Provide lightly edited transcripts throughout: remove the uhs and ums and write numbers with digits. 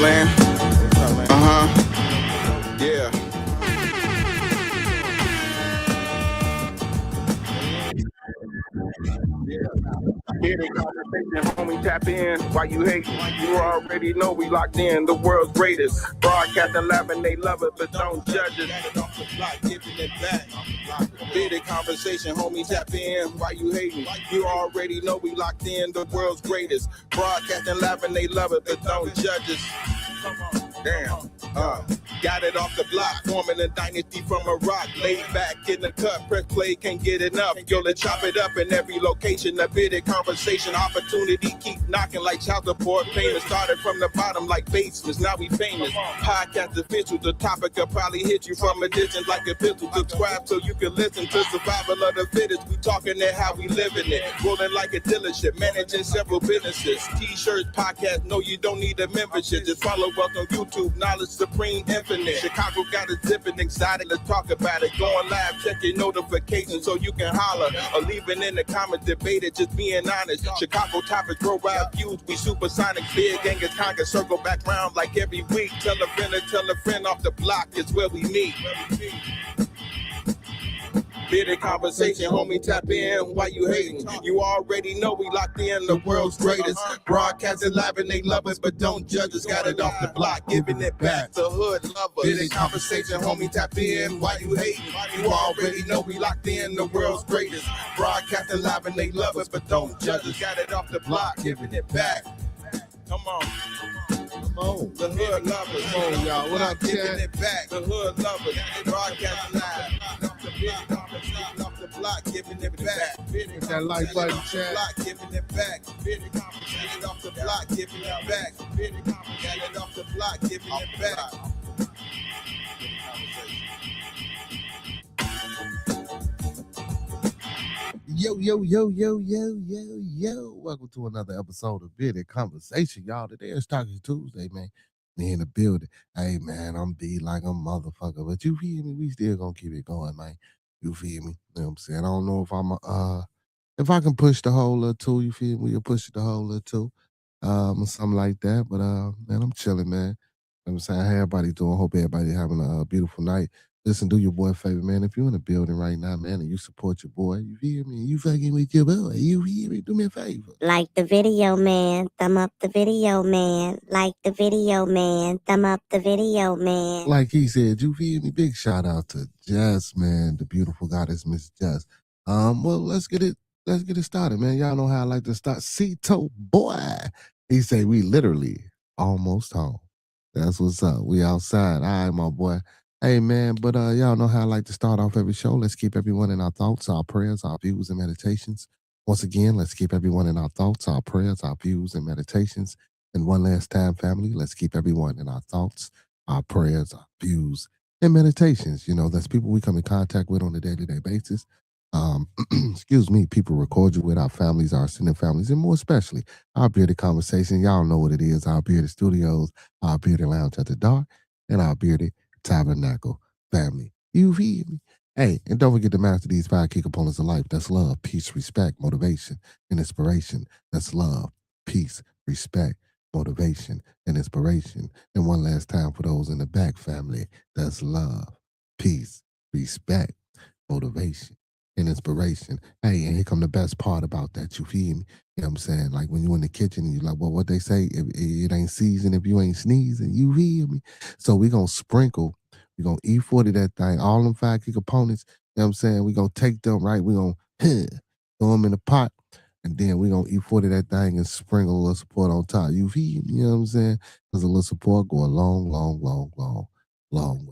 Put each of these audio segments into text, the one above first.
man? Yeah. Hear the conversation, homie, tap in. Why you hate? You already know we locked in. The world's greatest. Broadcasting live and they love it, but don't judge it. Giving it back. Hear the conversation, homie, tap in. Why you hating? You already know we locked in. The world's greatest. Broadcasting live and they love it, but don't judge us. Damn. Got it off the block, forming a dynasty from a rock. Laid back in the cut, press play, can't get enough. Yo, let's chop it up in every location. A bit of conversation, opportunity keep knocking like child support payments. Started from the bottom like basements, now we famous. Podcast official, the topic will probably hit you from a distance like a pistol. Subscribe so you can listen to survival of the fittest. We talking it how we living it. Rolling like a dealership, managing several businesses. T-shirts, podcast, no, you don't need a membership. Just follow us on YouTube, Knowledge Supreme Infinite. Chicago got it zipping, excited, let's talk about it. Going live, check your notifications so you can holler. Or leave it in the comments, debate it, just being honest. Chicago topics, grow wild views, we supersonic. Big gangers conquer, circle back round like every week. Tell a friend off the block, it's where we meet. Bit of conversation, homie, tap in. Why you hating? You already know we locked in. The world's greatest. Broadcasting live and they love us, but don't judge us. Got it off the block, giving it back. The hood lovers. Bit of conversation, homie, tap in. Why you hating? You already know we locked in. The world's greatest. Broadcasting live and they love us, but don't judge us. Got it off the block, giving it back. Come on. Come on. The hood lovers. Come on, y'all. What up, Giving chat? it back. The hood lovers. Broadcasting live. Off the block, giving it back. Hit that like button, chat. Giving it back. Got it off the block, giving it back. Got it off the block, giving it back. Yo. Welcome to another episode of Bearded Conversation, y'all. Today is Toxiq Tuesday, man. Me in the building. Hey, man, I'm be like a motherfucker, but you feel me? We still gonna keep it going, man. You feel me? You know what I'm saying? I don't know if I can push the whole or two, you feel me? You'll push the whole or two, or something like that. But man, I'm chilling, man. You know what I'm saying? How everybody doing? Hope everybody having a beautiful night. Listen, do your boy a favor, man. If you're in the building right now, man, and you support your boy, you feel me? You fucking with your boy, you feel me? Do me a favor. Like the video, man. Thumb up the video, man. Like the video, man. Thumb up the video, man. Like he said, you feel me? Big shout out to Jess, man, the beautiful goddess, Miss Jess. Well, let's get it started, man. Y'all know how I like to start. Cito boy. He say we literally almost home. That's what's up. We outside. All right, my boy. Hey, man, but y'all know how I like to start off every show. Let's keep everyone in our thoughts, our prayers, our views, and meditations. Once again, let's keep everyone in our thoughts, our prayers, our views, and meditations. And one last time, family, let's keep everyone in our thoughts, our prayers, our views, and meditations. You know, that's people we come in contact with on a day-to-day basis. Excuse me, people record you with, our families, our extended families, and more especially our Bearded Conversation. Y'all know what it is, our Bearded Studios, our Bearded Lounge at the Dark, and our Bearded Tabernacle family. You feel me? Hey, and don't forget to master these 5 key components of life. That's love, peace, respect, motivation, and inspiration. That's love, peace, respect, motivation, and inspiration. And one last time for those in the back, family. That's love, peace, respect, motivation, and inspiration. Hey, and here come the best part about that. You feel me? You know what I'm saying? Like when you in the kitchen and you like, well, what they say, if it ain't seasoned, if you ain't sneezing, you feel me? So we gonna sprinkle, we gonna E40 that thing, all them 5 key components, you know what I'm saying? We gonna take them, right? We gonna throw them in the pot, and then we gonna E40 that thing and sprinkle a little support on top. You feel me? You know what I'm saying? Because a little support go a long way. You know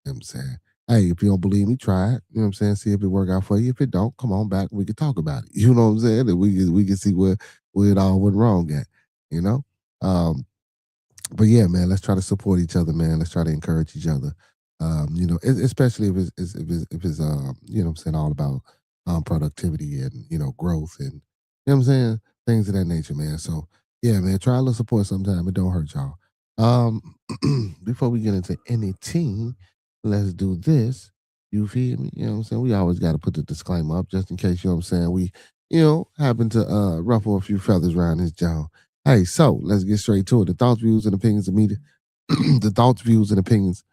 what I'm saying? Hey, if you don't believe me, try it. You know what I'm saying? See if it work out for you. If it don't, come on back. We can talk about it. You know what I'm saying? And we can see where it all went wrong at. You know? But yeah, man, let's try to support each other, man. Let's try to encourage each other. You know, especially if it's you know what I'm saying, all about productivity and, you know, growth and, you know what I'm saying, things of that nature, man. So yeah, man, try a little support sometime. It don't hurt y'all. Before we get into anything, let's do this. You feel me? You know what I'm saying? We always got to put the disclaimer up just in case, you know what I'm saying, we, you know, happen to ruffle a few feathers around this jaw. Hey, so let's get straight to it. The thoughts, views, and opinions of media. The thoughts, views, and opinions.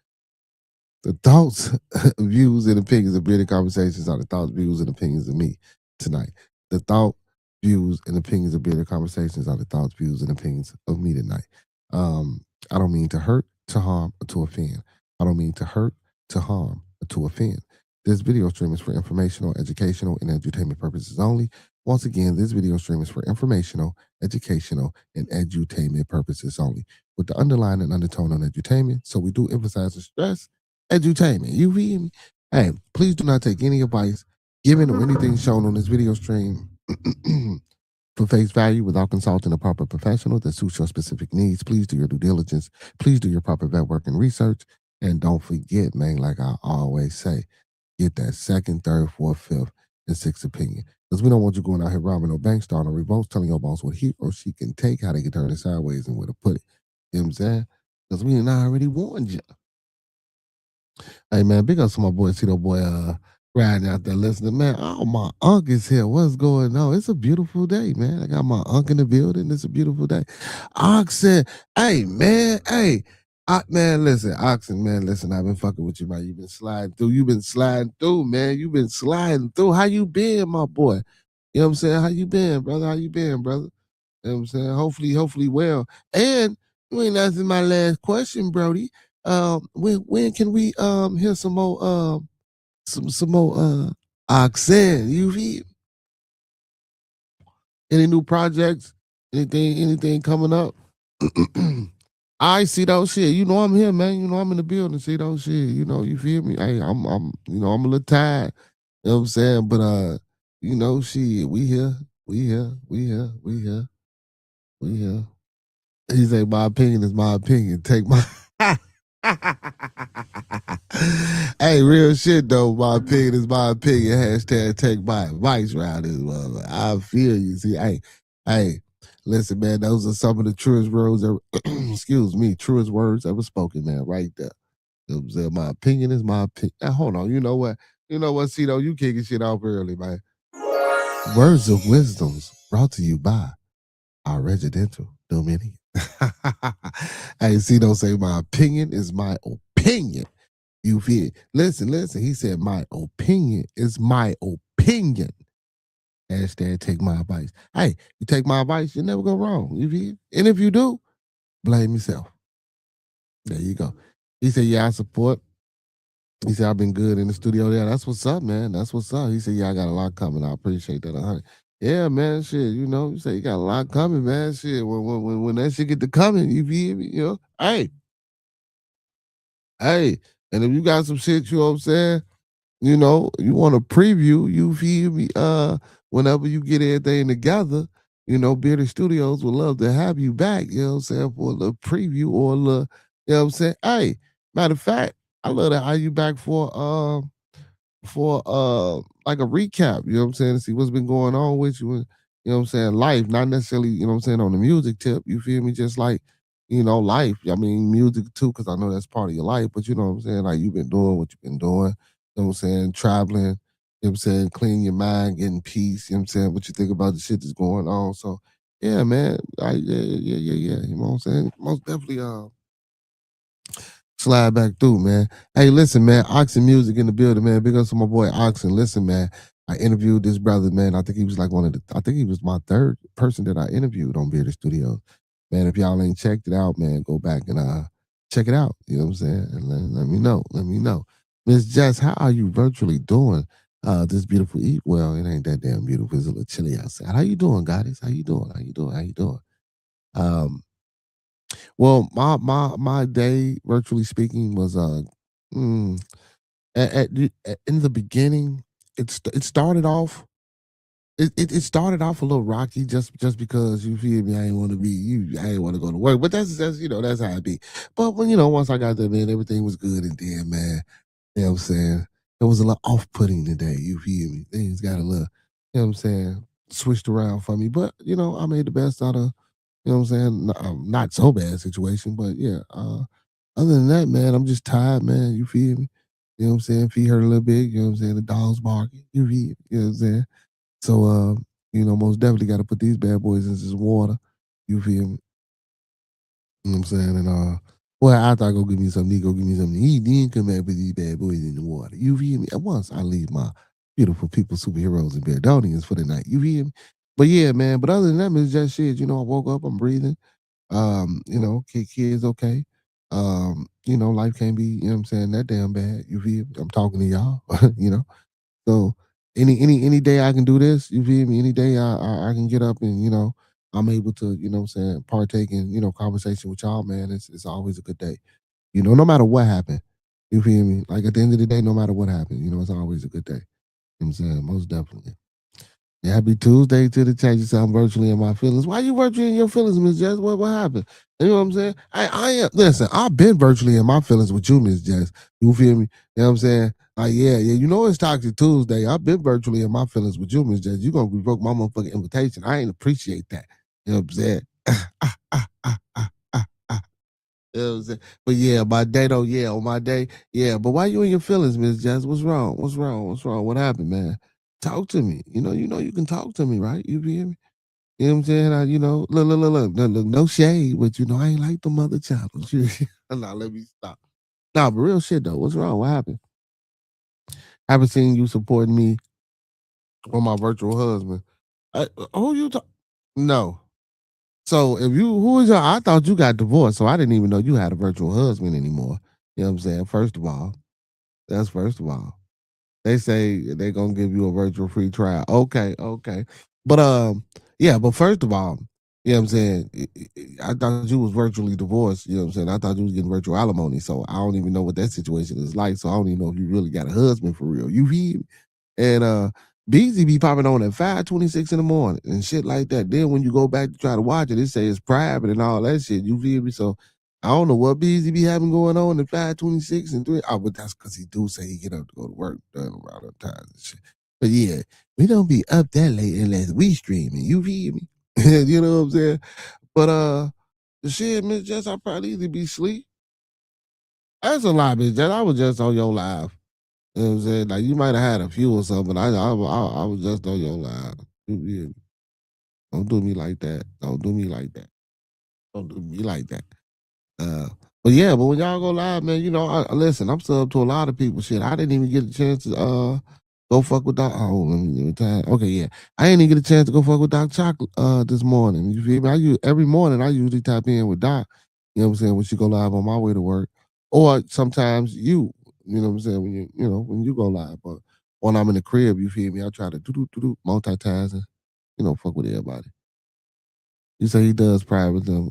The thoughts, views, and opinions of Bearded Conversations are the thoughts, views, and opinions of me tonight. The thought, views, and opinions of Bearded Conversations are the thoughts, views, and opinions of me tonight. I don't mean to hurt, to harm, or to offend. I don't mean to hurt, to harm, or to offend. This video stream is for informational, educational, and edutainment purposes only. Once again, this video stream is for informational, educational, and edutainment purposes only, with the underlying and undertone on edutainment. So we do emphasize the stress edutainment. You feel me? Hey, please do not take any advice given or anything shown on this video stream for face value without consulting a proper professional that suits your specific needs. Please do your due diligence. Please do your proper vet work and research. And don't forget, man, like I always say, get that second, third, fourth, fifth, and sixth opinion. Because we don't want you going out here robbing no bank, starting no revolts, telling your boss what he or she can take, how they can turn it sideways, and where to put it. You know what I'm saying? Because we done already warned you. Hey man, big ups to my boy Tito Boy riding out there listening. Man, oh my uncle is here. What's going on? It's a beautiful day, man. I got my uncle in the building. It's a beautiful day. Ox said, hey man, hey. Man, listen, Oxen, man, listen, I've been fucking with you, man. You've been sliding through. You've been sliding through, man. You've been sliding through. How you been, my boy? You know what I'm saying? How you been, brother? How you been, brother? You know what I'm saying? Hopefully well. And you ain't answering my last question, Brody. When can we hear some more some more Oxen? You feel? Any new projects? Anything coming up? I see those shit. You know I'm here, man. You know I'm in the building. See those shit. You know, you feel me? Hey, I'm I'm a little tired. You know what I'm saying? But shit, we here. We here. We here. We here. We here. He say, my opinion is my opinion. Take my Hey, real shit though. My opinion is my opinion. Hashtag take my advice around this motherfucker. I feel you. See, hey, listen, man, those are some of the truest words truest words ever spoken, man, right there. You know what I'm saying? My opinion is my opinion. Now, hold on, you know what? Cito, you kicking shit off early, man. Words of wisdoms brought to you by our residential dominion. Hey, Cito say my opinion is my opinion. You feel? Listen. He said my opinion is my opinion. Hashtag take my advice. Hey, you take my advice, you never go wrong. You feel? And if you do, blame yourself. There you go. He said, yeah, I support. He said, I've been good in the studio there. That's what's up, man. That's what's up. He said, yeah, I got a lot coming. I appreciate that 100. Yeah, man, shit. You say you got a lot coming, man. Shit. When that shit get to coming, you feel me? Hey. And if you got some shit, you know what I'm saying? You want to preview, you feel me? Whenever you get everything together, Bearded Studios would love to have you back, you know what I'm saying, for a little preview or a little, you know what I'm saying? Hey, matter of fact, I love to have you back for like a recap, you know what I'm saying, to see what's been going on with you, and, you know what I'm saying, life, not necessarily, you know what I'm saying, on the music tip, you feel me? Just like, life. I mean, music too, because I know that's part of your life, but you know what I'm saying? Like, you've been doing what you've been doing, you know what I'm saying, traveling, you know what I'm saying, cleaning your mind, getting peace, you know what I'm saying, what you think about the shit that's going on. So, yeah, man, yeah, you know what I'm saying? Most definitely, slide back through, man. Hey, listen, man. Oxen Music in the building, man. Big up to my boy Oxen. Listen, man. I interviewed this brother, man. I think he was like I think he was my third person that I interviewed on Bearded Studios. Man, if y'all ain't checked it out, man, go back and check it out. You know what I'm saying? And let me know. Let me know. Miss Jess, how are you virtually doing this beautiful eat? Well, it ain't that damn beautiful. It's a little chilly outside. How you doing, goddess? How you doing? How you doing? How you doing? Well, my day, virtually speaking, was in the beginning. It started off. It started off a little rocky just because you feel me. I ain't want to be you. I ain't want to go to work, but that's that's how it be. But when once I got there, man, everything was good, and then man, you know what I'm saying, it was a little off putting today. You feel me? Things got a little, you know what I'm saying, switched around for me. But I made the best out of, you know what I'm saying, not so bad situation. But yeah, other than that, man, I'm just tired, man. You feel me? You know what I'm saying? Feet hurt a little bit. You know what I'm saying? The dog's barking. You feel me? You know what I'm saying? So, most definitely got to put these bad boys in this water. You feel me? You know what I'm saying? And well, after I go give me something, he go give me something to eat, then come back with these bad boys in the water. You feel me? At once I leave my beautiful people, superheroes, and Beardonians for the night. You feel me? But yeah, man. But other than that, it's just shit. You know, I woke up, I'm breathing. You know, kids okay. You know, life can't be, you know what I'm saying, that damn bad. You feel me? I'm talking to y'all, you know. So any day I can do this, you feel me? Any day I can get up and, you know, I'm able to, you know what I'm saying, partake in, you know, conversation with y'all, man. It's always a good day. You know, no matter what happened. You feel me? Like at the end of the day, no matter what happened, you know, it's always a good day. You know what I'm saying? Most definitely. Yeah, happy Tuesday to the chat. You sound virtually in my feelings. Why you virtually in your feelings, Miss Jess? What happened? You know what I'm saying? I am listen, I've been virtually in my feelings with you, Miss Jess. You feel me? You know what I'm saying? Like, yeah, you know it's Toxic Tuesday. I've been virtually in my feelings with you, Miss Jess. You gonna revoke my motherfucking invitation. I ain't appreciate that. You know what I'm saying? You know what I'm saying? But yeah, my day though, yeah, on my day, yeah. But why you in your feelings, Miss Jess? What's wrong? What's wrong? What's wrong? What happened, man? Talk to me. You know you can talk to me, right? You feel me? You know what I'm saying? You know, look, no shade, but you know, I ain't like the mother channels. Nah, let me stop. Nah, but real shit though. What's wrong? What happened? I haven't seen you supporting me or my virtual husband. Who you talk? No. So if you who is your I thought you got divorced, so I didn't even know you had a virtual husband anymore. You know what I'm saying? First of all. That's first of all. They say they're gonna give you a virtual free trial. Okay, okay. But yeah, but first of all, you know what I'm saying? I thought you was virtually divorced, you know what I'm saying? I thought you was getting virtual alimony. So I don't even know what that situation is like. So I don't even know if you really got a husband for real. You hear me? And Beezy be popping on at 5:26 in the morning and shit like that. Then when you go back to try to watch it, it say it's private and all that shit. You feel me? So I don't know what Beezy be having going on at 5:26 and 3. Oh, but that's because he do say he get up to go to work around them times and shit. But yeah, we don't be up that late unless we streaming. You feel me? You know what I'm saying? But the shit, Miss Jess, I probably either be asleep. That's a lie, Miss Jess. I was just on your live. You know what I'm saying? Like you might have had a few or something, but I was just on your live. Don't do me like that. Don't do me like that. Don't do me like that. Uh, but yeah, but when y'all go live, man, you know, listen, I'm sub to a lot of people. Shit, I didn't even get a chance to go fuck with Doc. Oh, let me time. Okay, yeah, I didn't even get a chance to go fuck with Doc Chocolate this morning. You feel me? Every morning I usually tap in with Doc. You know what I'm saying? When she go live on my way to work, or sometimes you know what I'm saying? When you go live, but when I'm in the crib, you feel me? I try to do multitasking. You know, fuck with everybody. You say he does private them.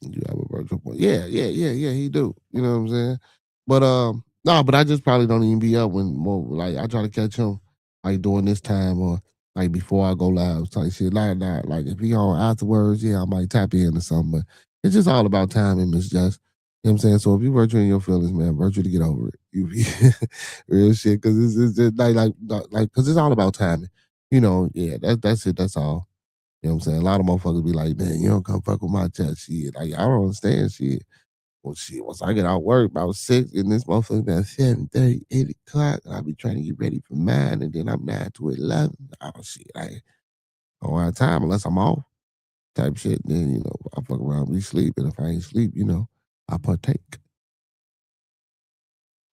You have a virtual point. Yeah. He do. You know what I'm saying? But no, but I just probably don't even be up when more like I try to catch him like during this time or like before I go live type shit. Like if he on afterwards, yeah, I might tap in or something. But it's just all about timing, Miss Jess. You know what I'm saying? So if you virtue in your feelings, man, virtue to get over it. You be real shit. Cause it's just like cause it's all about timing. You know, yeah, that's it. That's all. You know what I'm saying? A lot of motherfuckers be like, man, you don't come fuck with my chat shit. Like, I don't understand shit. Well, shit, once I get out work about 6 and this motherfucker about 7:30, 8 o'clock, I be trying to get ready for mine and then I'm 9 to 11. Oh, shit, I don't have time unless I'm off type shit. Then, you know, I fuck around, be sleep. And if I ain't sleep, you know, I partake.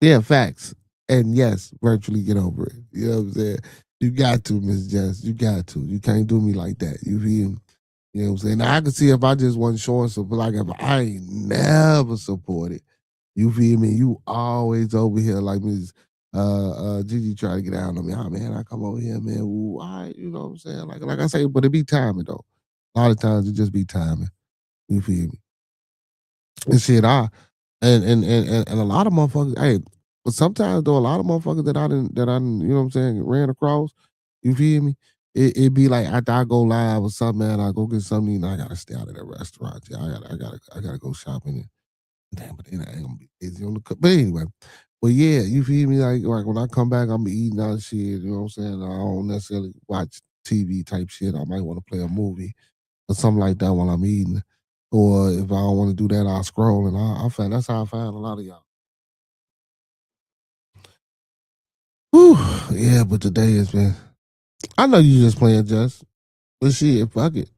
Yeah, facts. And yes, virtually get over it. You know what I'm saying? You got to, Miss Jess. You got to. You can't do me like that. You feel me? You know what I'm saying? Now I can see if I just wasn't showing support, like if I ain't never supported, you feel me? You always over here like Miss Gigi try to get down on me. Oh man, I come over here, man. Ooh, all right, you know what I'm saying? Like I say, but it be timing though. A lot of times it just be timing. You feel me? And shit, and a lot of motherfuckers, hey, but sometimes though, a lot of motherfuckers you know what I'm saying, ran across, you feel me? It be like after I go live or something, man, I go get something, and I gotta stay out of that restaurant. Yeah, I gotta go shopping. And damn, but then I ain't gonna be busy on the cook. But anyway, but yeah, you feel me? Like when I come back, I'm eating out shit. You know what I'm saying? I don't necessarily watch TV type shit. I might want to play a movie or something like that while I'm eating. Or if I don't want to do that, I'll scroll and I find that's how I find a lot of y'all. Whew, yeah, but today has been. I know you just playing just, but shit, fuck it.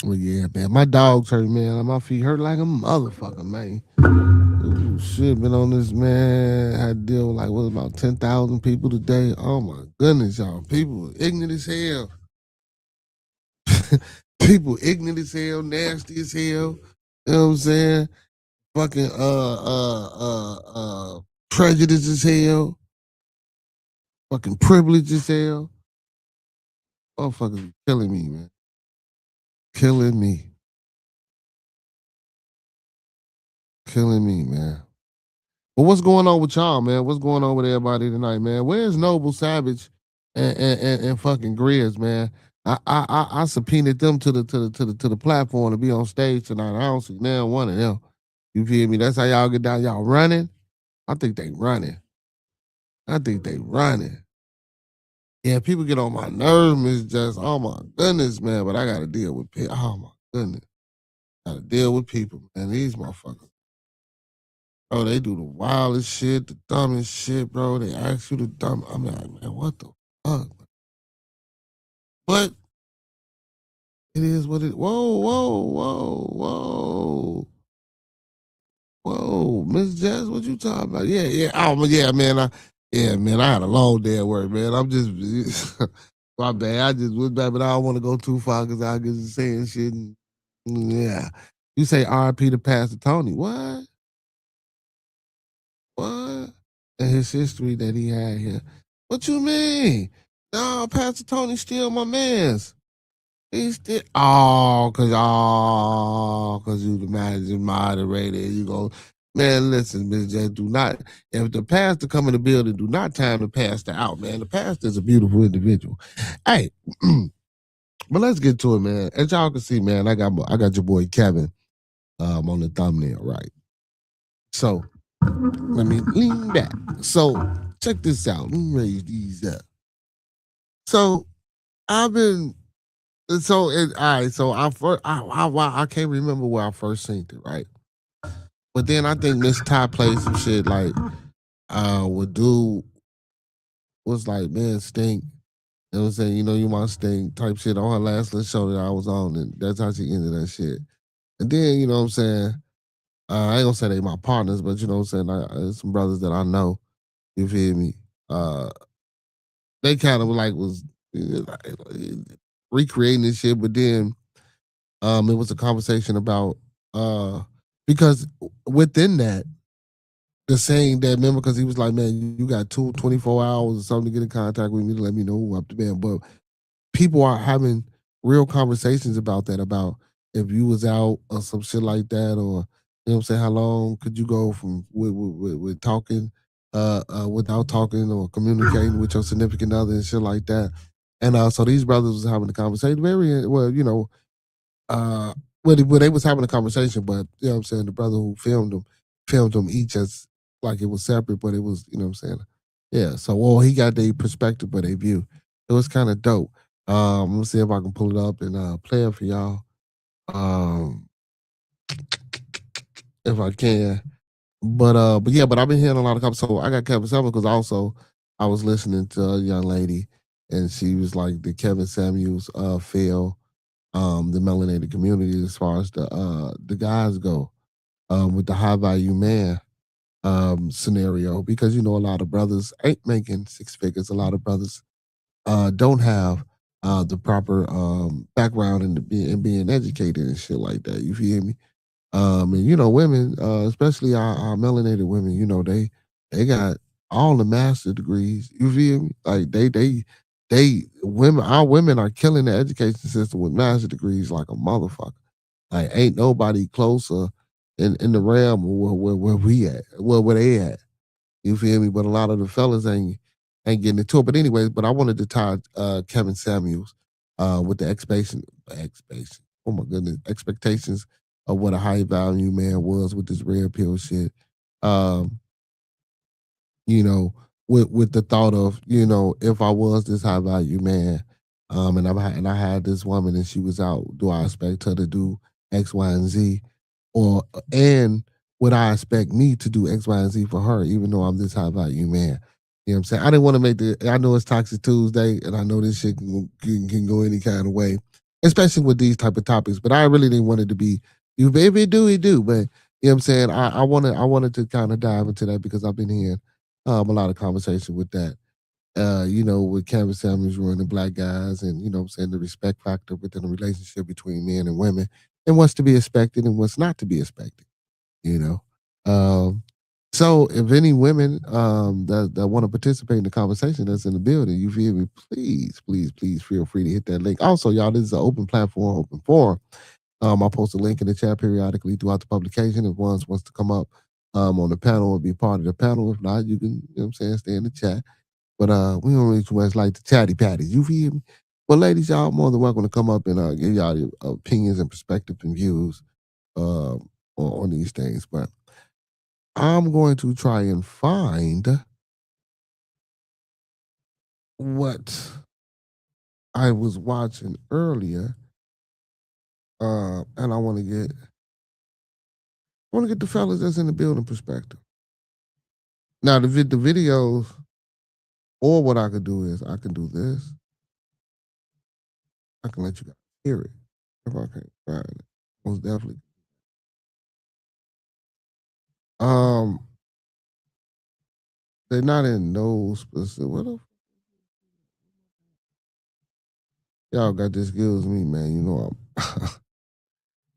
Well, yeah, man. My dogs hurt, man. My feet hurt like a motherfucker, man. Ooh, shit, been on this, man. Had to deal with like, what, about 10,000 people today. Oh, my goodness, y'all. People ignorant as hell. People ignorant as hell, nasty as hell. You know what I'm saying? Fucking prejudice as hell. Fucking privilege as hell. Motherfuckers be killing me, man. Killing me. Killing me, man. But what's going on with y'all, man? What's going on with everybody tonight, man? Where's Noble Savage and fucking Grizz, man? I subpoenaed them to the platform to be on stage tonight. I don't see now one of them. You feel me? That's how y'all get down. Y'all running? I think they running. I think they running. Yeah, people get on my nerves. It's just, oh my goodness, man. But I gotta deal with people. Oh my goodness. Gotta deal with people, man. These motherfuckers. Bro, they do the wildest shit, the dumbest shit, bro. They ask you the dumb. I'm like, man, what the fuck? But it is what it. Whoa, whoa, whoa, whoa, whoa, Miss Jess, what you talking about? Yeah, yeah. Oh, yeah, man. Yeah, man. I had a long day at work, man. I'm just my bad. I just went back, but I don't want to go too far because I get saying shit. And, yeah, you say R.I.P. to Pastor Tony. What? What? And his history that he had here. What you mean? No, Pastor Tony still my man's. He's still cause you the manager moderator. You go, man, listen, Miss J, do not if the pastor come in the building, do not time the pastor out, man. The pastor is a beautiful individual. Hey, but let's get to it, man. As y'all can see, man, I got your boy Kevin on the thumbnail, right? So let me lean back. So check this out. Let me raise these up. So I've been all right. So I can't remember where I first seen it, right? But then I think Miss Ty played some shit like with dude was like, man, stink. You know what I'm saying? You know you want stink type shit on her last little show that I was on, and that's how she ended that shit. And then, you know what I'm saying? I ain't gonna say they my partners, but you know what I'm saying? Some brothers that I know, you feel me? They kind of like was recreating this shit, but then it was a conversation about because within that, the saying that remember, because he was like, man, you got 24 hours or something to get in contact with me to let me know who up to bed. But people are having real conversations about that, about if you was out or some shit like that, or you know what I'm saying, how long could you go from with talking without talking or communicating with your significant other and shit like that. And so these brothers was having a conversation, very well, you know, they was having a conversation, but you know what I'm saying, the brother who filmed them each as like it was separate, but it was, you know what I'm saying? Yeah. So well, he got their perspective, but their view. It was kind of dope. Let's see if I can pull it up and play it for y'all. If I can. But yeah, but I've been hearing a lot of comments. So I got Kevin Samuels because also I was listening to a young lady and she was like the Kevin Samuels fail the melanated community as far as the guys go with the high value man scenario, because you know a lot of brothers ain't making six figures. A lot of brothers don't have the proper background in being educated and shit like that. You feel me? And you know, women, especially our melanated women, you know, they got all the master degrees. You feel me? Like our women are killing the education system with master degrees like a motherfucker. Like ain't nobody closer in the realm where we at, where they at. You feel me? But a lot of the fellas ain't getting into it. But anyways, but I wanted to tie Kevin Samuels with the expectation. Oh my goodness, expectations of what a high value man was with this red pill shit. Um, you know, with the thought of, you know, if I was this high value man, and I had this woman and she was out, do I expect her to do X, Y, and Z? And would I expect me to do X, Y, and Z for her, even though I'm this high value man? You know what I'm saying? I didn't want to I know it's Toxic Tuesday, and I know this shit can go any kind of way. especially with these type of topics. But I really didn't want it to be you baby do it do. But you know what I'm saying? I wanted to kind of dive into that because I've been hearing a lot of conversation with that. You know, with Canvas Samuels ruining black guys and, you know what I'm saying, the respect factor within a relationship between men and women and what's to be expected and what's not to be expected, you know. So if any women that want to participate in the conversation that's in the building, you feel me, please feel free to hit that link. Also, y'all, this is an open platform, open forum. I'll post a link in the chat periodically throughout the publication. If one wants to come up on the panel and be part of the panel, if not, you can, you know what I'm saying, stay in the chat. But we don't really too much like the chatty patties. You feel me? Well, ladies, y'all more than welcome to come up and give y'all your opinions and perspectives and views on these things. But I'm going to try and find what I was watching earlier. And I want to get the fellas that's in the building perspective. Now the videos, or what I could do is I can do this. I can let you guys hear it if I can't find it. Most definitely. They're not in no specific. What the? Y'all got this skills me, man. You know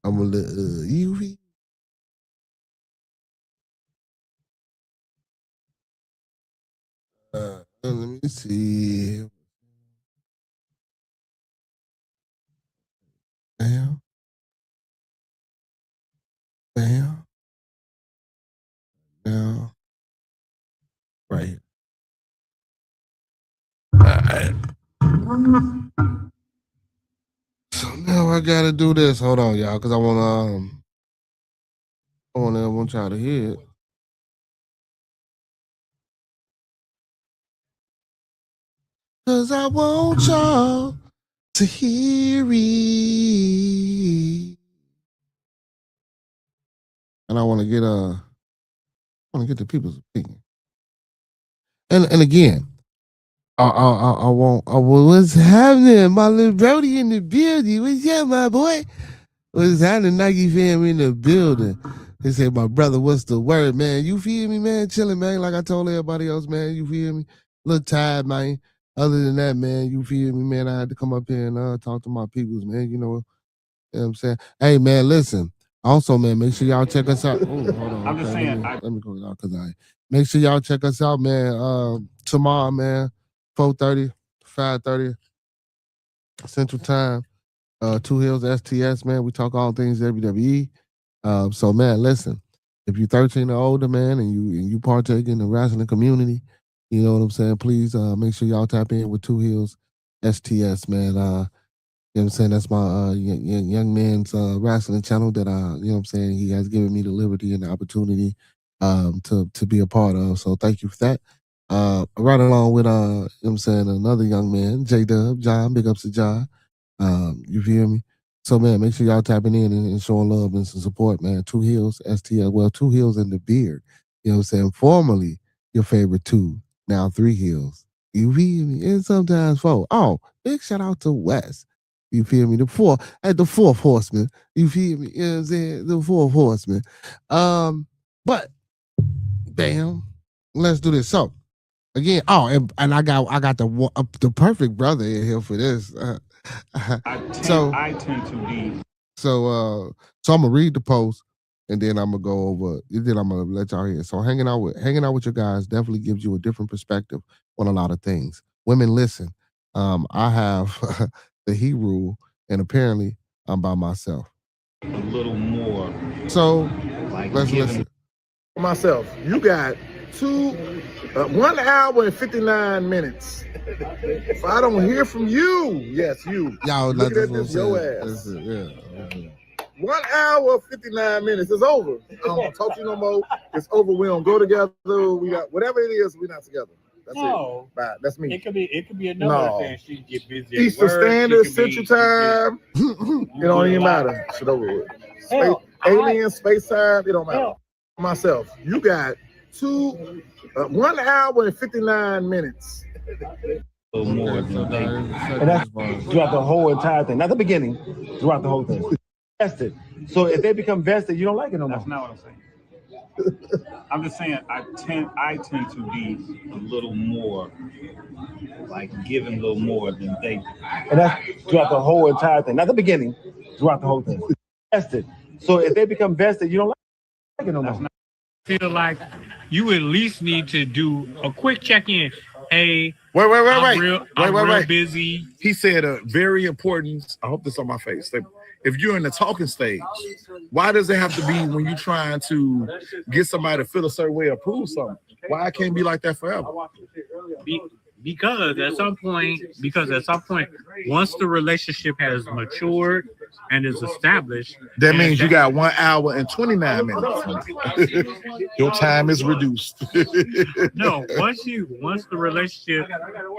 I'm a little UV. Let me see. Bam. Bam. Now. Right here. Alright. So now I gotta do this. Hold on, y'all, because I want y'all to hear it. Cause I want y'all to hear it. And I want to get the people's opinion. And again, what's happening? My little Brody in the building. What's up, my boy? What's happening? Nike fam in the building. They say, my brother, what's the word, man? You feel me, man? Chilling, man. Like I told everybody else, man. You feel me? A little tired, man. Other than that, man, you feel me, man? I had to come up here and talk to my peoples, man. You know what I'm saying? Hey, man, listen. Also, man, make sure y'all check us out. Oh, hold on. I'm just saying. Let me go out because make sure y'all check us out, man. Tomorrow, man, 4:30, 5:30 Central Time. Two Hills STS, man. We talk all things WWE. So, man, listen. If you're 13 or older, man, and you partake in the wrestling community, you know what I'm saying. Please make sure y'all tap in with Two Hills STS, man. You know what I'm saying? That's my young man's wrestling channel that you know what I'm saying, he has given me the liberty and the opportunity to be a part of. So thank you for that. Right along with you know what I'm saying, another young man, J-Dub, John, big ups to John. You feel me? So man, make sure y'all tapping in and showing love and some support, man. Two Hills, STL, well, Two Hills and the Beard. You know what I'm saying? Formerly your favorite two, now Three Hills. You feel me? And sometimes four. Oh, big shout out to Wes. You feel me? The fourth horseman. You feel me? You know what I'm saying? The fourth horseman. But bam, let's do this. So again, and I got the perfect brother in here for this. I tend to be. So I'm gonna read the post and then I'm gonna go over. Then I'm gonna let y'all hear. So hanging out with your guys definitely gives you a different perspective on a lot of things. Women, listen. I have the he rule, and apparently I'm by myself. A little more. So let's listen. Myself, you got 1 hour and 59 minutes. If I don't hear from you, yes, you. Y'all look at this, your ass. 1 hour, 59 minutes. It's over. I don't want to talk to you no more. It's over. We don't go together. We got whatever it is. We're not together. That's it. Bye. That's me. It could be another thing. She can get busy. Eastern Standard, Central Time. It don't even matter. Shit over with. Alien, space time. It don't matter. Myself, you got 1 hour and 59 minutes. more Okay, so than they. And that's throughout the whole entire thing, not the beginning, throughout the whole thing. Vested. So if they become vested, you don't like it no more. That's not what I'm saying. I'm just saying I tend to be a little more like giving a little more than they. And that's throughout the whole entire thing, not the beginning, throughout the whole thing. Vested. So if they become vested, you don't like it no more. Feel like you at least need to do a quick check-in. Hey, Wait. I'm real busy. He said a very important, I hope this on my face. If you're in the talking stage, why does it have to be when you're trying to get somebody to feel a certain way or prove something? Why it can't be like that forever? Because at some point, once the relationship has matured and is established, that means you got 1 hour and 29 minutes. Your time is reduced. No, once the relationship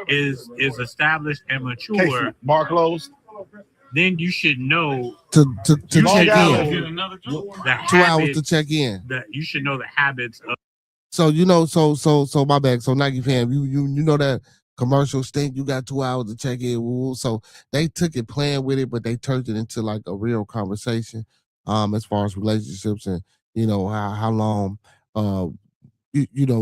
is established and mature, bar closed. Then you should know to check in. 2 hours to check in. You should know the habits of. So so my bad. So Nike fan, you know that commercial stink. You got 2 hours to check in. So they took it playing with it, but they turned it into like a real conversation. As far as relationships and how long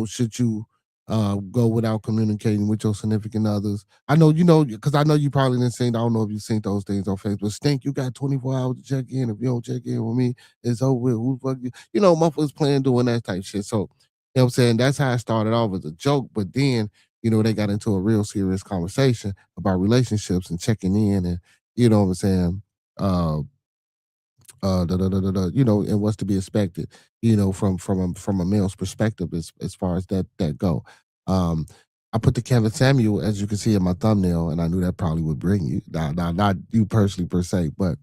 should you go without communicating with your significant others. I know because I know you probably didn't see. I don't know if you've seen those things on Facebook. Stink, you got 24 hours to check in. If you don't check in with me, it's over with. Who fuck you? Motherfuckers playing doing that type shit. So what I'm saying? That's how it started off as a joke, but then, they got into a real serious conversation about relationships and checking in and, what I'm saying? And what's to be expected, from a male's perspective as far as that go. I put the Kevin Samuel, as you can see in my thumbnail, and I knew that probably would bring you, not you personally per se, but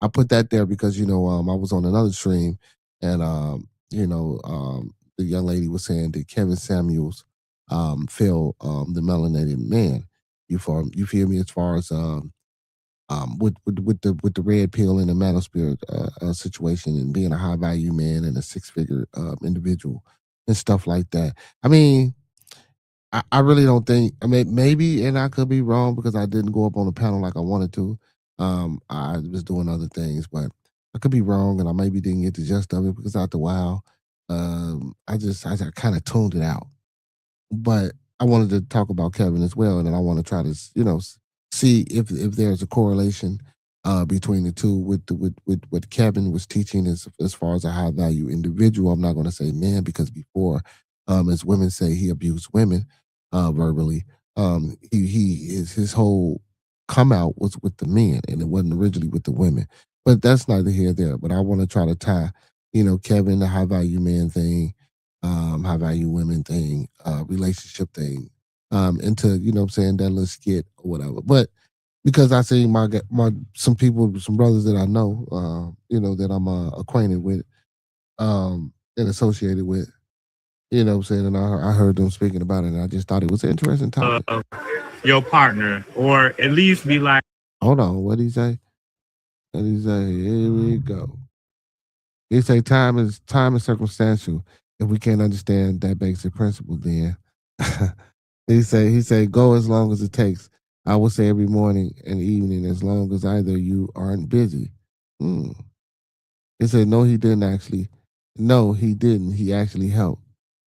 I put that there because, I was on another stream and, the young lady was saying that Kevin Samuels feel the melanated man. You feel me? As far as with the red pill and the manosphere situation and being a high value man and a 6-figure individual and stuff like that. I mean, I really don't think. I mean, maybe, and I could be wrong because I didn't go up on the panel like I wanted to. I was doing other things, but I could be wrong, and I maybe didn't get the gist of it because after a while, I kind of tuned it out. But I wanted to talk about Kevin as well, and then I want to try to see if there's a correlation between the two with what Kevin was teaching as far as a high value individual. I'm not going to say man because before, as women say, he abused women verbally. His whole come out was with the men, and it wasn't originally with the women. But that's neither here nor there. But I want to try to tie, Kevin, the high value man thing, high value women thing, relationship thing, into, that little skit or whatever. But because I see some people, some brothers that I know, that I'm acquainted with, and associated with, and I heard them speaking about it, and I just thought it was an interesting topic. Your partner, or at least be like, hold on, what'd he say? Here we go. He say time is circumstantial. If we can't understand that basic principle, then he say go as long as it takes. I would say every morning and evening, as long as either you aren't busy. He said no, he didn't actually. No, he didn't. He actually helped.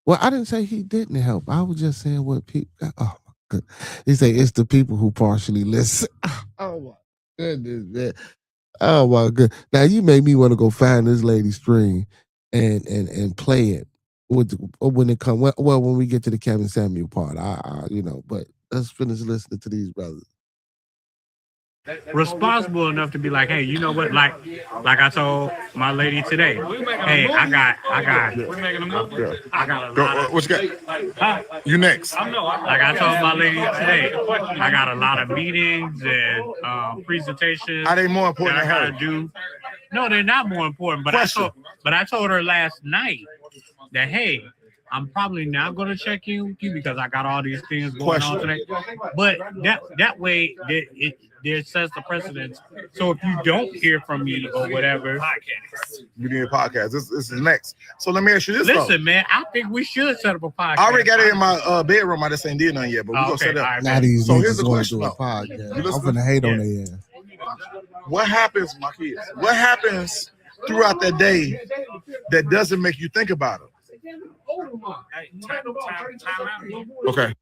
Well, I didn't say he didn't help. I was just saying what people. Oh my goodness. He said it's the people who partially listen. Oh my goodness, man. Oh my god! Now you made me want to go find this lady's stream and play it when it come. Well, when we get to the Kevin Samuel part, But let's finish listening to these brothers. Responsible enough to be like, hey, you know what? Like I told my lady today. Hey, I got a lot. What you got? You next. Like I told my lady today, I got a lot of meetings and presentations. Are they more important that I gotta do? No, they're not more important. But I told her last night that, hey, I'm probably not going to check in with you because I got all these things going on today. But that way, there sets the precedence. So if you don't hear from me or whatever, We need a podcast. This is next. So let me ask you this. listen, man, I think we should set up a podcast. I already got it in my bedroom. I just ain't did nothing yet, but we gonna set it up. Now these So niggas here's the want to question, do a though. podcast. You listen- I'm finna hate on their ass. What happens, my kids? What happens throughout that day that doesn't make you think about it? Okay.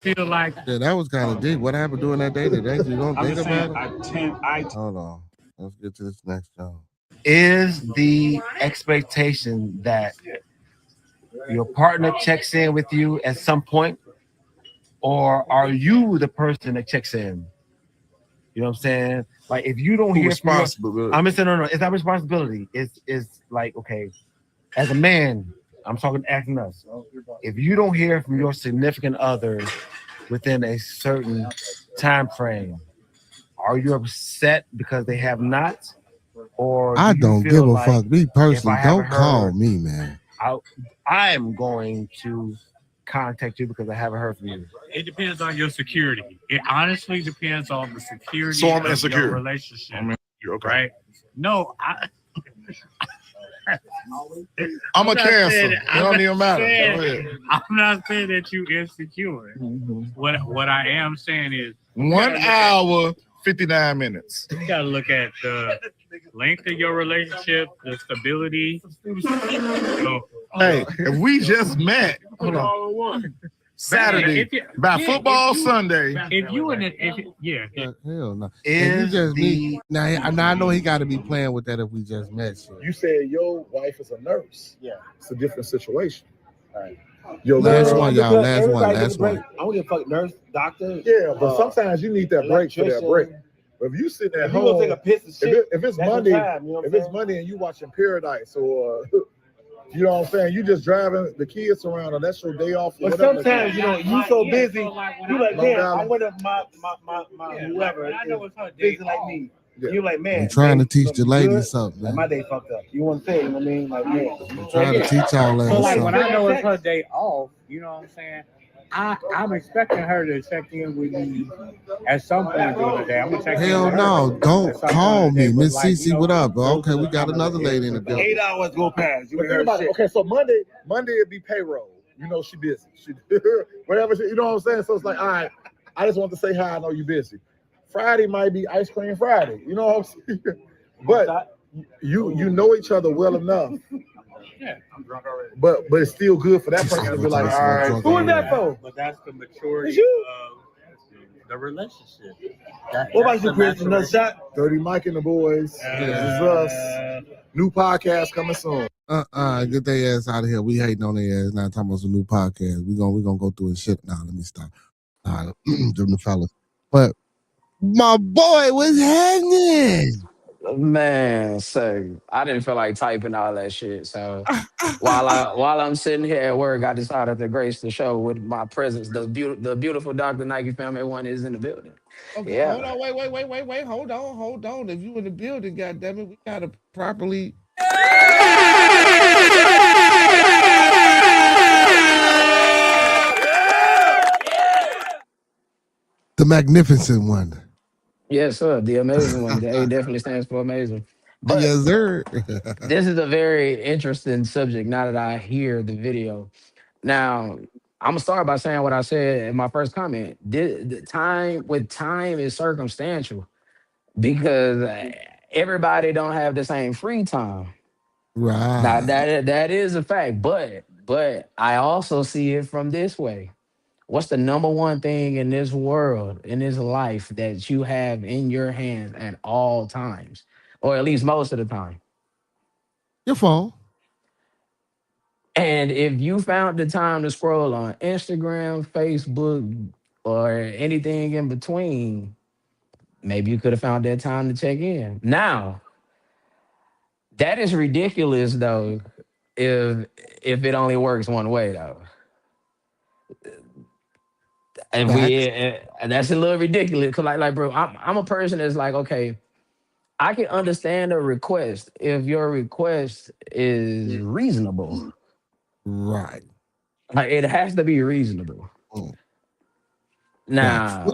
Feel like Yeah, that was kind of deep. What happened during that day today? You don't I'm think just about saying, it? Hold on. Let's get to this next job. Is the expectation that your partner checks in with you at some point, or are you the person that checks in? You know what I'm saying? Like if you don't hear from your, I'm saying no, it's not responsibility. It's like, okay, as a man, I'm talking asking us. If you don't hear from your significant other within a certain time frame, are you upset because they have not? Or I do you don't feel give a like fuck. Me personally, if I haven't don't call heard, me, man. I'm going to contact you because I haven't heard from you. it depends on your security. It honestly depends on the security So I'm of insecure. your relationship. Okay. Right? No, I'm a not Cancer. saying- It don't even matter. saying- Go ahead. I'm not saying that you insecure. What I am saying is 1 hour, 59 minutes. you gotta look at the length of your relationship, the stability. Hey, if we just met, hold on, Saturday, by football Sunday. If you in it, Hell no. Is If you just the- meet, now I know he got to be playing with that if we just met. Shit. You said your wife is a nurse. Yeah. It's a different situation. Right. Your Last girl- one, y'all. Last one. Last one. I don't give a fuck, nurse, doctor. Yeah, but sometimes you need that break for that electrician. break. But if you sitting at If you gonna home, take a piss and shit, if it's that's Monday, your time, you know what if I'm it's Monday and you watching Paradise or you know what I'm saying, you just driving the kids around and that's your day off. Or But whatever. sometimes, you know, you so busy, you like, Long man, Island. I wonder if my whoever is busy like me. Yeah. You're like, man, I'm trying to teach the something ladies good, something, like, man. my day fucked up. You want to say, you know what I mean? Like, man. I'm trying to teach y'all that So like when something. I know it's her day off, you know what I'm saying? I'm expecting her to check in with me at some point during the day. I'm gonna check in Hell with her no, don't at some call point me. today, but Miss like, you Cece, know, what up, bro? those Okay, are we the got kind of another days lady in the that- building. 8 hours go past. You But ain't think heard about it. shit. Okay, so Monday it'd be payroll. You know she busy. She whatever. You know what I'm saying? So it's like, all right, I just want to say hi. I know you busy. Friday might be ice cream Friday. You know what I'm saying? But you know each other well enough. Yeah, I'm drunk already. But it's still good for that person to be like, all right. Who is that for? But that's the maturity It's you. of the relationship. What about you, Chris? Another shot? Dirty Mike and the boys. This is us. New podcast coming soon. Get their ass out of here. We hating on their ass. Now talking about some new podcast. We gonna go through his shit. Now let me stop. Them the fellas. But my boy, what's happening? Man, so I didn't feel like typing all that shit. So while I'm sitting here at work, I decided to grace the show with my presence. The beautiful Dr. Nike Family One is in the building. Okay, Yeah. hold on, wait. Hold on. If you in the building, goddammit, we gotta properly. The magnificent one. Yes, sir. The amazing one. The A definitely stands for amazing. But yes, sir. this is a very interesting subject now that I hear the video. Now, I'm gonna start by saying what I said in my first comment. The time is circumstantial because everybody don't have the same free time. Right. Now that is a fact, but I also see it from this way. What's the number one thing in this world, in this life, that you have in your hands at all times, or at least most of the time? Your phone. And if you found the time to scroll on Instagram, Facebook, or anything in between, maybe you could have found that time to check in. Now, that is ridiculous, though, if it only works one way, though. And that's a little ridiculous. Cause like, bro, I'm a person that's like, okay, I can understand a request if your request is reasonable. Right. Like, it has to be reasonable. Mm. Now,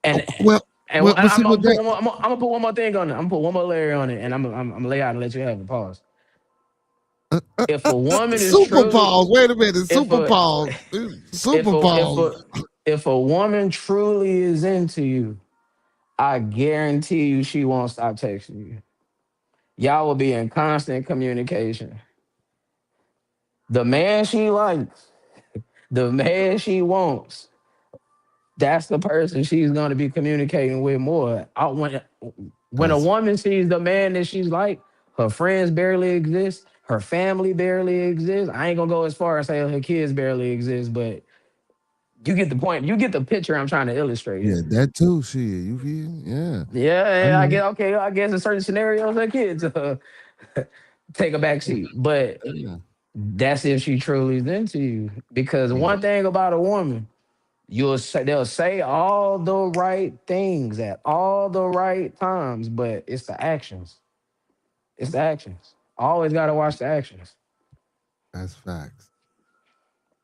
and well, And But see, I'm with that, I'm gonna put one more thing on it. I'm gonna put one more layer on it, and I'm gonna lay out and let you have a pause. If a woman is super truly, pause. Wait a minute, if super a pause. if Super a if pause. a if a woman truly is into you, I guarantee you she won't stop texting you. Y'all will be in constant communication. The man she likes, the man she wants, that's the person she's going to be communicating with more. When a That's woman sees the man that she's like, her friends barely exist, her family barely exists. I ain't gonna go as far as say her kids barely exist, but you get the point. You get the picture I'm trying to illustrate yeah, here. that too. Shit, you feel? Yeah, I Yeah, I know. get okay. I guess in certain scenarios, her kids take a back seat, but Yeah, that's if she truly is into you. Because yeah, one thing about a woman, they'll say all the right things at all the right times, but it's the actions. It's the actions. Always gotta watch the actions. that's facts.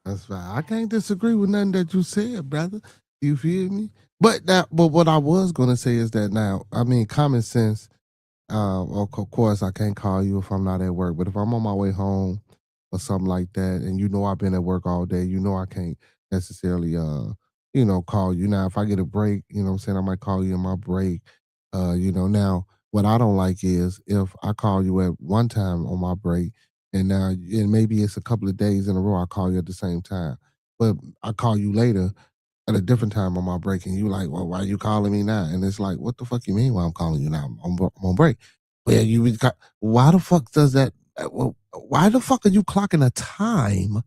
That's right. I can't disagree with nothing that you said, brother. You feel me? But what I was gonna say is that now, I mean, common sense. Of course, I can't call you if I'm not at work. But if I'm on my way home or something like that, and you know I've been at work all day, you know I can't necessarily, call you. Now, if I get a break, you know what I'm saying, I might call you in my break. Now what I don't like is if I call you at one time on my break, and maybe it's a couple of days in a row I call you at the same time, but I call you later at a different time on my break, and you like, well, why you calling me now? And it's like, what the fuck you mean? Why I'm calling you now? I'm on break. Well, why the fuck does that? Why the fuck are you clocking a time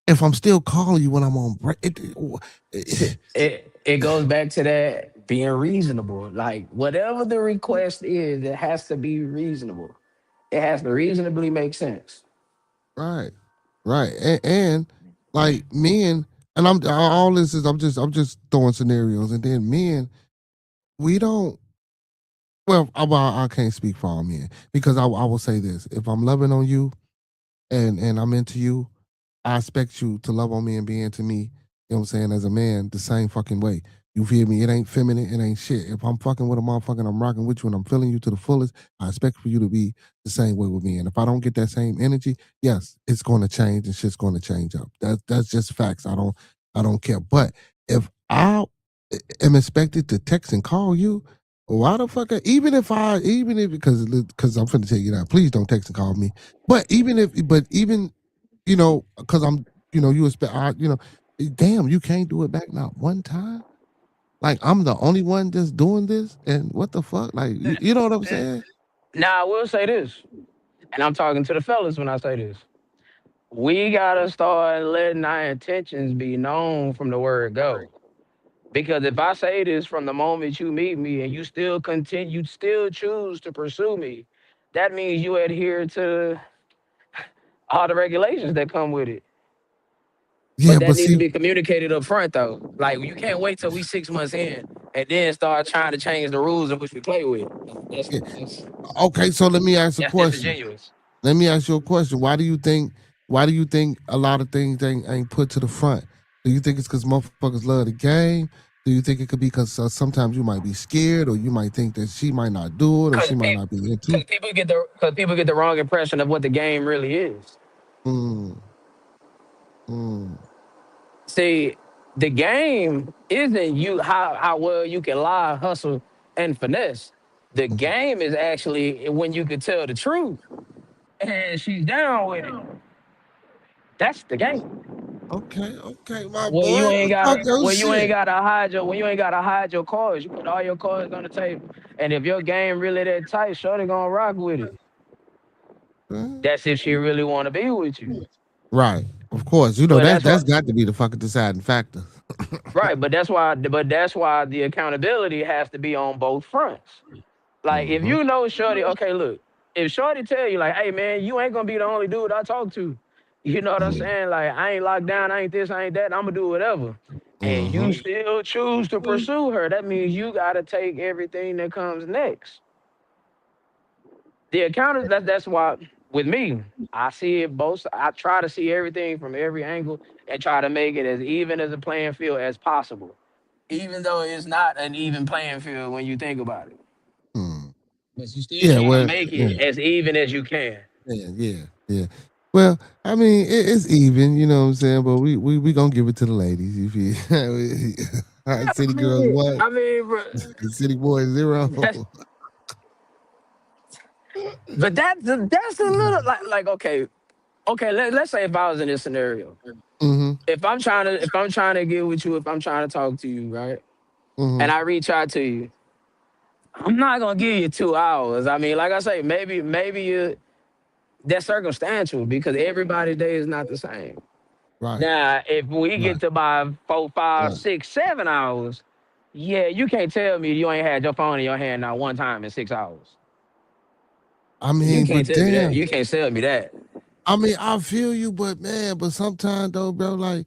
if I'm still calling you when I'm on break? It goes back to that being reasonable. Like whatever the request is, it has to be reasonable. It has to reasonably make sense. Right, right, and like men, and all this is I'm just throwing scenarios, and then men, we don't. Well, I can't speak for all men because I will say this: if I'm loving on you and I'm into you, I expect you to love on me and be into me, you know what I'm saying, as a man, the same fucking way. You feel me? It ain't feminine, it ain't shit. If I'm fucking with a motherfucker and I'm rocking with you and I'm feeling you to the fullest, I expect for you to be the same way with me. And if I don't get that same energy, yes, it's gonna change and shit's gonna change up. That's just facts. I don't care. But if I am expected to text and call you, why the fuck? Even if because I'm finna tell you that. Please don't text and call me. But even because you expect, damn, you can't do it back not one time. Like I'm the only one just doing this, and what the fuck? Like you know what I'm saying? Now I will say this, and I'm talking to the fellas when I say this. We gotta start letting our intentions be known from the word go. Because if I say this from the moment you meet me and you still choose to pursue me, that means you adhere to all the regulations that come with it. But Yeah, that but needs to see, be communicated up front though. Like you can't wait till we 6 months in and then start trying to change the rules in which we play with. That's yeah, that's, okay. So let me ask a that's question. disingenuous. Let me ask you a question. Why do you think a lot of things ain't put to the front? Do you think it's because motherfuckers love the game? Do you think it could be because sometimes you might be scared, or you might think that she might not do it, or Cause, she might pe- not be into? Cause people get the wrong impression of what the game really is. Mm, mm, See, the game isn't you how well you can lie, hustle, and finesse. The mm. game is actually when you can tell the truth and she's down with it. That's the game. Okay, okay, my When boy. you ain't Talk gotta your when you ain't shit. gotta hide your when you ain't gotta hide your cards. You put all your cards on the table. And if your game really that tight, shorty gonna rock with it. Uh, That's if she really wanna be with you. Right. Of course. You know But that that's why that's got to be the fucking deciding factor. right, but that's why the accountability has to be on both fronts. Like if Hmm. you know Shorty, okay, look, if Shorty tell you like, hey man, you ain't gonna be the only dude I talk to. You know what I'm saying? Like I ain't locked down, I ain't this, I ain't that, I'm gonna do whatever. And Hmm. you still choose to pursue her, that means you gotta take everything that comes next. The accountants, that's why with me, I see it both. I try to see everything from every angle and try to make it as even as a playing field as possible. even though it's not an even playing field when you think about it. Hmm. But you still Yeah, trying to well, make yeah, it as even as you can. yeah. Well, I mean, it's even, you know what I'm saying? But we gonna give it to the ladies. If you Yeah, city girls one, bro, city boys zero. that's, but that's a little like okay. Let's say if I was in this scenario, Mm-hmm. if I'm trying to get with you, if I'm trying to talk to you, right, Mm-hmm. and I reach out to you, I'm not gonna give you 2 hours. I mean, like I say, maybe that's circumstantial because everybody's day is not the same. Right, Now, if we right, get to by 4, 5, 6, 7 hours, yeah, you can't tell me you ain't had your phone in your hand not one time in 6 hours. I You mean, can't but tell me that. damn. You can't tell me that. I mean, I feel you, but man, but sometimes though, bro, like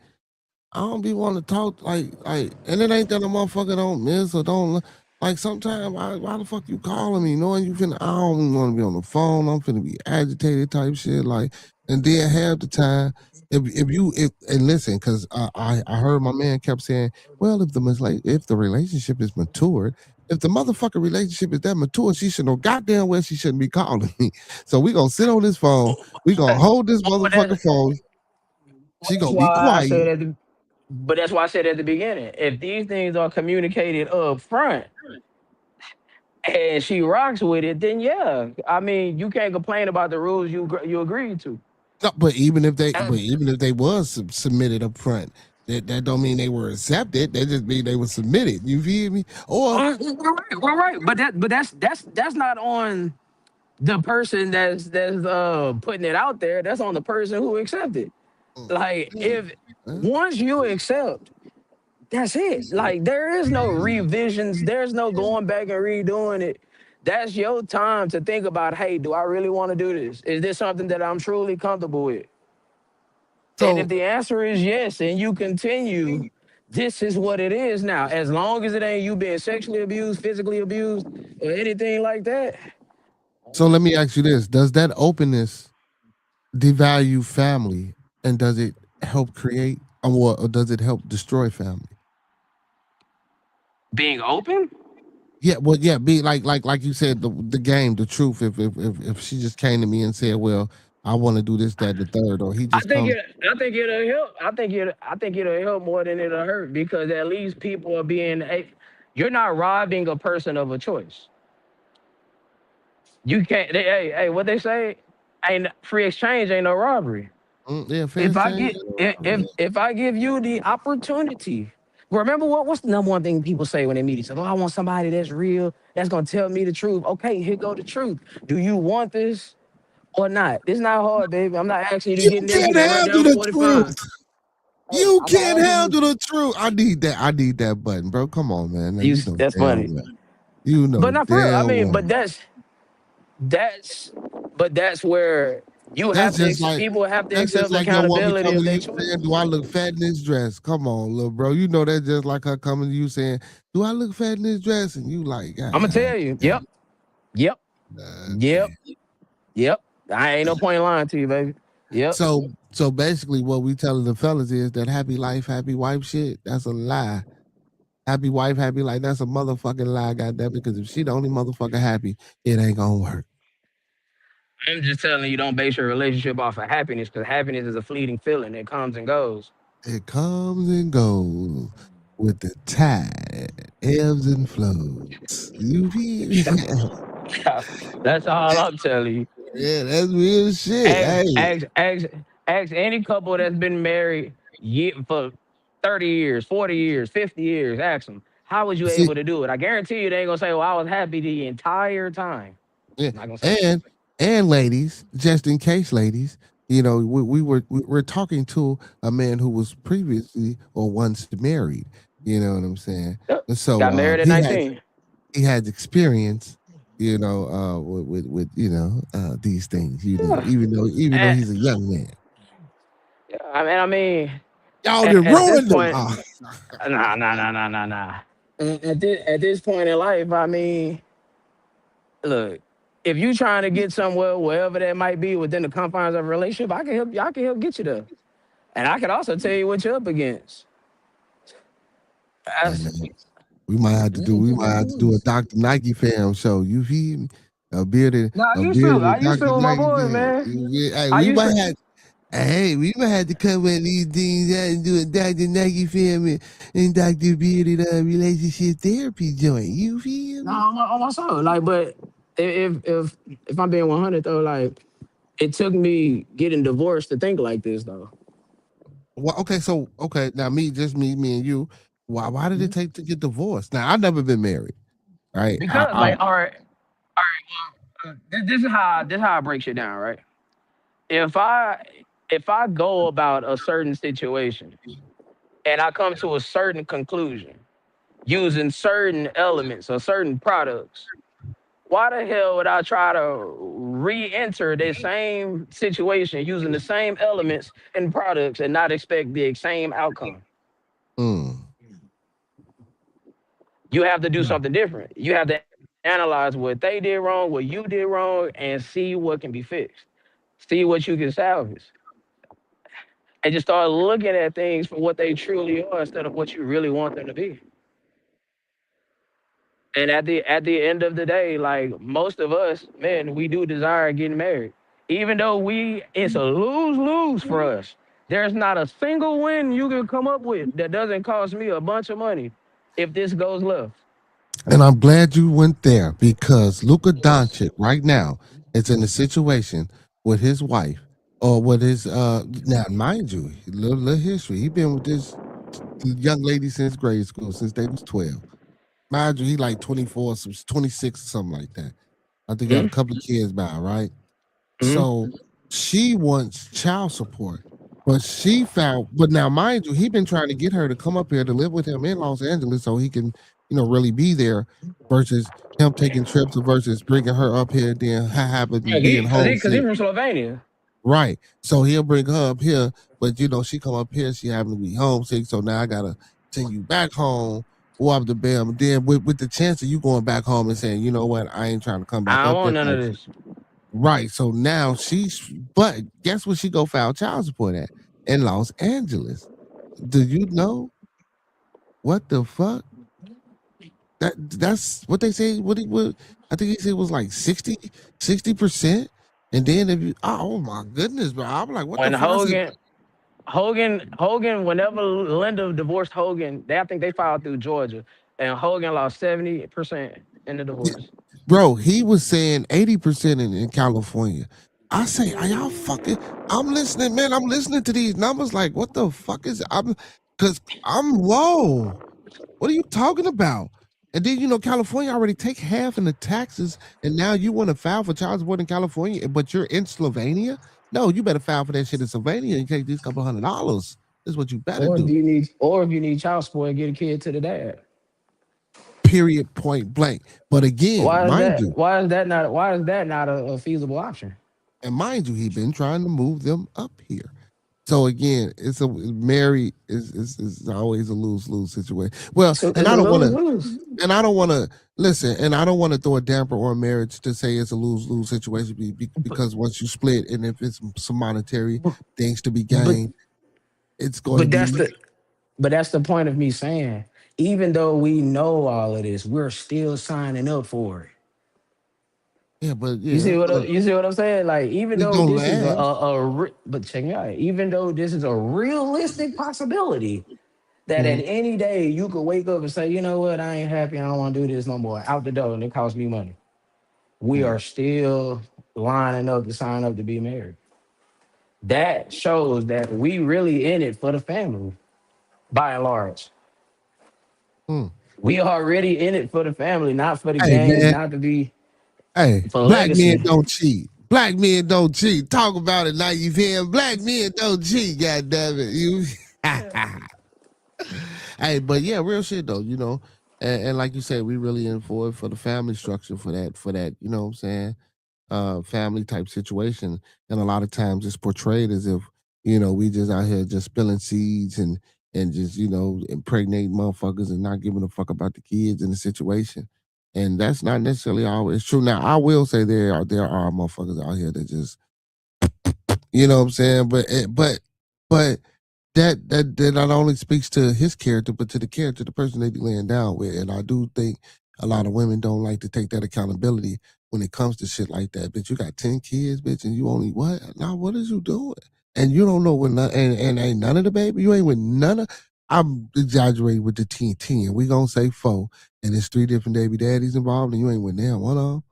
I don't be want to talk and it ain't that a motherfucker don't miss or don't like. Sometimes, why the fuck you calling me knowing you finna? I don't want to be on the phone. I'm finna be agitated type shit. Like, and then half the time, if and listen, because I heard my man kept saying, well, if the relationship is matured. If the motherfucking relationship is that mature, she should know goddamn well she shouldn't be calling me. So we gonna sit on this phone. We gonna hold this But that's, motherfucking phone. She that's gonna be why I said quiet. but that's why I said at the beginning, if these things are communicated up front and she rocks with it, then yeah, I mean, you can't complain about the rules you agreed to. No, Uh, but even if they was submitted up front, that don't mean they were accepted. That just mean they were submitted. You feel me? Or all right, but that's not on the person that's putting it out there. That's on the person who accepted. Like yeah, if huh? once you accept, that's it. Like there is no revisions. There's no going back and redoing it. That's your time to think about, hey, do I really want to do this? Is this something that I'm truly comfortable with? And if So the answer is yes, and you continue, this is what it is now. As long as it ain't you being sexually abused, physically abused, or anything like that. so let me ask you this: does that openness devalue family, and does it help create, or does it help destroy family? Being open? Yeah, well, yeah, be like you said, the game, the truth. If she just came to me and said, well, I want to do this, that, and the third, or he I just think come. it. I think it'll help. I think it'll help more than it'll hurt because at least people are being. You're not robbing a person of a choice. You can't. Hey, what they say? Ain't free exchange ain't no robbery. Yeah, fair If I exchange. get if I give you the opportunity, remember what's the number one thing people say when they meet each other? Oh, I want somebody that's real, that's gonna tell me the truth. Okay, here go the truth. Do you want this or not? It's not hard, baby. I'm not asking you to You get in there and can't get that right handle down the 45. truth. Hey, You I'm not can't asking you. handle the truth. I need that. I need that button, bro. Come on, man. Now, You you know that's damn funny. well. You But know not for real. I damn mean, well. that's but that's where That's just people have to that's just accept like your woman accountability coming of to their you saying, choices. "Do I look fat in this dress?" Come on, little bro. You know that's just like her coming to you saying, "Do I look fat in this dress?" And you like, I'm gonna God tell you. damn, Yep, God yep, damn. yep. I ain't no point in lying to you, baby. Yep. So basically, what we telling the fellas is that happy life, happy wife shit. That's a lie. Happy wife, happy life. That's a motherfucking lie, goddamn. Because if she the only motherfucker happy, it ain't gonna work. I'm just telling you, don't base your relationship off of happiness because happiness is a fleeting feeling. It comes and goes. It comes and goes with the tide, ebbs and flows. You feel? That's all I'm telling you. Yeah, that's real shit. Ask, Hey, ask, ask, ask any couple that's been married for 30 years, 40 years, 50 years. Ask them, how was you see, able to do it? I guarantee you they ain't gonna say, well, I was happy the entire time. yeah, I'm not gonna say that. and ladies, just in case, ladies, we're talking to a man who was previously or once married. You know what I'm saying? Yep. And so Got married at 19. he has experience. With these things. Yeah. Even though And, he's a young man, yeah, I mean, y'all done at this ruined him. point, nah. At this point in life, I mean, look, if you trying to get somewhere, wherever that might be within the confines of a relationship, I can help you. I can help get you there. And I can also tell you what you're up against. Hey, man, we might have to do a Dr. Nike fam show. You feel me? A bearded I used to Dr. with my Nike boys, fam. man. Hey, I used to. we might have to cover these things out and do a Dr. Nike fam and Dr. Bearded relationship therapy joint. You feel me? No, on my soul. Like, but if I'm being 100 though, like it took me getting divorced to think like this though. Well, okay, now me and you. Why did it take to get divorced? Now I've never been married, right? Because like, all right, well, this is how I break shit down, right? If I go about a certain situation and I come to a certain conclusion using certain elements or certain products, why the hell would I try to re-enter the same situation using the same elements and products and not expect the same outcome? Mm. You have to do something different. You have to analyze what they did wrong, what you did wrong, and see what can be fixed. See what you can salvage. And just start looking at things for what they truly are instead of what you really want them to be. And at the end of the day, like most of us, man, we do desire getting married. Even though it's a lose-lose for us. There's not a single win you can come up with that doesn't cost me a bunch of money if this goes left. And I'm glad you went there because Luka Doncic right now is in a situation with his wife or with his now mind you, little history. He been with this young lady since grade school, since they was 12. Mind you, he like 24, 26 or something like that. I think he got a couple of kids by, right? So she wants child support. But now mind you, he been trying to get her to come up here to live with him in Los Angeles so he can, really be there versus him taking trips versus bringing her up here, then happen being homesick. Because he's from Slovenia. Right. So he'll bring her up here, but she come up here, she having to be homesick. So now I gotta send you back home. Whoop the bam. Then with the chance of you going back home and saying, you know what, I ain't trying to come back I don't up want there. none of this. Right. So now but guess what she go file child support at? In Los Angeles. Do you know what the fuck? That's what they say. What I think he said was like 60%. And then if you oh my goodness, bro. I'm like, what When the fuck? Hogan, whenever Linda divorced Hogan, I think they filed through Georgia, and Hogan lost 70% in the divorce. Bro, he was saying 80% in California. I say, are y'all fucking? I'm listening, man. I'm listening to these numbers. Like, what the fuck is? Whoa. What are you talking about? And then California already take half in the taxes, and now you want to file for child support in California, but you're in Slovenia. No, you better file for that shit in Slovenia and take these couple $100. This is what you better do. Or if you need child support, get a kid to the dad. Period. Point blank. But again, why is that not a feasible option? And mind you, he been trying to move them up here. So again, married is always a lose-lose situation. Well, and I don't want to listen, and I don't want to throw a damper on marriage to say it's a lose-lose situation because once you split and if it's some monetary things to be gained, it's going to be. But that's the point of me saying, even though we know all of this, we're still signing up for it. Yeah, but you see what I'm saying? Like, even though this is but check it out. Even though this is a realistic possibility that at any day you could wake up and say, you know what, I ain't happy, I don't want to do this no more, out the door, and it costs me money. We are still lining up to sign up to be married. That shows that we really in it for the family, by and large. We already in it for the family, not for the games, not to be. Hey, black men don't cheat. Black men don't cheat. Talk about it like you feel. Black men don't cheat. God damn it, you. Hey, but yeah, real shit though. And like you said, we really in for it for the family structure for that. You know what I'm saying? Family type situation, and a lot of times it's portrayed as if we just out here just spilling seeds and just impregnating motherfuckers and not giving a fuck about the kids and the situation. And that's not necessarily always true. Now, I will say there are motherfuckers out here that just, you know what I'm saying? But that not only speaks to his character, but to the character, the person they be laying down with. And I do think a lot of women don't like to take that accountability when it comes to shit like that. Bitch, you got 10 kids, bitch, and you only what? Now what is you doing? And you don't know what and ain't none of the baby. You ain't with none of. I'm exaggerating with the 10. We gonna say 4, and there's 3 different baby daddies involved, and you ain't with them one of them.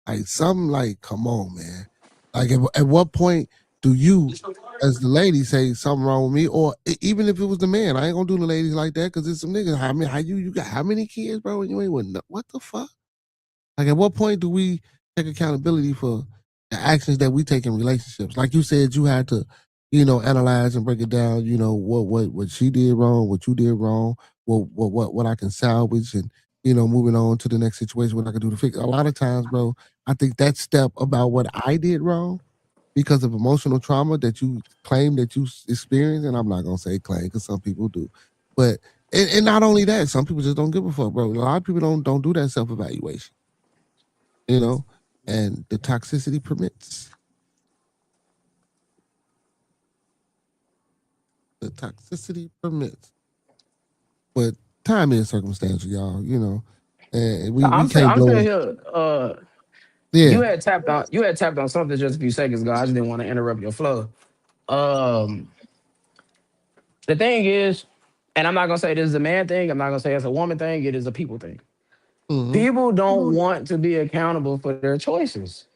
Like something like, come on, man. Like at what point do you, as the lady, say something wrong with me? Or even if it was the man, I ain't gonna do the ladies like that because it's some niggas. How you got how many kids, bro? And you ain't with what the fuck? Like at what point do we take accountability for the actions that we take in relationships? Like you said, you had to, analyze and break it down. What she did wrong, what you did wrong, what I can salvage, and moving on to the next situation, what I can do to fix. A lot of times, bro, I think that step about what I did wrong because of emotional trauma that you claim that you experienced, and I'm not gonna say claim because some people do, but and not only that, some people just don't give a fuck, bro. A lot of people don't do that self evaluation, and the toxicity permits. The toxicity permits, but time is circumstantial, y'all. And we can't I'm go. still here. Yeah. You had tapped on something just a few seconds ago. I just didn't want to interrupt your flow. Um, the thing is, and I'm not gonna say this is a man thing. I'm not gonna say it's a woman thing. It is a people thing. Mm-hmm. People don't want to be accountable for their choices.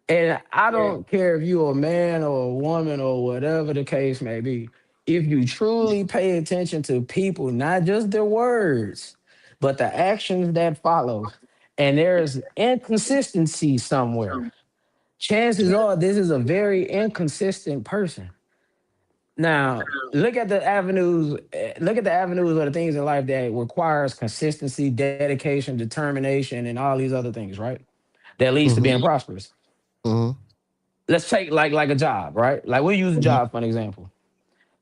And I don't care if you're a man or a woman or whatever the case may be. If you truly pay attention to people, not just their words, but the actions that follow, and there's inconsistency somewhere, chances are this is a very inconsistent person. Now, look at the avenues or the things in life that requires consistency, dedication, determination, and all these other things, right? That leads to Mm-hmm. being prosperous. Mm-hmm. Let's take like a job, right? Like we'll use a job for an example.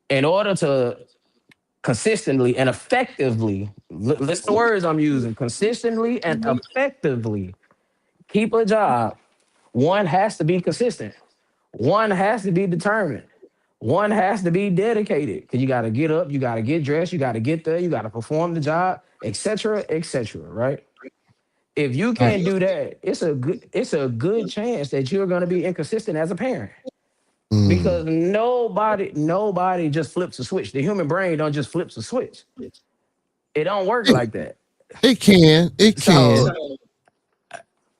In order to consistently and effectively, listen to the words I'm using, consistently and effectively keep a job, one has to be consistent. One has to be determined. One has to be dedicated because you got to get up, you got to get dressed, you got to get there, you got to perform the job, etc., right? If you can't do that, it's a good chance that you're going to be inconsistent as a parent Mm. because nobody just flips a switch. The human brain don't just flips a switch. It don't work It, like that. it can. It can. So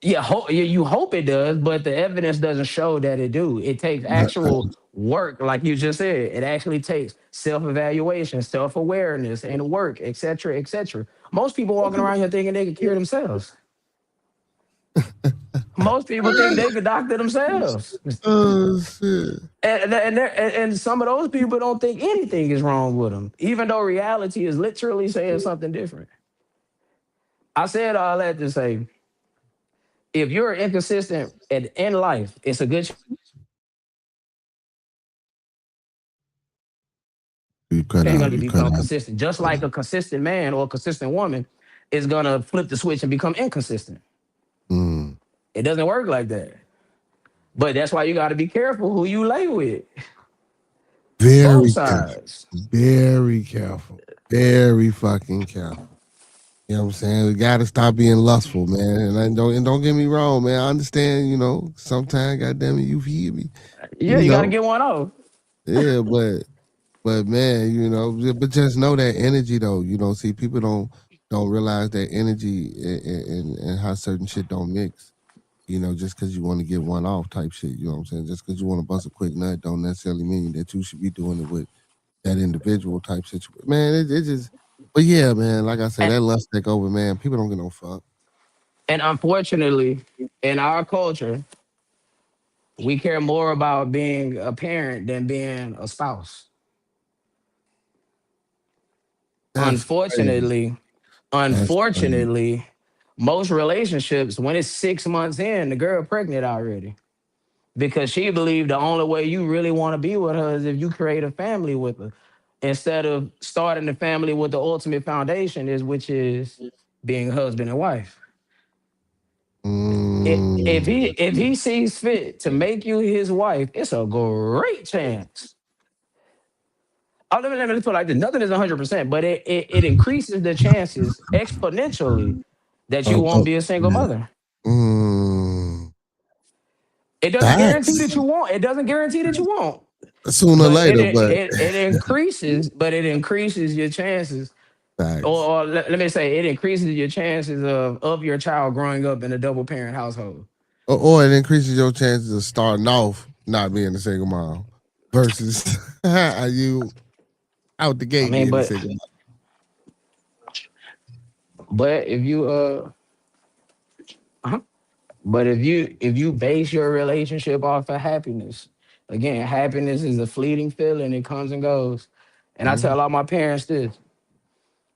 yeah, you hope it does, but the evidence doesn't show that it do. It takes actual work, like you just said. It actually takes self-evaluation, self-awareness, and work, etc., etc. Most people walking around here thinking they can cure themselves. Most people think they could doctor themselves, Oh shit. and some of those people don't think anything is wrong with them, even though reality is literally saying something different. I said all that to say, if you're inconsistent in life, it's a good You cut you're going out. to You cut become out. consistent. Just like a consistent man or a consistent woman is going to flip the switch and become inconsistent. Mm. It doesn't work like that. But that's why you got to be careful who you lay with. Both Very careful. sides. Very careful. Very fucking careful. You know what I'm saying? We gotta stop being lustful, man. And don't get me wrong, man. I understand, sometimes, goddamn it, you feel me. Yeah, You you got to know, get one off. yeah, but man, but just know that energy though. See, people don't realize that energy and how certain shit don't mix. Just because you want to get one off type shit. You know what I'm saying? Just because you want to bust a quick nut don't necessarily mean that you should be doing it with that individual type situation. Man, it just. But yeah, man, like I said, And, that lust take over, man. People don't get no fuck. and unfortunately, in our culture, we care more about being a parent than being a spouse. That's crazy. Unfortunately, That's crazy. unfortunately, most relationships, when it's 6 months in, the girl pregnant already. Because she believed the only way you really want to be with her is if you create a family with her, instead of starting the family with the ultimate foundation, which is being husband and wife. If he Mm. sees fit to make you his wife, it's a great chance let me put it like this. Nothing is 100%, but it increases the chances exponentially that you won't be a single yeah. mother. Mm, It doesn't guarantee that facts. you won't. It doesn't guarantee that you won't. Sooner or But later, but it increases, but it increases your chances. facts. Or let me say, it increases your chances of your child growing up in a double parent household. Or it increases your chances of starting off not being a single mom versus you out the I gate mean, being a single mom. but if you uh-huh. But if you base your relationship off of happiness, again, happiness is a fleeting feeling. It comes and goes. And I Mhm. tell all my parents this: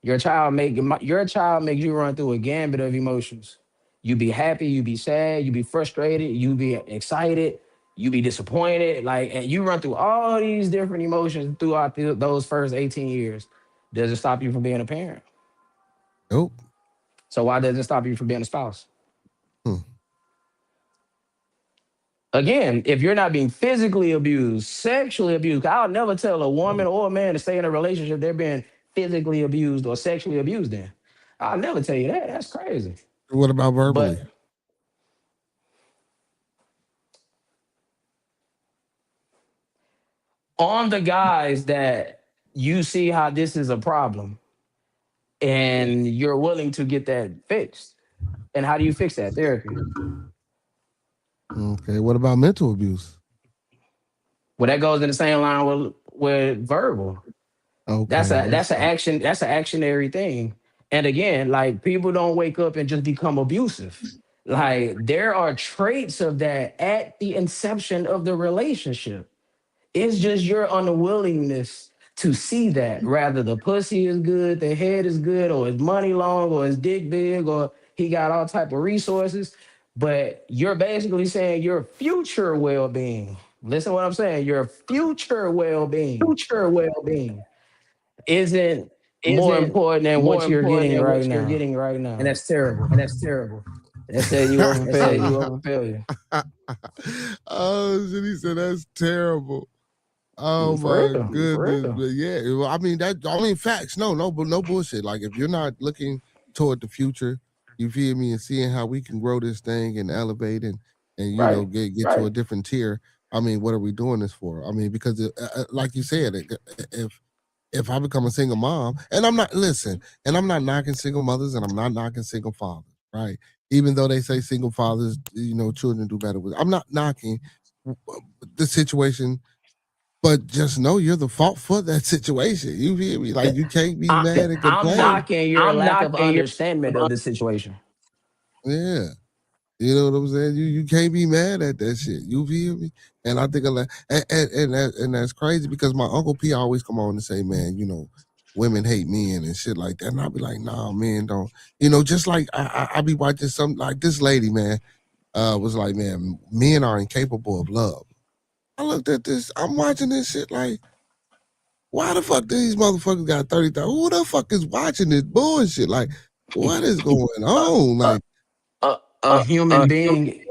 your child makes you run through a gambit of emotions. You be happy, you be sad, you be frustrated, you be excited, you be disappointed. Like, and you run through all these different emotions throughout those first 18 years. Does it stop you from being a parent? Nope. So why does it stop you from being a spouse? Hmm. Again, if you're not being physically abused, sexually abused, I'll never tell a woman or a man to stay in a relationship they're being physically abused or sexually abused in. I'll never tell you that. That's crazy. What about verbally? But on the guys that you see how this is a problem and you're willing to get that fixed. And how do you fix that? Therapy. Okay. What about mental abuse? Well, that goes in the same line with verbal. That's Okay. a that's an action, that's an actionary thing. And again, like, people don't wake up and just become abusive. Like, there are traits of that at the inception of the relationship. It's just your unwillingness to see that. Rather, the pussy is good, the head is good, or his money long, or his dick big, or he got all type of resources. But you're basically saying your future well-being. Listen to what I'm saying. Your future well-being Future well-being isn't more isn't important than more what you're important getting than right what you're now. getting right And now, that's terrible. and that's terrible. That's setting you up for That's setting you failure. up for failure. Oh shit, he said that's terrible. Oh For my real. goodness. But yeah, well, I mean facts. No bullshit. Like, if you're not looking toward the future, you feel me, and seeing how we can grow this thing and elevate and Right. get to a different tier. I mean, what are we doing this for? I mean, because like you said, if I become a single mom, and I'm not knocking single mothers, and I'm not knocking single fathers, right? Even though they say single fathers, children do better with. I'm not knocking the situation, but just know you're the fault for that situation. You feel me? Like, you can't be mad and I'm complain. knocking your I'm lack of knocking your understanding of the situation. Yeah. You know what I'm saying? You can't be mad at that shit. You feel me? And I think and that's crazy, because my Uncle P always come on and say, man, women hate men and shit like that. And I'll be like, nah, men don't. Just like I be watching some, like, this lady, man, was like, man, men are incapable of love. I looked at this, I'm watching this shit like, why the fuck these motherfuckers got 30,000? Who the fuck is watching this bullshit? Like, what is going on? Like, A human Human being is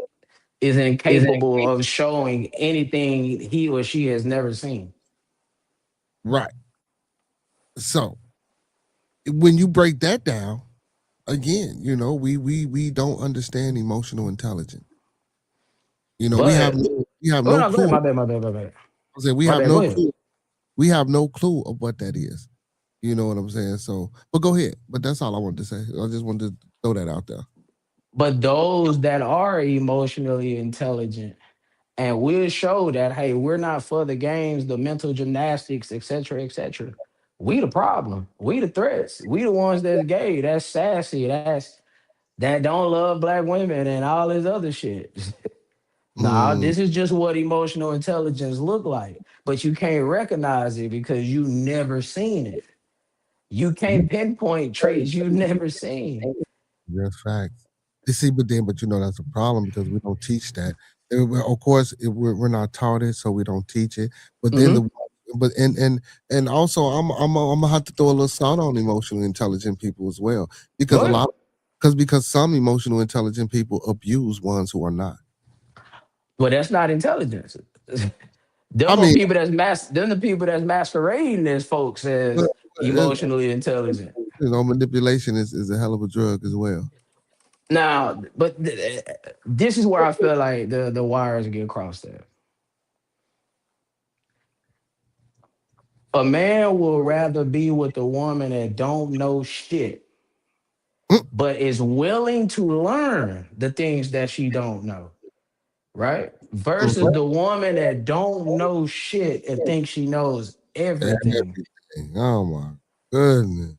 isn't incapable of showing anything he or she has never seen. right. So when you break that down, again, we don't understand emotional intelligence. We have But oh no no, go ahead. clue. My bad. I said we My have bad. Go no ahead. clue. We have no clue of what that is. You know what I'm saying? So, but go ahead. But that's all I wanted to say. I just wanted to throw that out there. But those that are emotionally intelligent and will show that, hey, we're not for the games, the mental gymnastics, etc., etc. We the problem. We the threats. We the ones that's gay, that's sassy, that don't love black women and all this other shit. Nah, Mm, this is just what emotional intelligence look like. But you can't recognize it because you never seen it. You can't pinpoint traits you never seen. that's facts. You see, but that's a problem, because we don't teach that. Of course, we're not taught it, so we don't teach it. But then Mm-hmm. but and also, I'm gonna have to throw a little salt on emotionally intelligent people as well, because Go ahead. because some emotional intelligent people abuse ones who are not. But that's not intelligence. I Them are mean, people them the people that's masquerading as folks uh, as emotionally intelligent. manipulation is a hell of a drug as well. Now, but this is where I feel like the wires get crossed at. A man will rather be with a woman that don't know shit, Mm, but is willing to learn the things that she don't know, right? mm, Versus the woman that don't know shit and thinks she knows everything. everything. Oh my goodness.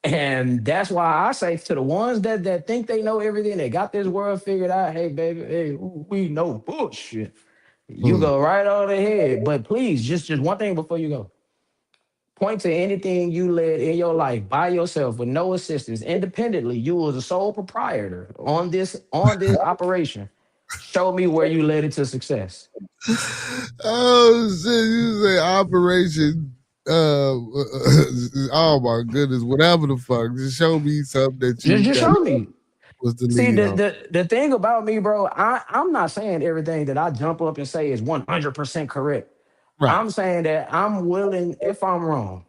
And that's why I say to the ones that think they know everything, they got this world figured out. Hey, baby, hey, we know bullshit. You Mm. go right on ahead, but please, just one thing before you go. Point to anything you led in your life by yourself with no assistance, independently. You was a sole proprietor on this operation. Show me where you led it to success. Oh shit! You say Operation? Oh my goodness! Whatever the fuck, just show me something that Just, you just that show me. was the See, lead the, on. the thing about me, bro, I'm not saying everything that I jump up and say is 100% correct. Right. I'm saying that I'm willing, if I'm wrong,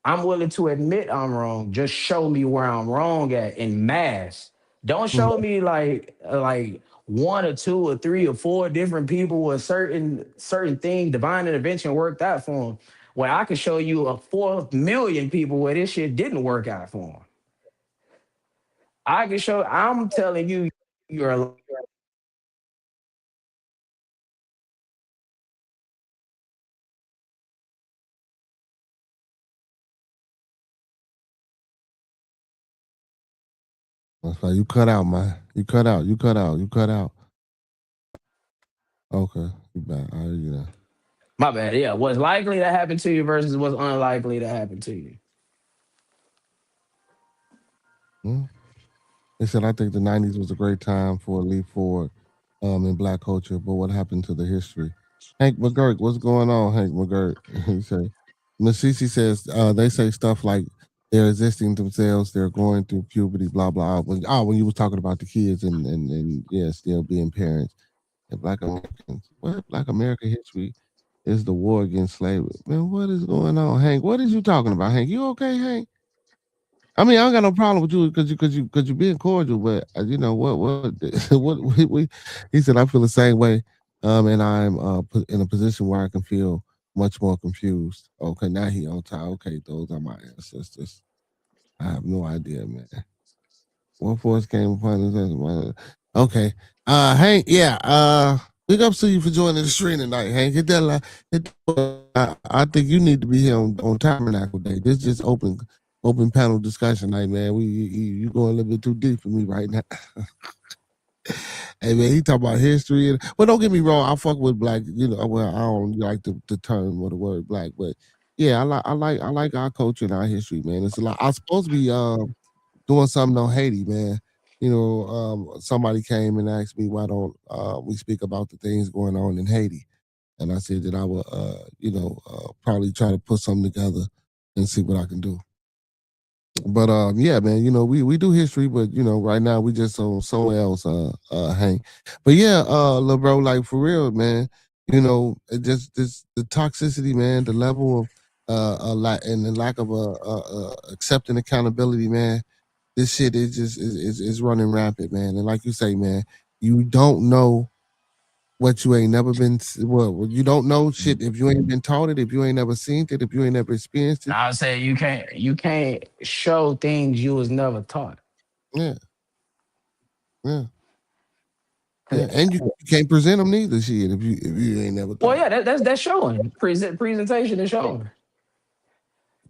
I'm willing to admit I'm wrong. Just show me where I'm wrong at in mass. Don't Mhm. show me like one or two or three or four different people with certain thing, divine intervention worked out for them. Where I could show you a 4 million people where this shit didn't work out for them. I can show. I'm telling you, you're That's why you cut out, man. You cut out. You cut out. You cut out. Okay, you back. I hear you now. my bad. Yeah, what's likely to happen to you versus what's unlikely to happen to you. Hmm? They said I think the '90s was a great time for a leap forward in black culture, but what happened to the history? Hank McGurk, what's going on, Hank McGurk? He said, Miss Cece says they say stuff like they're existing themselves, they're going through puberty, blah blah. When you was talking about the kids and yeah, still being parents and Black Americans. What Black American history is the war against slavery? Man, what is going on, Hank? What is you talking about, Hank? You okay, Hank? I mean, I don't got no problem with you because you being cordial, but you know what he said. I feel the same way, and I'm in a position where I can feel much more confused. Okay, now he on time. Okay, those are my ancestors. I have no idea, man. What force came upon us? Okay, Hank, yeah, big ups to you for joining the stream tonight, Hank. Hit that line. I think you need to be here on Tabernacle Day. This just open panel discussion night, man. You going a little bit too deep for me right now. Hey man, he talk about history and well, don't get me wrong. I fuck with black. You know, well, I don't like the term or the word black, but yeah, I like our culture and our history, man. It's a lot. I'm supposed to be doing something on Haiti, man. You know, somebody came and asked me why don't we speak about the things going on in Haiti, and I said that I would, probably try to put something together and see what I can do. But yeah, man, you know, we do history, but you know, right now we just on somewhere else, Hank. But yeah, little bro, like for real, man, you know, it just this the toxicity, man, the level of a lot and the lack of accepting accountability, man. This shit is just is running rampant, man. And like you say, man, you don't know what you ain't never been. Well, you don't know shit if you ain't been taught it, if you ain't never seen it, if you ain't never experienced it. I would say you can't show things you was never taught. Yeah, yeah. Yeah, and you can't present them neither. Shit, if you ain't never Well, thought. yeah, that's showing. Presentation is showing.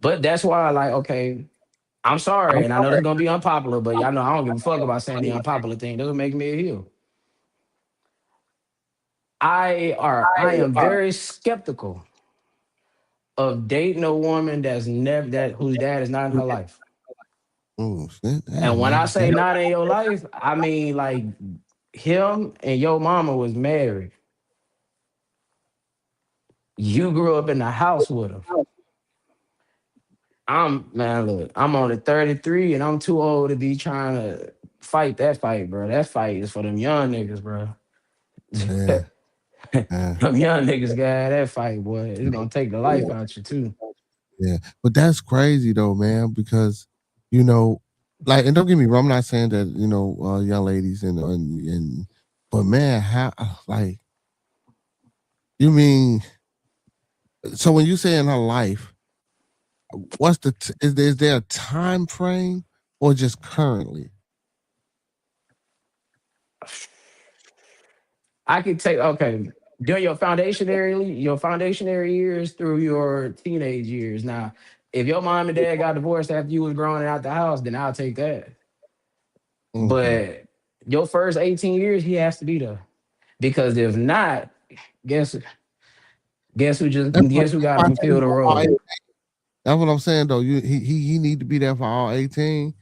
But that's why, like, okay, I'm sorry, and I know this is gonna be unpopular, but y'all know I don't give a fuck about saying the unpopular thing. Doesn't make me a heel. I am very skeptical of dating a woman that's never that whose dad is not in her life. Oh shit, And damn when I man. say not in your life, I mean like him and your mama was married. You grew up in the house with him. Look, I'm only 33 and I'm too old to be trying to fight that fight, bro. That fight is for them young niggas, bro. Yeah, Them young niggas got that fight, boy. It's gonna take the life out you too. Yeah, but that's crazy though, man, because you know, like, and don't get me wrong, I'm not saying that young ladies and but man, how like you mean? So when you say in her life, what's is there a time frame or just currently? I could take during your foundationary years through your teenage years. Now, if your mom and dad got divorced after you was growing out the house, then I'll take that. But your first 18 years, he has to be there. Because if not, guess who got to fulfill the role? That's what I'm saying though. He need to be there for all 18.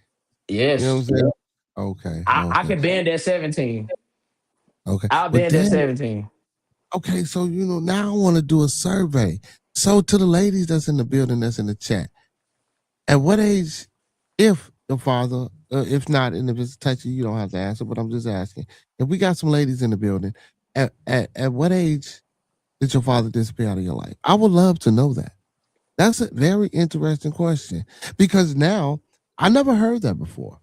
Yes. You know what I'm saying? Okay. I could bend at 17. Okay. I'll bend at 17. Okay, so now I want to do a survey. So to the ladies that's in the building, that's in the chat, at what age, if the father, if not, and if it's touchy, you don't have to answer, but I'm just asking. If we got some ladies in the building, at what age did your father disappear out of your life? I would love to know that. That's a very interesting question because now I never heard that before.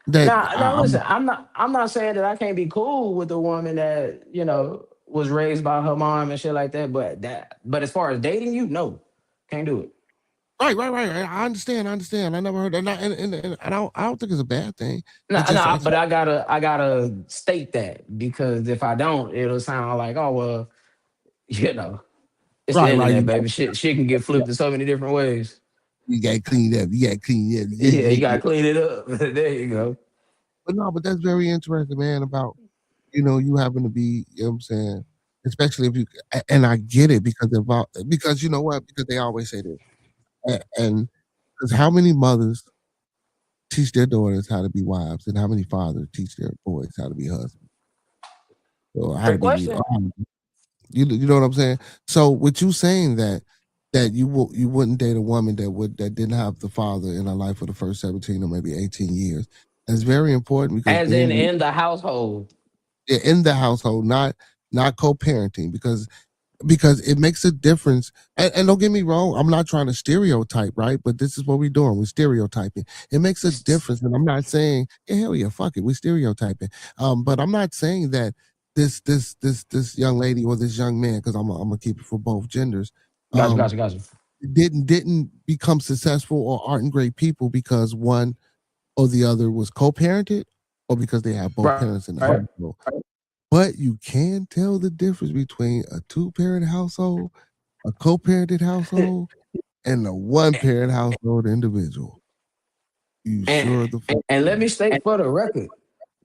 Now listen, I'm not saying that I can't be cool with a woman that, was raised by her mom and shit like that, but as far as dating you, no. Can't do it. Right. I understand. I never heard that. And I don't think it's a bad thing. No, but I gotta state that because if I don't, it'll sound like, oh well, it's the internet, baby. Shit can get flipped in so many different ways. You gotta clean it up. Yeah, you gotta clean it up. There you go. But that's very interesting, man, about you having to be, you know what I'm saying, especially if you, and I get it because you know what, because they always say this, and because how many mothers teach their daughters how to be wives, and how many fathers teach their boys how to be husbands, or how to be leaders. You know what I'm saying? So with you saying that you wouldn't date a woman that didn't have the father in her life for the first 17 or maybe 18 years. That's very important because as in the household. Yeah, in the household, not co-parenting, because it makes a difference. And don't get me wrong, I'm not trying to stereotype, right? But this is what we're doing. We're stereotyping. It makes a difference. And I'm not saying, hell yeah, fuck it, we're stereotyping. But I'm not saying that this young lady or this young man, because I'm gonna keep it for both genders. Gotcha. Didn't become successful or aren't great people because one or the other was co-parented or because they have both parents in the household. But you can tell the difference between a two-parent household, a co-parented household, and a one-parent household individual. And let me state for the record,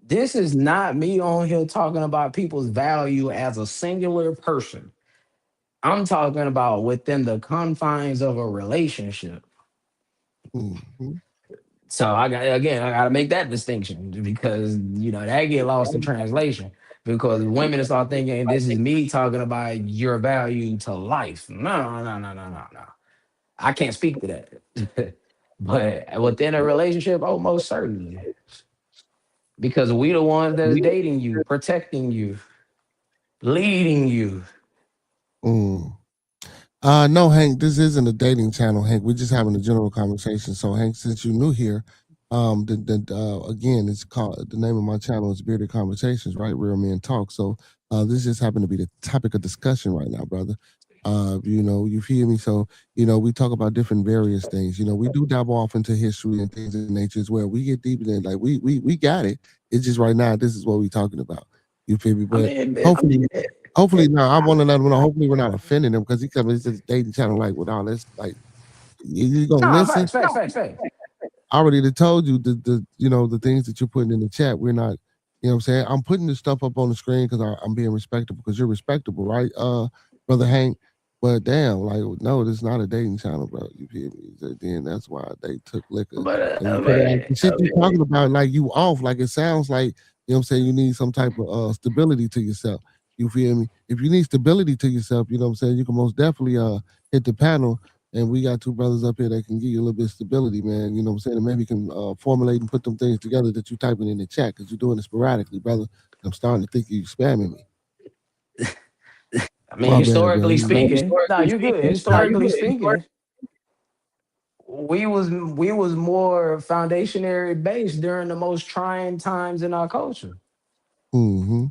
this is not me on here talking about people's value as a singular person. I'm talking about within the confines of a relationship. Mm-hmm. So I gotta make that distinction because that get lost in translation. Because women start thinking this is me talking about your value to life. No. I can't speak to that. But within a relationship, oh, most certainly. Because we the ones that's dating you, protecting you, leading you. No, Hank, this isn't a dating channel, Hank. We're just having a general conversation. So, Hank, since you're new here, again, it's called, the name of my channel is Bearded Conversations, right? Real Men Talk. So, this just happened to be the topic of discussion right now, brother. You feel me? So, we talk about different various things. We do dabble off into history and things of nature as well. We get deep in it. Like we got it. It's just right now, this is what we're talking about. You feel me? But hopefully, no, I want to let them know. Hopefully, we're not offending them because he comes to this dating channel like with all this, like you gonna listen. Facts. I already told you the things that you're putting in the chat. We're not, you know what I'm saying. I'm putting this stuff up on the screen because I'm being respectable because you're respectable, right, brother Hank? But damn, like no, this is not a dating channel, bro. You feel me? Then that's why they took liquor. The shit you're talking about, like you off, like it sounds like what I'm saying. You need some type of stability to yourself. You feel me? If you need stability to yourself, you know what I'm saying, you can most definitely hit the panel. And we got two brothers up here that can give you a little bit of stability, man. You know what I'm saying? And maybe you can formulate and put them things together that you typing in the chat because you're doing it sporadically, brother. I'm starting to think you're spamming me. I mean, My bad, historically bro. speaking, no, you good. Historically speaking, we was more foundationary based during the most trying times in our culture. Mm-hmm.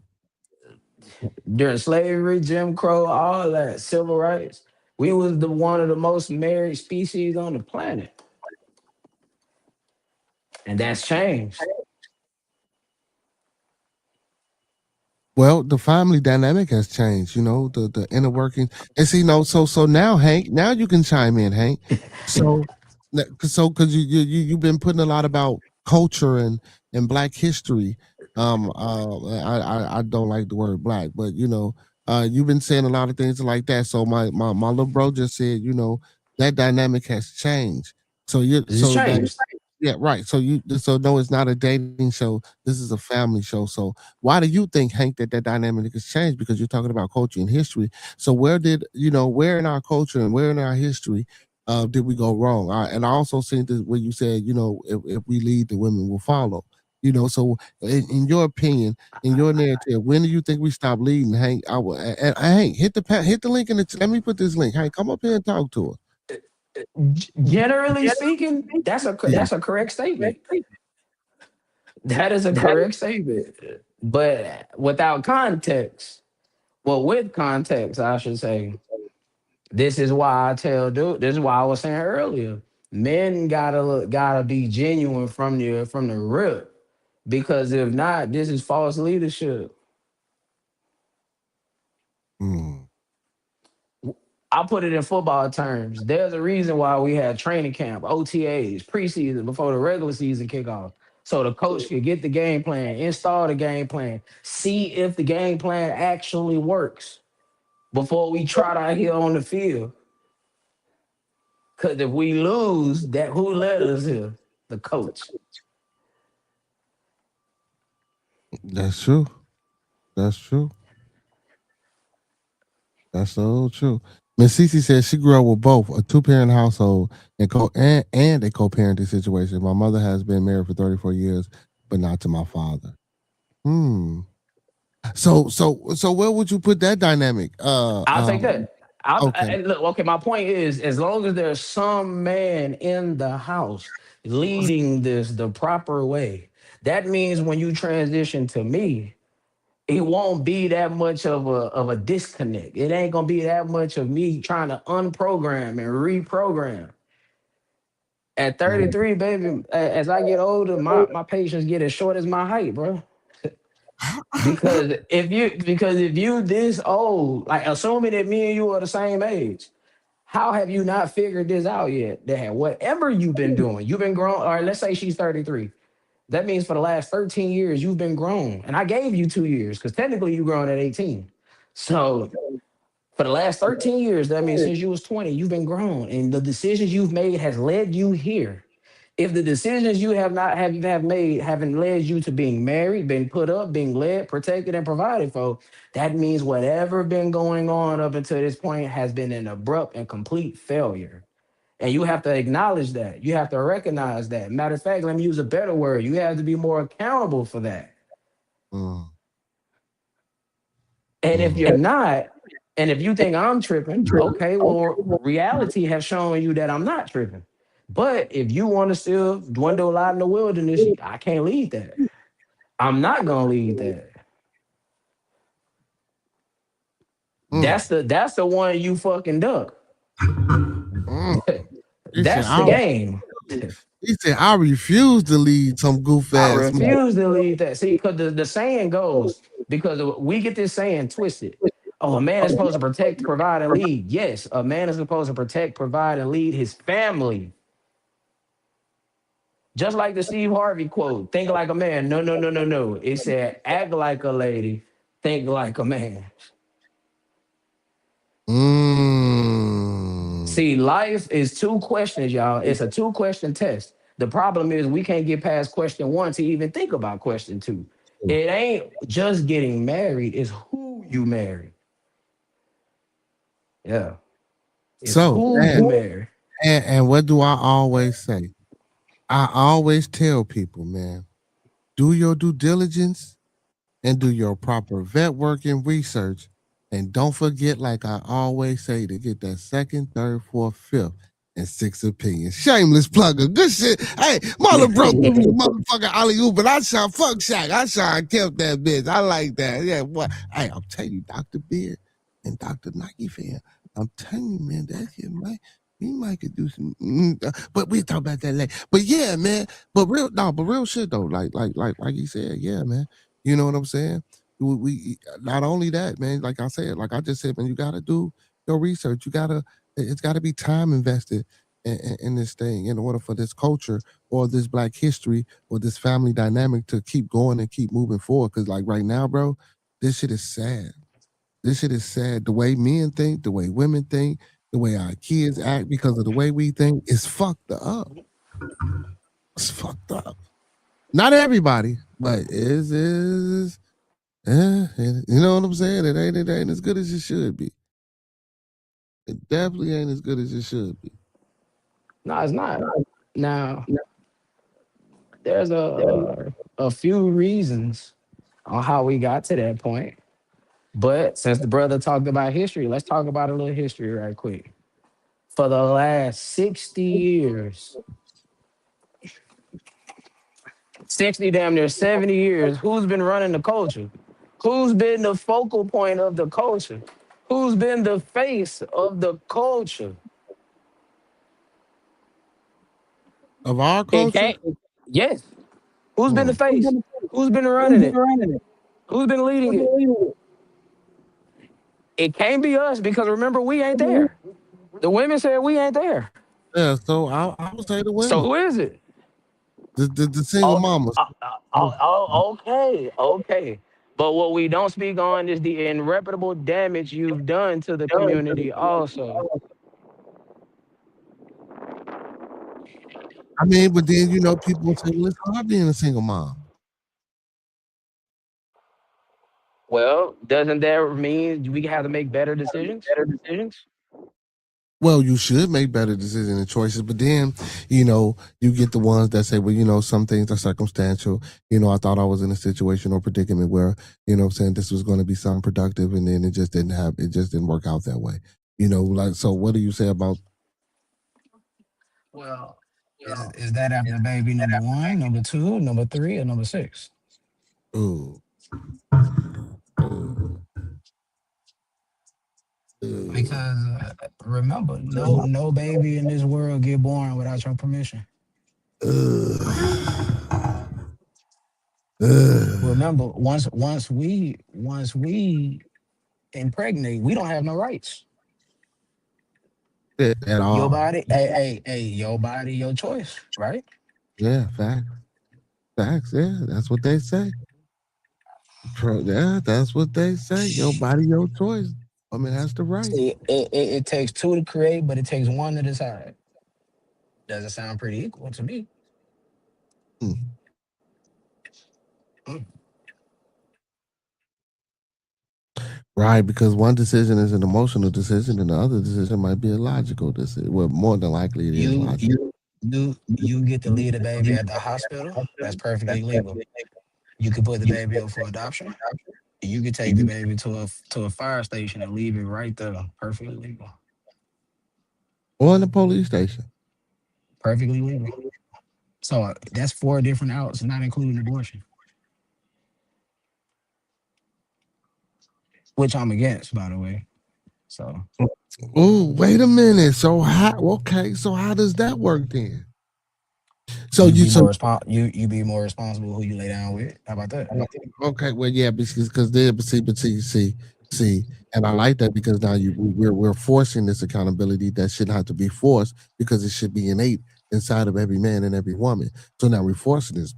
During slavery, Jim Crow, all that, civil rights. We was the one of the most married species on the planet. And that's changed. Well, the family dynamic has changed, the inner working. And see, so now, Hank, now you can chime in, Hank. So, because you've been putting a lot about culture and Black history. I don't like the word black, but you've been saying a lot of things like that. So my little bro just said, that dynamic has changed. So It's that changed. yeah, right. So no, it's not a dating show. This is a family show. So why do you think, Hank, that dynamic has changed? Because you're talking about culture and history. So where in our culture and where in our history did we go wrong? And I also seen this where you said, if we lead, the women will follow. So in your opinion, in your narrative, when do you think we stop leading, Hank? Hank, hit the link in the. Let me put this link. Hank, come up here and talk to us. Generally speaking, Yeah. that's a correct statement. That is a correct statement. But without context, well, with context, I should say, this is why I tell dude, this is why I was saying earlier. Men gotta be genuine from the rip. Because if not, this is false leadership. Mm. I'll put it in football terms. There's a reason why we had training camp, OTAs, preseason before the regular season kickoff. So the coach could get the game plan, install the game plan, see if the game plan actually works before we trot out here on the field. Because if we lose, that who led us here? The coach. That's true. That's true. That's so true. Miss Cece says she grew up with both a two-parent household and a co-parenting situation. My mother has been married for 34 years, but not to my father. Hmm. So where would you put that dynamic? I'll take that. Okay. Look, okay, my point is, as long as there's some man in the house leading this the proper way, that means when you transition to me, it won't be that much of a disconnect. It ain't gonna be that much of me trying to unprogram and reprogram. At 33, baby, as I get older, my patience get as short as my height, bro. Because if you this old, like assuming that me and you are the same age, how have you not figured this out yet? That whatever you've been doing, you've been grown. Or let's say she's 33. That means for the last 13 years, you've been grown. And I gave you 2 years because technically you grown at 18. So for the last 13 years, that means since you was 20, you've been grown. And the decisions you've made has led you here. If the decisions you have not have made haven't led you to being married, being put up, being led, protected, and provided for, that means whatever been going on up until this point has been an abrupt and complete failure. And you have to acknowledge that. You have to recognize that. Matter of fact, let me use a better word. You have to be more accountable for that. Mm, And if mm. you're not, and if you think I'm tripping, okay, well, reality has shown you that I'm not tripping. But if you want to still dwindle out in the wilderness, I can't lead that. I'm not gonna lead that. Mm, That's the one you fucking duck. mm. He said, That's the game. I refuse to lead some goof I ass man. refuse to lead that. See, because the saying goes, because we get this saying twisted. Oh, a man is supposed to protect, provide, and lead. Yes, a man is supposed to protect, provide, and lead his family. Just like the Steve Harvey quote, think like a man. No, no, no, no, no. It said, act like a lady, think like a man. Mm. See, life is two questions, y'all. It's a two-question test. The problem is we can't get past question one to even think about question two. It ain't just getting married, it's who you marry. Yeah. It's So, who you marry. and what do I always say? I always tell people, man, do your due diligence and do your proper vet work and research And don't forget, like I always say, to get that second, third, fourth, fifth, and sixth opinion. Shameless plugger. Good shit. Hey, Marlon bro threw me the motherfucking alley-oop, but I shot fuck Shaq. I shot and kept that bitch. I like that. Yeah, boy. Hey, I'm telling you, Dr. Beard and Dr. Nike fan, I'm telling you, man, that shit might. We might could do some, but we talk about that later. But yeah, man. But real shit though. Like he said, yeah, man. You know what I'm saying? We not only that, man. Like I said, like I just said, man, you gotta do your research. It's gotta be time invested in this thing in order for this culture or this Black history or this family dynamic to keep going and keep moving forward. Cause like right now, bro, this shit is sad. This shit is sad. The way men think, the way women think, the way our kids act because of the way we think is fucked up. It's fucked up. Not everybody, but you know what I'm saying? It ain't as good as it should be. It definitely ain't as good as it should be. No, it's not. Now, there's a few reasons on how we got to that point. But since the brother talked about history, let's talk about a little history right quick. For the last 60 years, 60 damn near 70 years, who's been running the culture? Who's been the focal point of the culture? Who's been the face of the culture? Of our It culture? can't. Yes. Who's been the face? Who's been running it? Who's been leading it? It can't be us because remember, we ain't there. The women said we ain't there. Yeah, so I would say the women. So who is it? The single mamas. Okay. But what we don't speak on is the irreparable damage you've done to the community also. I mean, but then people will say, well, it's hard being a single mom. Well, doesn't that mean we have to make better decisions? Well, you should make better decisions and choices, but then, you get the ones that say, well, some things are circumstantial. I thought I was in a situation or predicament where, I'm saying this was going to be something productive, and then it just didn't work out that way. Like, so what do you say about? Well, is that after baby number 1, number 2, number 3, or number 6? Ooh. Because remember, no baby in this world get born without your permission. Remember, once we impregnate, we don't have no rights. At all. Your body, hey, your body, your choice, right? Yeah, facts. Yeah, that's what they say. Yeah, that's what they say. Your body, your choice. I mean, that's the right. See, it takes 2 to create, but it takes 1 to decide. Doesn't sound pretty equal to me. Right, because one decision is an emotional decision, and the other decision might be a logical decision. Well, more than likely it is logical. You get to leave the baby at the hospital. That's perfectly legal. You could put the baby up for adoption. You could take the baby to a fire station and leave it right there. Perfectly legal. Or in the police station. Perfectly legal. So that's 4 different outs, not including abortion. Which I'm against, by the way. So. Oh, wait a minute. So how does that work then? So you be more responsible who you lay down with. How about that? Okay, well, yeah, because see, and I like that because now we're forcing this accountability that shouldn't have to be forced because it should be innate inside of every man and every woman. So now we're forcing this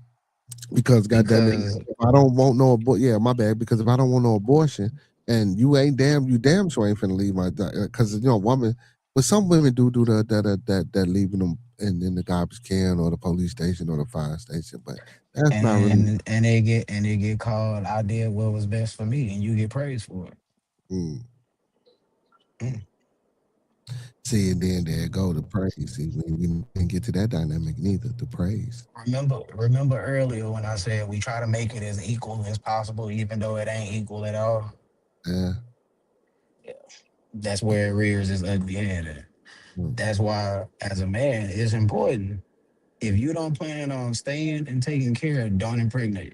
because goddamn it, if I don't want no my bad. Because if I don't want no abortion and you damn sure ain't finna leave my because woman. But some women do that leaving them in the garbage can or the police station or the fire station. But that's not really. And they get called. I did what was best for me, and you get praised for it. See, and then there go the praise. See, we didn't get to that dynamic neither. The praise. Remember earlier when I said we try to make it as equal as possible, even though it ain't equal at all. Yeah. That's where it rears its ugly head at. That's why, as a man, it's important. If you don't plan on staying and taking care, don't impregnate.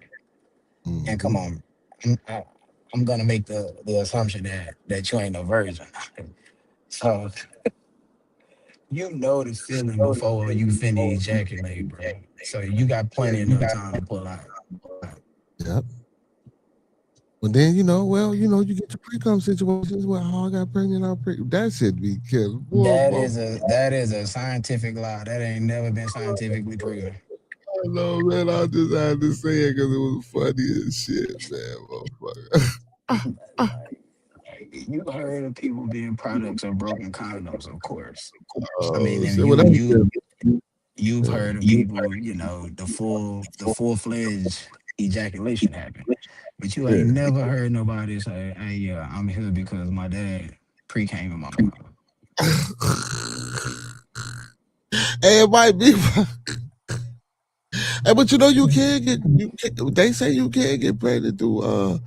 And come on, I'm, I, I'm gonna make the assumption that you ain't no virgin. So you know the feeling before you finna ejaculate, bro. So you got plenty enough time to pull out. Yep. But then you get your pre-cum situations where I got pregnant, I'm pregnant. That shit be killing. Boy, That is a scientific lie. That ain't never been scientifically proven. I know, man. I just had to say it because it was funny as shit, man, motherfucker. You heard of people being products of broken condoms, of course. I mean, Oh if shit. Well, that's you've yeah. heard of people, the full-fledged ejaculation happen. But you ain't Yeah. never heard nobody say, "Hey, yeah, I'm here because my dad pre-came in my mom." Hey, it might be. Hey, but you can get they say you can get pregnant through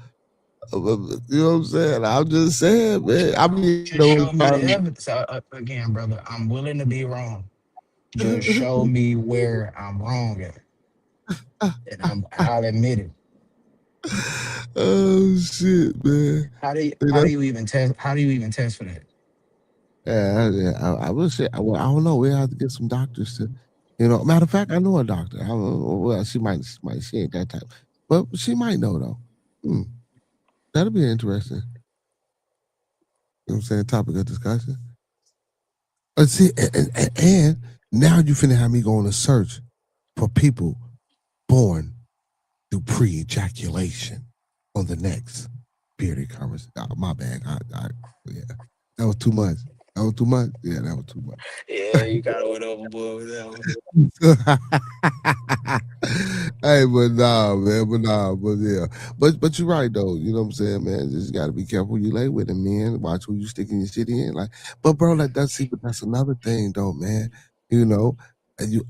you know what I'm saying? I'm just saying, man. I mean, Just show me the evidence. Again, brother, I'm willing to be wrong. Just show me where I'm wrong at, and I'll admit it. Oh shit, man. How do you even test? How do you even test for that? Yeah, I will say. Well, I don't know. We have to get some doctors to, Matter of fact, I know a doctor. Well, she ain't that type, but she might know though. That'll be interesting. You know what I'm saying? Topic of discussion. Let's see, and now you finna have me go on a search for people born through pre-ejaculation on the next bearded conversation. My bad. Yeah, that was too much. That was too much. Yeah, that was too much. Yeah, you kind of went overboard with that one. Hey, but yeah, but you're right though. You know what I'm saying, man. Just gotta be careful who you lay with, and man, watch who you sticking your shit in. Like, but bro, like but that's another thing though, man. You know, and you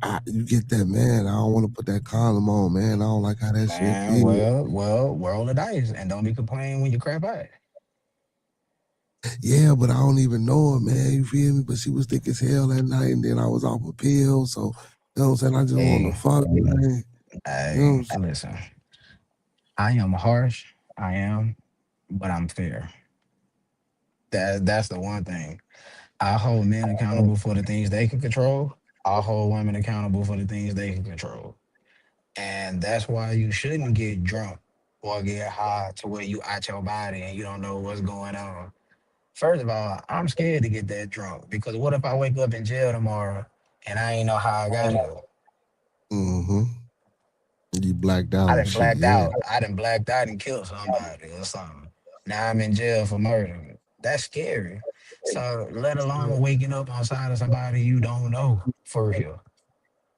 get that, man. I don't want to put that condom on, man. I don't like how that shit Man, feels. well, roll the dice and don't be complaining when you crap out. Yeah, but I don't even know her, man. You feel me? But she was thick as hell that night, and then I was off a pill, so you know what I'm saying. I just want to fuck, man. You know what I'm saying? Listen, I am harsh. I am, but I'm fair. That's the one thing. I hold men accountable for the things they can control. I hold women accountable for the things they can control. And that's why you shouldn't get drunk or get high to where you out your body and you don't know what's going on. First of all, I'm scared to get that drunk because what if I wake up in jail tomorrow and I ain't know how I got here? Mm-hmm. You blacked out I and done shit. blacked Yeah. out. I done blacked out and killed somebody or something. Now I'm in jail for murder. That's scary. So let alone waking up outside of somebody you don't know for real.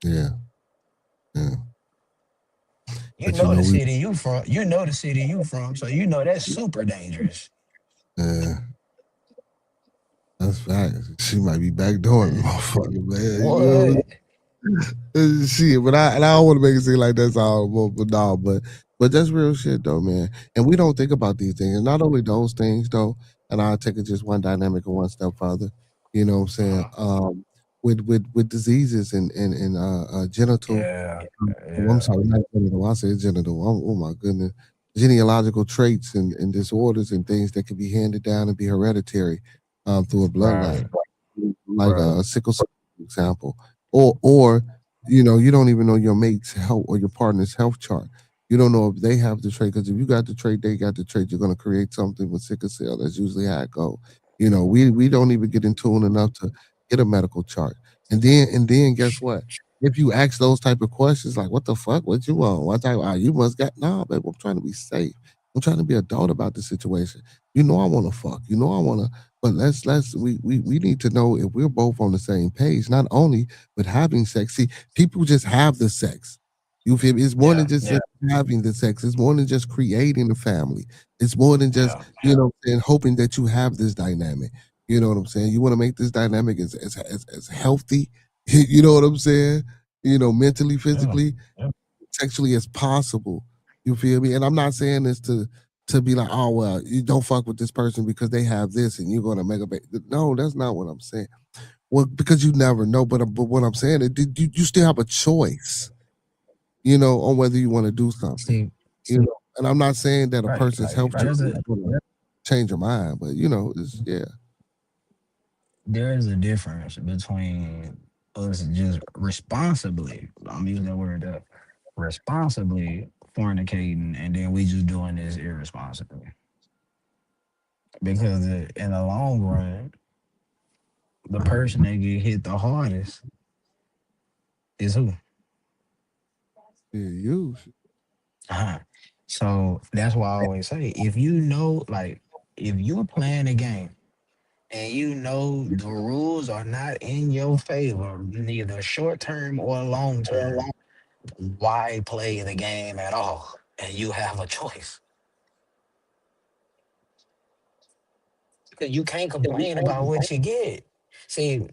Yeah. Yeah. You But you know know the we. city you from. You know the city you from. So you know that's super dangerous. Yeah. That's facts. She might be backdooring me, motherfucker, man. You know. What? Shit, but I don't want to make it seem like that's all, but no, but that's real shit though, man. And we don't think about these things. Not only those things though, and I'll take it just one dynamic and one step further. You know what I'm saying? Uh-huh. With diseases and genital. Yeah. I'm Yeah. sorry, not genital. I said genital. Oh my goodness, genealogical traits and disorders and things that can be handed down and be hereditary, through a Right. bloodline, like Right. sickle cell, for example, or you don't even know your mate's health or your partner's health chart. You don't know if they have the trait because if you got the trait, they got the trait. You're going to create something with sickle cell. That's usually how it go. We don't even get in tune enough to get a medical chart, and then guess what? If you ask those type of questions, like what the fuck, what you want, what type, you must got nah, babe. I'm trying to be safe. I'm trying to be adult about the situation. I want to fuck. I want to. But we need to know if we're both on the same page. Not only with having sex. See, people just have the sex. You feel me? It's more than Yeah. just having the sex. It's more than just creating a family. It's more than just, Yeah. and hoping that you have this dynamic. You know what I'm saying? You want to make this dynamic as healthy, you know what I'm saying? Mentally, Yeah. physically, sexually as possible. You feel me? And I'm not saying this to to be like, oh well, you don't fuck with this person because they have this, and you're gonna make a no. That's not what I'm saying. Well, because you never know. But what I'm saying is, you still have a choice, on whether you want to do something. See, And I'm not saying that a right, person's like helped you change your mind, but it's there is a difference between us just responsibly. I'm using that word up. Responsibly fornicating, and then we just doing this irresponsibly. Because in the long run, the person that get hit the hardest is who? you. Uh-huh. So that's why I always say, if you know, like, if you're playing a game and you know the rules are not in your favor, neither short term or long term, why play the game at all? And you have a choice. Because you can't complain about what you get. See,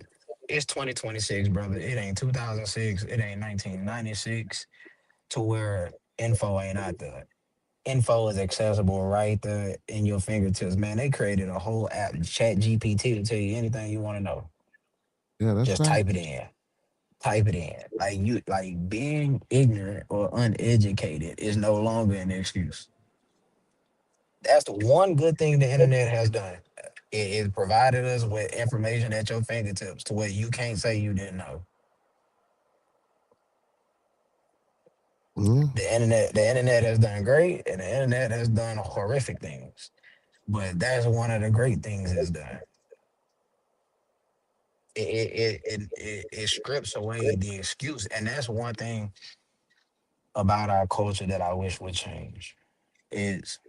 it's 2026, brother. It ain't 2006. It ain't 1996 to where info ain't out there. Info is accessible right there in your fingertips, man. They created a whole app, Chat GPT, to tell you anything you want to know. Yeah, that's Just right. type it in. Type it in. Like being ignorant or uneducated is no longer an excuse. That's the one good thing the internet has done. It provided us with information at your fingertips to where you can't say you didn't know. Mm-hmm. The internet has done great, and the internet has done horrific things. But that's one of the great things it's done. It strips away the excuse, and that's one thing about our culture that I wish would change. Is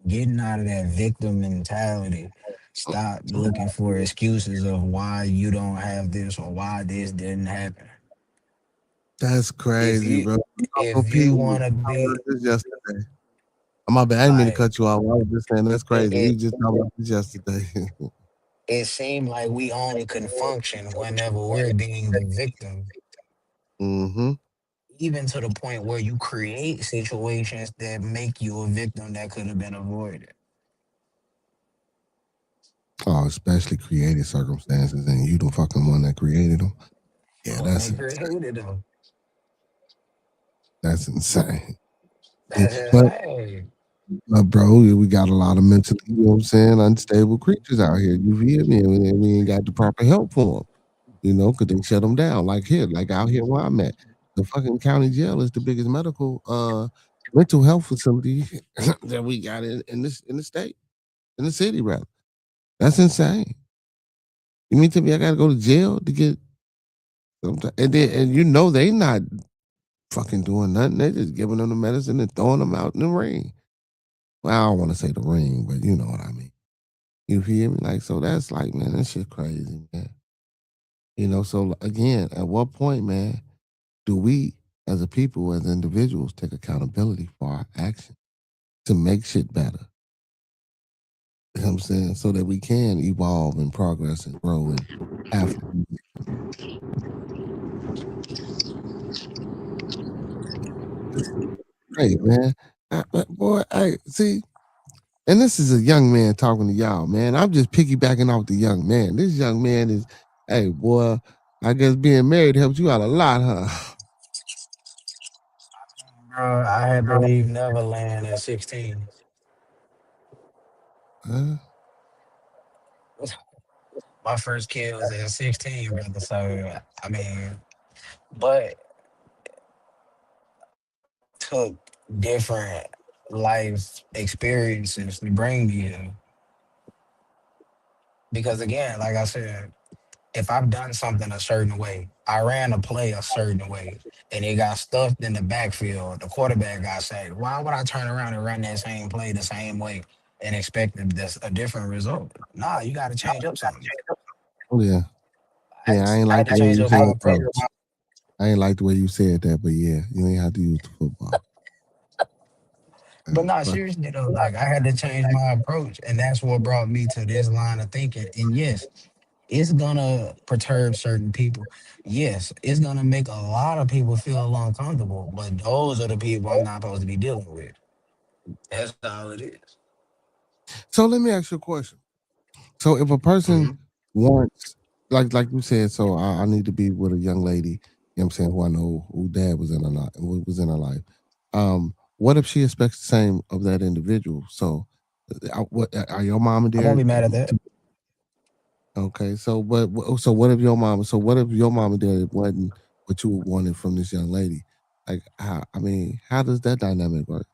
getting out of that victim mentality. Stop looking for excuses of why you don't have this or why this didn't happen. That's If crazy, you bro. if you People, want to I heard be this yesterday. My bad. I didn't mean to like cut you off. I was just saying that's it, crazy. We it just talked about this yesterday. it seemed like we only can function whenever we're being the victim, Mm-hmm. even to the point where you create situations that make you a victim that could have been avoided. Oh, especially created circumstances, and you the fucking one that created them. Yeah, When they created them, that's insane. that's But insane. bro, we got a lot of mentally, unstable creatures out here. You feel me? And we ain't got the proper help for them. Because they shut them down. Like here, like out here where I'm at, the fucking county jail is the biggest medical mental health facility that we got in the state, in the city, rather. That's insane. You mean to me I gotta go to jail to get something, and they not fucking doing nothing. They just giving them the medicine and throwing them out in the ring. Well, I don't want to say the ring, but you know what I mean. You feel me? Like, so that's like, man, that shit crazy, man. So again, at what point, man, do we as a people, as individuals, take accountability for our actions to make shit better? You know what I'm saying? So that we can evolve and progress and grow and have. Hey, man. Boy, I see. And this is a young man talking to y'all, man. I'm just piggybacking off the young man. This young man is, hey, boy, I guess being married helps you out a lot, huh? Bro, I had to leave Neverland at 16. Huh? My first kid was at 16, brother. So, I mean, but took different life experiences to bring me here. Because again, like I said, if I've done something a certain way, I ran a play a certain way, and it got stuffed in the backfield, the quarterback got sacked. Why would I turn around and run that same play the same way and expect a different result? Nah, you got to change up something. Oh, yeah. Yeah, I ain't I like had to the way change you up said my that. approach. I ain't like the way you said that, but yeah, you ain't have to use the football. But not But seriously though, like I had to change my approach, and that's what brought me to this line of thinking. And yes, it's gonna perturb certain people. Yes, it's gonna make a lot of people feel uncomfortable. But those are the people I'm not supposed to be dealing with. That's all it is. So let me ask you a question. So if a person wants, like you said, so I need to be with a young lady, you know what I'm saying, who I know who dad was in her life, who was in her life. What if she expects the same of that individual? So, what are your mom and I won't dad? be mad at that. Okay, so so what if your mom? So what if your mom and dad wasn't what you wanted from this young lady? Like, how? I mean, how does that dynamic work?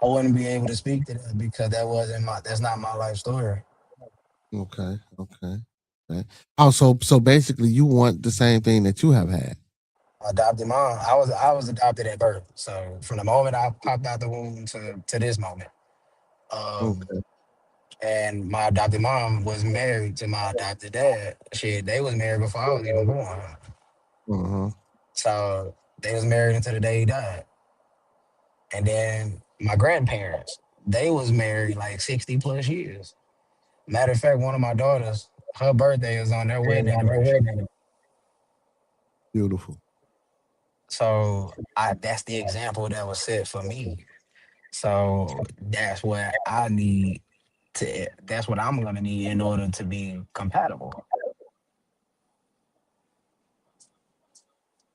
I wouldn't be able to speak to that because that's not my life story. Okay, okay, okay. Oh, so basically, you want the same thing that you have had. Adopted mom. I was adopted at birth. So from the moment I popped out the womb to this moment. Um Okay. and my adopted mom was married to my adopted dad. Shit, they was married before I was even born. Uh huh. So they was married until the day he died. And then my grandparents, they was married like 60 plus years. Matter of fact, one of my daughters, her birthday is on their wedding anniversary. Beautiful. So that's the example that was set for me. So that's what I need that's what I'm gonna need in order to be compatible.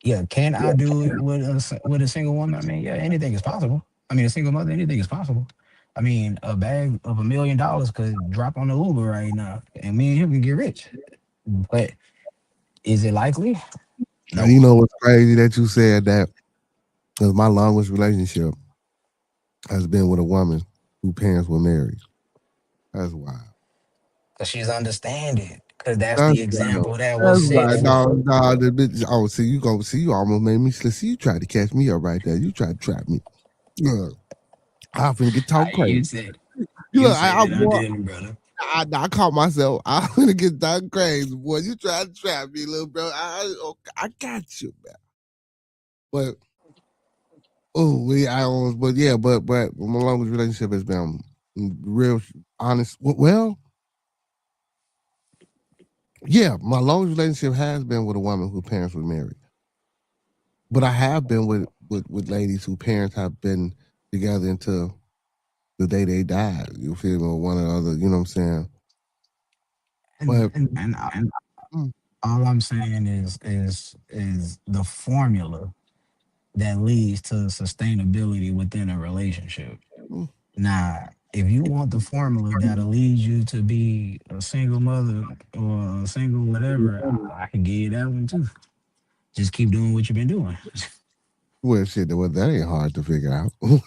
Yeah, can I do it with with a single woman? I mean, yeah, anything is possible. I mean, a single mother, anything is possible. I mean, a bag of $1 million could drop on the Uber right now, and me and him can get rich. But is it likely? And No. you know what's crazy that you said that? Because my longest relationship has been with a woman whose parents were married. That's wild. Because she's understanding. Because that's That's the wild. example that was That's set right. for. No, the bitch. Oh, see, you go. See, you almost made me slip. See, you tried to catch me up right there. You tried to trap me. Look, I finna get talk crazy. You said You you look, said it. I boy, didn't, brother. I caught myself. I finna get talk crazy, boy. You tried to trap me, little bro. Okay, I got you, man. But I almost, but yeah, but my longest relationship has been real honest. Well, yeah, my longest relationship has been with a woman whose parents were married. But I have been with ladies whose parents have been together until the day they died. You feel me? Or one or the other. You know what I'm saying? But And mm, all I'm saying is the formula that leads to sustainability within a relationship. mm, Now, if you want the formula that'll lead you to be a single mother or a single whatever, I can give you that one too. Just keep doing what you've been doing. well, shit, that ain't hard to figure out. What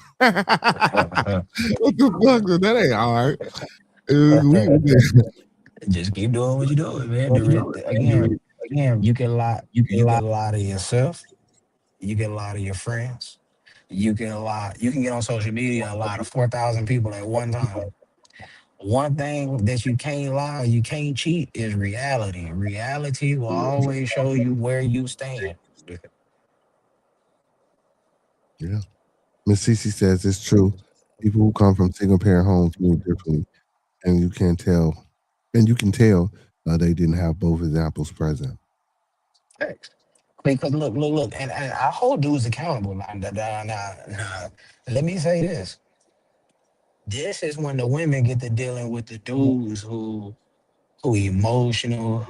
the fuck? That ain't hard. Just keep doing what you're doing, man. Again, you can lie to yourself. You can lie to your friends. You can get on social media and lie to 4,000 people at one time. One thing that you can't lie, you can't cheat is reality. Reality will always show you where you stand. Yeah. Miss Cece says it's true. People who come from single parent homes move differently, and you can tell they didn't have both examples present. Facts. Because look, and I hold dudes accountable. Now, let me say this. This is when the women get to dealing with the dudes who emotional,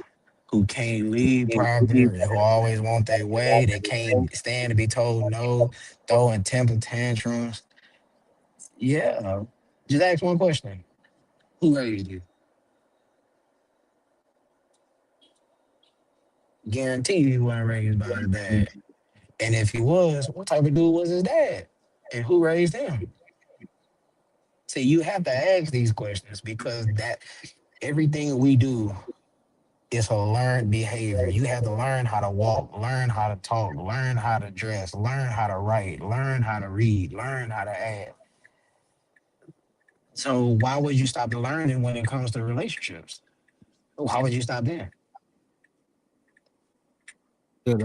who can't lead proper, who always want their way, they can't stand to be told no, throwing temper tantrums. Yeah. Just ask one question. Who raised you? Guarantee you he wasn't raised by his dad. And if he was, what type of dude was his dad? And who raised him? See, you have to ask these questions because that everything we do is a learned behavior. You have to learn how to walk, learn how to talk, learn how to dress, learn how to write, learn how to read, learn how to act. So why would you stop learning when it comes to relationships? Why would you stop then? Yeah,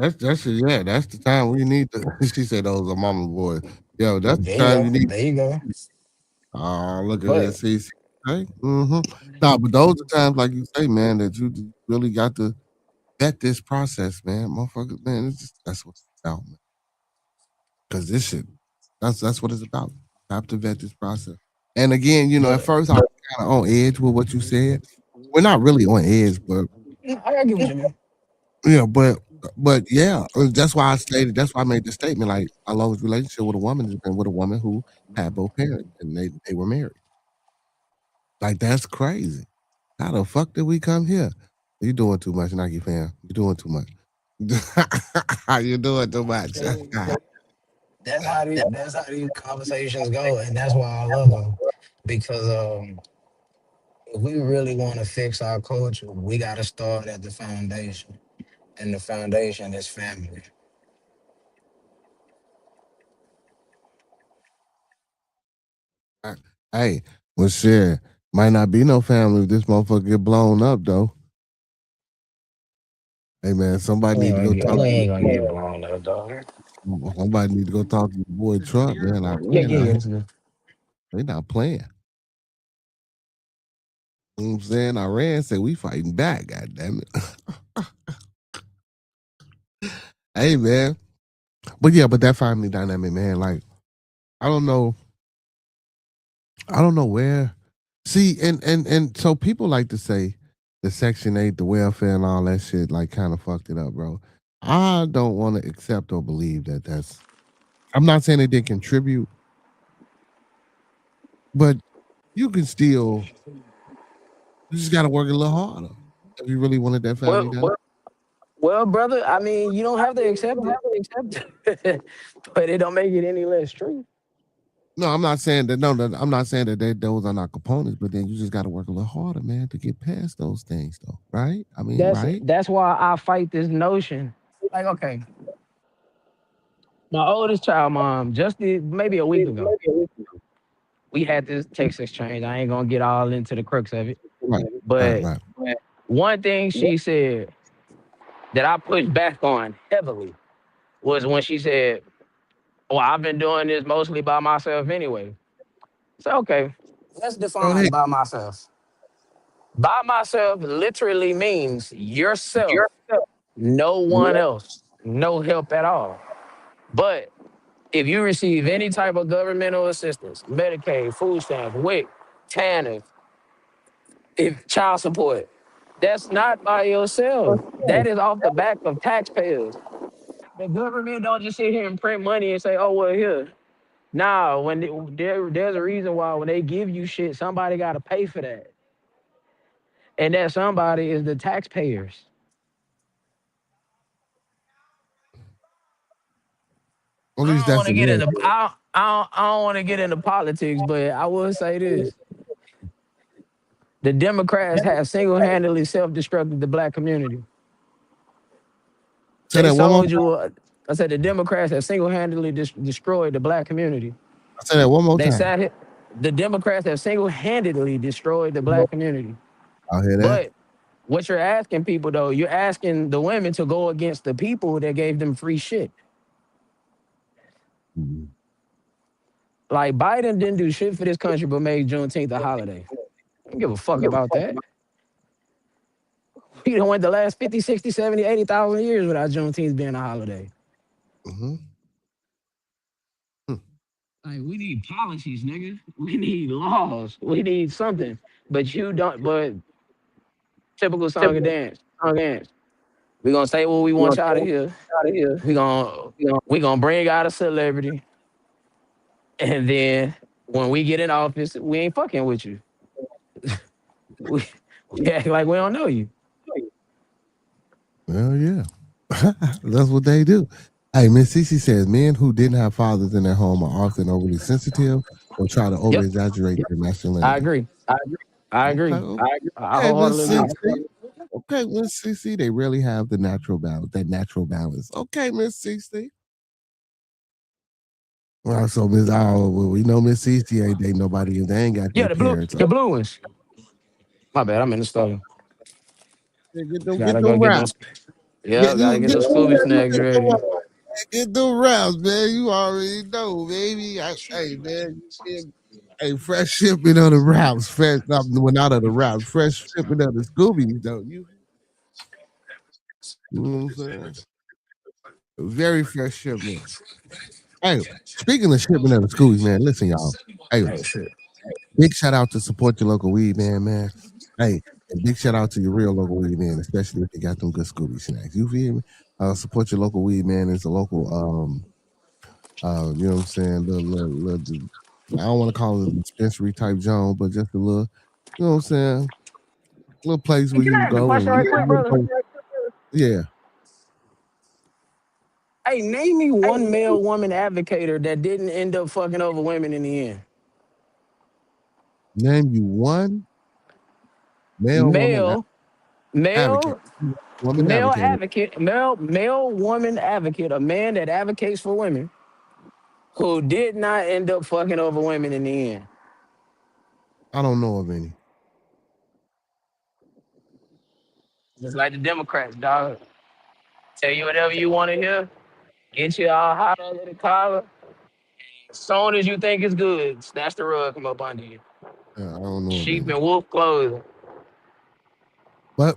that's the time we need to. She said those are mama's boys. Yo, that's the There you time you go. need. There you go. Oh, look at But this. See, okay. No, but those are times, like you say, man, that you really got to vet this process, man. Motherfuckers, man, that's what it's about, man. Because this shit, that's what it's about. Have to vet this process. And again, you know, at first I was kind of on edge with what you said. We're not really on edge, but I get what you mean. yeah, but yeah, that's why I stated. That's why I made the statement. Like my longest relationship with a woman has been with a woman who had both parents and they were married. Like that's crazy. How the fuck did we come here? You doing too much, Nike fan. You doing too much. You doing too much. That's how these conversations go, and that's why I love them. Because if we really want to fix our culture, we got to start at the foundation, and the foundation is family. Hey, well, shit, might not be no family if this motherfucker get blown up though. Hey man, somebody need to go talk. We ain't gonna get blown up, dog. Somebody need to go talk to your boy Trump, man. Like, Yeah, man, yeah, yeah. they not playing. You know what I'm saying? Iran said we fighting back, god damn it. Hey man. But yeah, but that family dynamic, man, like I don't know where. See, and so people like to say the Section 8, the welfare and all that shit like kind of fucked it up, bro. I don't want to accept or believe that that's I'm not saying they didn't contribute, but you can still you just gotta work a little harder if you really wanted that family done. Well, brother, I mean, you don't have to accept it, but it don't make it any less true. No, I'm not saying that. No, I'm not saying that those are not components, but then you just got to work a little harder, man, to get past those things, though, right? I mean, right? That's why I fight this notion. Like, okay, my oldest child, mom, maybe a week ago, we had this text exchange. I ain't gonna get all into the crux of it, Right, but right. one thing she said that I pushed back on heavily was when she said, "Well, I've been doing this mostly by myself anyway." So okay, let's Go define ahead. by myself. By myself literally means yourself, no one else, no help at all. But if you receive any type of governmental assistance, Medicaid, food stamps, WIC, TANF, if child support, that's not by yourself. That is off the back of taxpayers. The government don't just sit here and print money and say, "Oh well, here." Nah, there's a reason why when they give you shit, somebody got to pay for that, and that somebody is the taxpayers. At least that's the real. I don't want to get into politics, but I will say this: the Democrats have single-handedly self-destructed the black community. Say They that one more sold time. you. I said the Democrats have single-handedly destroyed the black community. Say that one more They time. sat here. The Democrats have single-handedly destroyed the black community. I hear that. But what you're asking people though, you're asking the women to go against the people that gave them free shit. Mm-hmm. Like Biden didn't do shit for this country but made Juneteenth a holiday. I don't give a fuck about that. We done went the last 50, 60, 70, 80,000 years without Juneteenth being a holiday. Mm-hmm. Like, we need policies, nigga. We need laws. We need something. But you don't, but typical song and dance. We gonna say what we want y'all to hear. We gonna bring out a celebrity. And then when we get in office, we ain't fucking with you. we act like we don't know you. Well, yeah. That's what they do. Hey, Miss Cece says men who didn't have fathers in their home are often overly sensitive or try to over exaggerate their masculinity. I agree. I agree. I wholeheartedly agree. Okay, Miss Cece, they really have the natural balance, that natural balance. Okay, Miss Cece. Well, so Miss we know Miss Cece ain't dating nobody if they ain't got their parents. The blue ones. My bad, I'm in the store. Get them Gotta get those Scooby snacks ready. Get them wraps, man. You already know, baby. Hey, man. Hey, fresh shipping of the wraps. Fresh, not of the wraps. Fresh shipping of the Scoobies, though. You know what I'm saying? Very fresh shipment. Hey, speaking of shipping of the schools, man, listen, y'all. Hey, big shout out to support your local weed man. Hey, and big shout out to your real local weed man, especially if you got them good Scooby snacks. You feel me? Support your local weed man. It's a local you know what I'm saying, little I don't want to call it a dispensary type zone, but just a little, you know what I'm saying, little place where Can you I can ask a go question right quick, brother? yeah. Hey, name me one male woman advocator that didn't end up fucking over women in the end. Name you one male woman advocate. Male Woman advocate. male woman advocate, a man that advocates for women who did not end up fucking over women in the end. I don't know of any. Just like the Democrats, dog. Tell you whatever you want to hear, get you all hot under the collar. As soon as you think it's good, snatch the rug from up under you. I don't know of Sheep any. and wolf clothing. But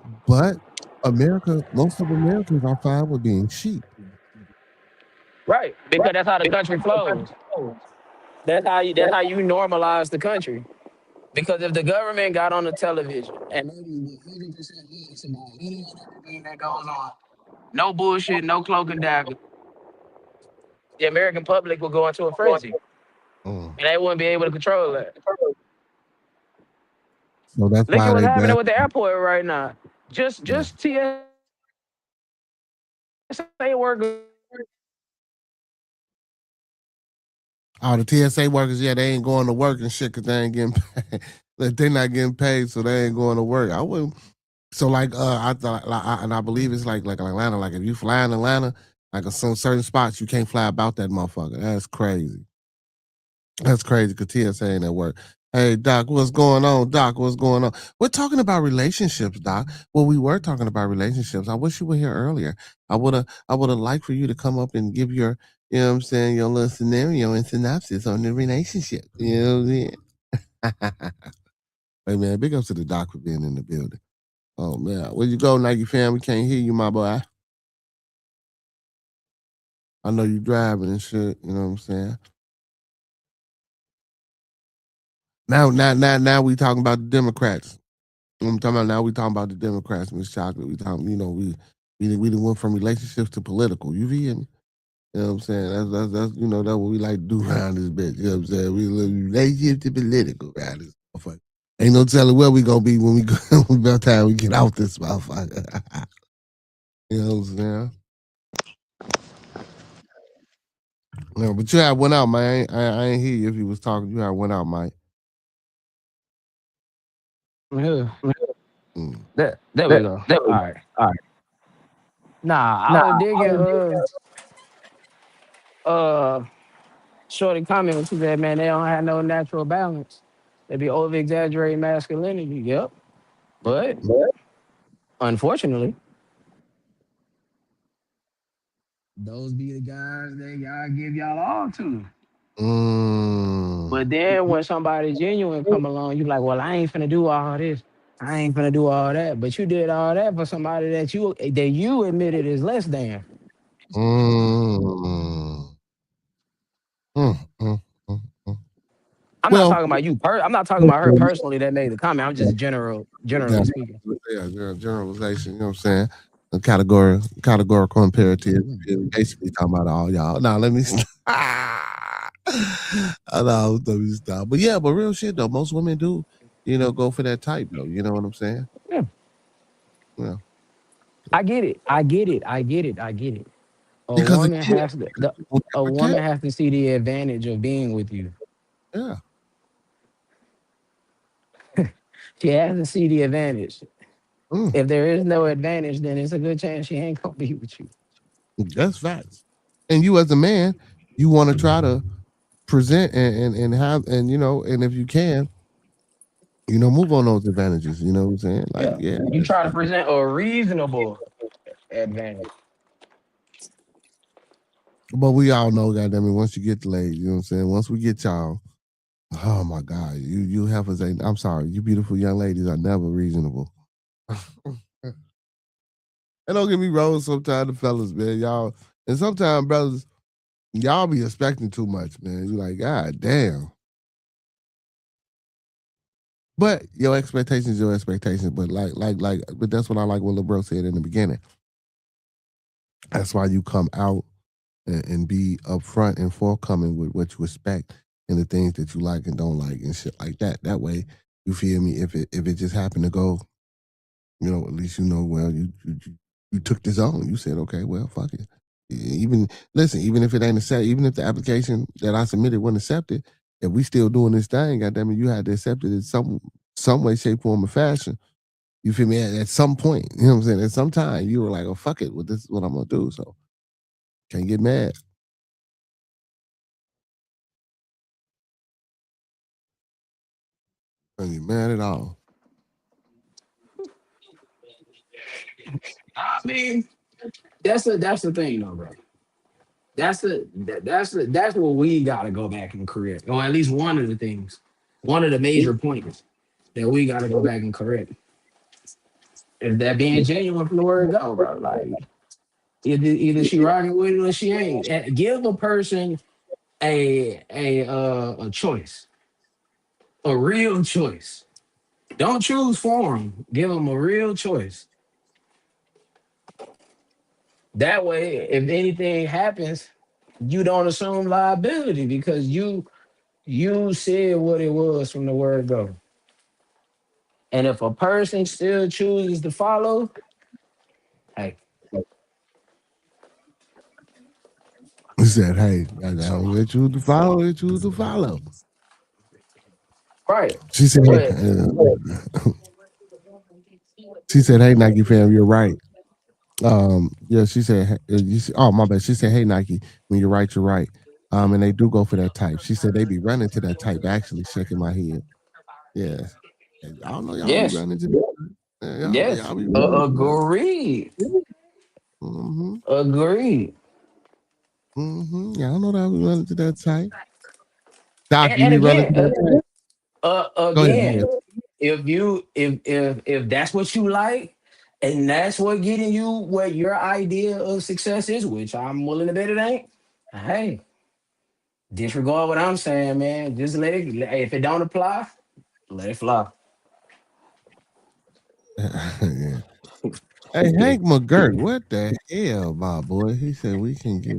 America, most of Americans are fine with being sheep. Right. Because that's how the country flows. That's how you normalize the country. Because if the government got on the television and they did 100% yes about any and everything that goes on, no bullshit, no cloak and dagger, the American public will go into a frenzy. Mm. And they wouldn't be able to control that. So that's Look at why what's they happening bad. with the airport right now. Just Yeah. TSA workers. All the TSA workers, yeah, they ain't going to work and shit because they ain't getting paid. They're not getting paid, so they ain't going to work. I wouldn't. So like, I thought, and I believe it's like Atlanta. Like if you fly in Atlanta, like some certain spots, you can't fly about that motherfucker. That's crazy. That's crazy because TSA ain't at work. Hey, Doc, what's going on? Doc, what's going on? We're talking about relationships, Doc. Well, we were talking about relationships. I wish you were here earlier. I would have liked for you to come up and give your, you know what I'm saying, your little scenario and synopsis on the relationship. You know what I'm saying? Hey, man, big ups to the Doc for being in the building. Oh, man. Where you go, Nike fam? We can't hear you, my boy. I know you driving and shit. You know what I'm saying? Now we talking about the Democrats. I'm talking about now we talking about the Democrats, Miss Chocolate. We talking, you know, we done went from relationships to political. You feel me? You know what I'm saying? That's you know, that's what we like to do around this bitch. You know what I'm saying? We live relationship to political around this motherfucker. Ain't no telling where we gonna be when we go about time we get off this motherfucker. You know what I'm saying? Yeah, but you had went out, man. I ain't hear you if you was talking. You had went out, Mike. Yeah. Mm. There we go. All right. Nah, I was digging uh shorty comment when she said, man, they don't have no natural balance. They be over exaggerating masculinity. Yep. But unfortunately, those be the guys that y'all give y'all all to. But then when somebody genuine come along, you like, well, I ain't finna do all this. I ain't finna do all that. But you did all that for somebody that you admitted is less than. Mm. Mm, mm, mm, mm. I'm not Well, talking about you. I'm not talking about her personally that made the comment. I'm just yeah, generally speaking. generalization, you know what I'm saying? A categorical imperative. Basically talking about all y'all. Now let me stop. I know, let me stop. But yeah, but real shit though, most women do, you know, go for that type though. You know what I'm saying? Yeah. Yeah. I get it. I get it. I get it. I get it. A Because woman again, has to a protect. woman has to see the advantage of being with you. Yeah. She has to see the advantage. Mm, If there is no advantage, then it's a good chance she ain't gonna be with you. that's facts. And you as a man, you want to try to present and have and you know, and if you can, you know, move on those advantages. You know what I'm saying? Like, Yeah. yeah. You try to present a reasonable advantage. But we all know, goddamn it, once you get laid, you know what I'm saying? Once we get y'all, oh my God, you heifers ain't, I'm sorry, you beautiful young ladies are never reasonable. And don't get me wrong, sometimes the fellas, man, y'all, and sometimes brothers, Y'all be expecting too much, man. You like, God damn. But your expectations, your expectations. But but that's what I like what Lil Bro said in the beginning. That's why you come out and be upfront and forthcoming with what you expect and the things that you like and don't like and shit like that. That way, you feel me? If it just happened to go, you know, at least you know. Well, you took this on. You said, okay, well, fuck it. Even if it ain't accepted, even if the application that I submitted wasn't accepted, if we still doing this thing, goddamn it, you had to accept it in some way, shape, form, or fashion. You feel me? At some point, you know what I'm saying? At some time, you were like, oh, fuck it. Well, this is what I'm gonna do. So can't get mad. Can't get mad at all. I mean, that's the thing, though, bro. That's what we gotta go back and correct, or at least one of the things, one of the major points that we gotta go back and correct is that being genuine from the word go, bro. Like either she rocking with it or she ain't. And give a person a choice, a real choice. Don't choose for them. Give them a real choice. That way, if anything happens, you don't assume liability because you said what it was from the word go. And if a person still chooses to follow, hey, He said, hey, I don't let you to follow, let you to follow. right. She said, But she said, hey, Nike fam, you're right. Yeah, she said, oh, my bad. She said, hey, Nike, when you're right, you're right. And they do go for that type. She said they be running to that type, actually shaking my head. Yeah. I don't know, y'all be yes, running to that. yes, Y'all be running to that. agreed, Mm-hmm. agreed. Mm-hmm. Yeah, I know that I be running to that type. Doc, you And be running to again, that type? Go ahead, again, man. if that's what you like, and that's what getting you what your idea of success is, which I'm willing to bet it ain't. Hey, disregard what I'm saying, man. Just let it. If it don't apply, let it fly. Yeah. Hey, Hank McGirt, what the hell, my boy? He said we can get.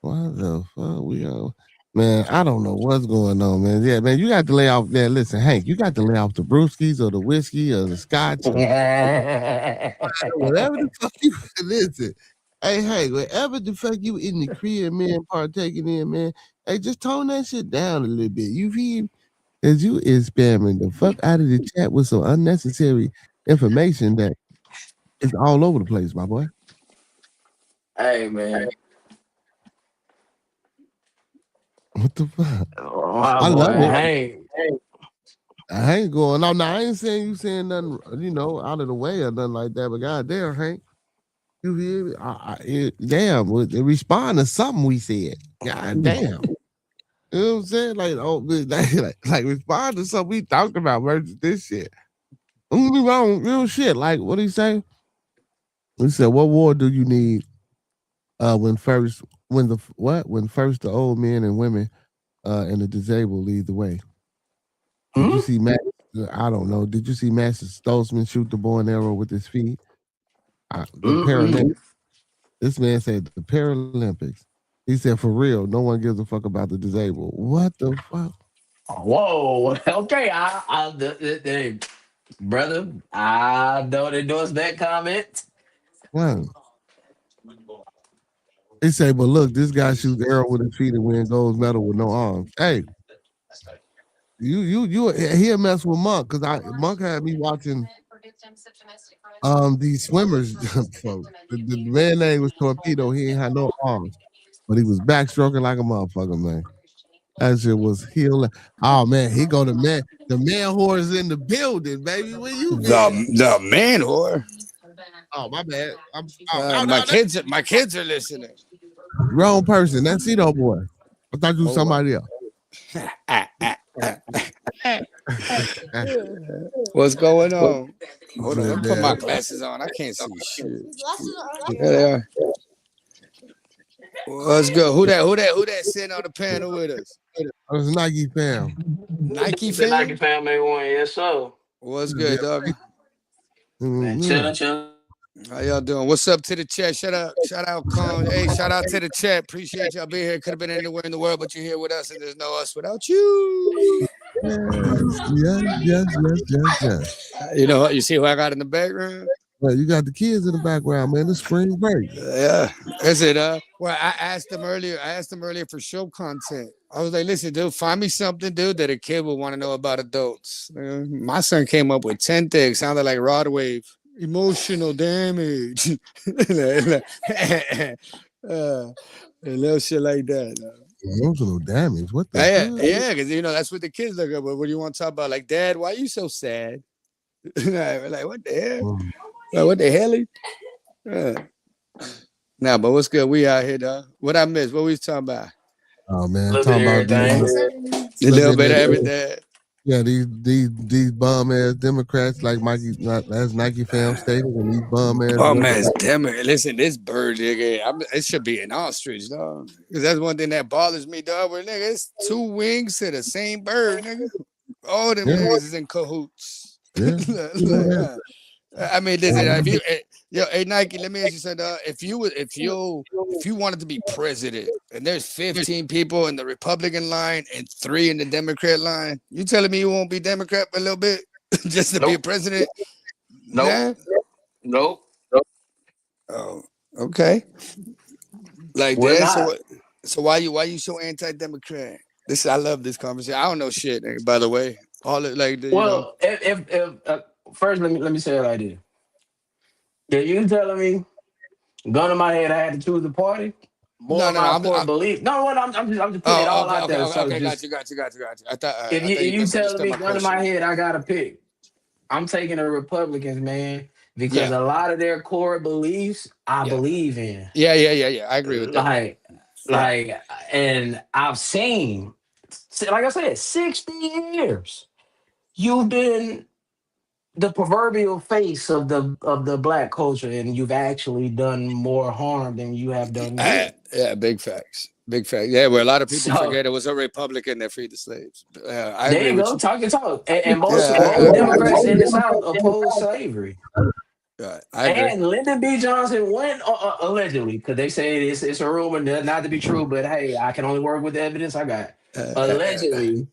What the fuck we are? Man, I don't know what's going on, man. Yeah, man, you got to lay off there. Listen, Hank, you got to lay off the brewskis or the whiskey or the scotch or whatever the fuck you listen. Hey, hey, whatever the fuck you in the crib, man, partaking in, man. Hey, just tone that shit down a little bit. You feel? As you is spamming the fuck out of the chat with some unnecessary information that is all over the place, my boy. Hey, man. What the fuck? Oh, my I boy, love it. hey. I ain't going. No, I ain't saying you saying nothing, you know, out of the way or nothing like that. But goddamn, Hank, you hear me? Damn, respond to something we said. God damn. You know what I'm saying? Like, oh, like respond to something we talked about versus this shit. Don't get me wrong, real shit. Like, what did he say? He said, "What war do you need? When first the old men and women and the disabled lead the way." Did you see Matt? I don't know. Did you see Master Stoltzman shoot the bow and arrow with his feet? The Paralympics. This man said the Paralympics. He said, for real, no one gives a fuck about the disabled. What the fuck? Whoa. Okay. Brother, I don't endorse that comment. Wow. He said, but look, this guy shoots arrow with his feet and wins gold medal with no arms. Hey, he'll mess with Monk because Monk had me watching these swimmers folks. The man name was Torpedo. He ain't had no arms, but he was backstroking like a motherfucker, man. That shit was healing. Oh man, he go to man. The man whore is in the building, baby. Where you been? The man whore. Oh my bad. My kids are listening. Wrong person. That's Cito boy. I thought you was somebody else. What's going on? Hold on, let me put my glasses on. I can't see shit. There they are. What's good? Who that sitting on the panel with us? It's Nike fam. Nike The Nike fam? family one, yes, sir. What's good, dog? Man, Yeah. chillin'. How y'all doing? What's up to the chat? Shout out, Con. Hey, shout out to the chat. Appreciate y'all being here. Could have been anywhere in the world, but you're here with us, and there's no us without you. Yes. You know what? You see who I got in the background? Well, you got the kids in the background, man. It's spring break. Yeah. Is it? Well, I asked them earlier for show content. I was like, listen, dude, find me something, dude, that a kid would want to know about adults. My son came up with 10 things. Sounded like Rod Wave. Emotional damage. A little shit like that. Emotional damage. What the hell? Yeah, because that's what the kids look at. But what do you want to talk about? Like, Dad, why are you so sad? Like, what the hell? Like, what the hell? Nah, but what's good? We out here, dog. What I missed? What we was talking about? Oh man, Talking about a little bit of everything. Yeah, these bum ass Democrats like as Nike fam stated, and these bum ass. Oh man, listen, this bird, nigga, it should be an ostrich, dog. Because that's one thing that bothers me, dog. Where nigga, it's two wings to the same bird, nigga. All them niggas is in cahoots. Yeah. I mean, listen, hey Nike, let me ask you something. If you wanted to be president, and there's 15 people in the Republican line and 3 in the Democrat line, you telling me you won't be Democrat for a little bit just to be a president? Nope. Nah? Nope. Oh, okay. Like that. So why you so anti-Democrat? I love this conversation. I don't know shit, by the way. All it like. If first let me say it like this. Yeah, you telling me, gun in my head, I had to choose the party. I'm just putting it all out there. Okay, got you. I thought if you telling me, gun in my head, I gotta pick. I'm taking the Republicans, man, because a lot of their core beliefs I believe in. Yeah. I agree with that. And I've seen, like I said, 60 years. You've been the proverbial face of the black culture, and you've actually done more harm than you have done good. Yeah, big facts. Yeah, where a lot of people forget it was a Republican that freed the slaves. I there agree you with go, you. talk. And most Democrats in the South oppose slavery. And Lyndon B. Johnson went allegedly, because they say it's a rumor not to be true, but hey, I can only work with the evidence I got. Allegedly,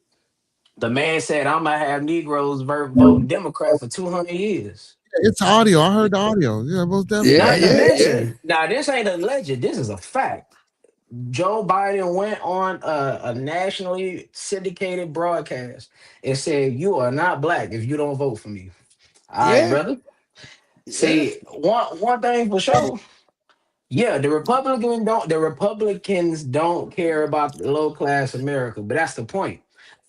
the man said, I'm going to have Negroes vote Democrat for 200 years. It's audio. I heard the audio. Yeah, most definitely. Now, this ain't alleged. This is a fact. Joe Biden went on a nationally syndicated broadcast and said, you are not black if you don't vote for me. All right, brother. See, one thing for sure. Yeah, the Republicans don't care about low class America, but that's the point.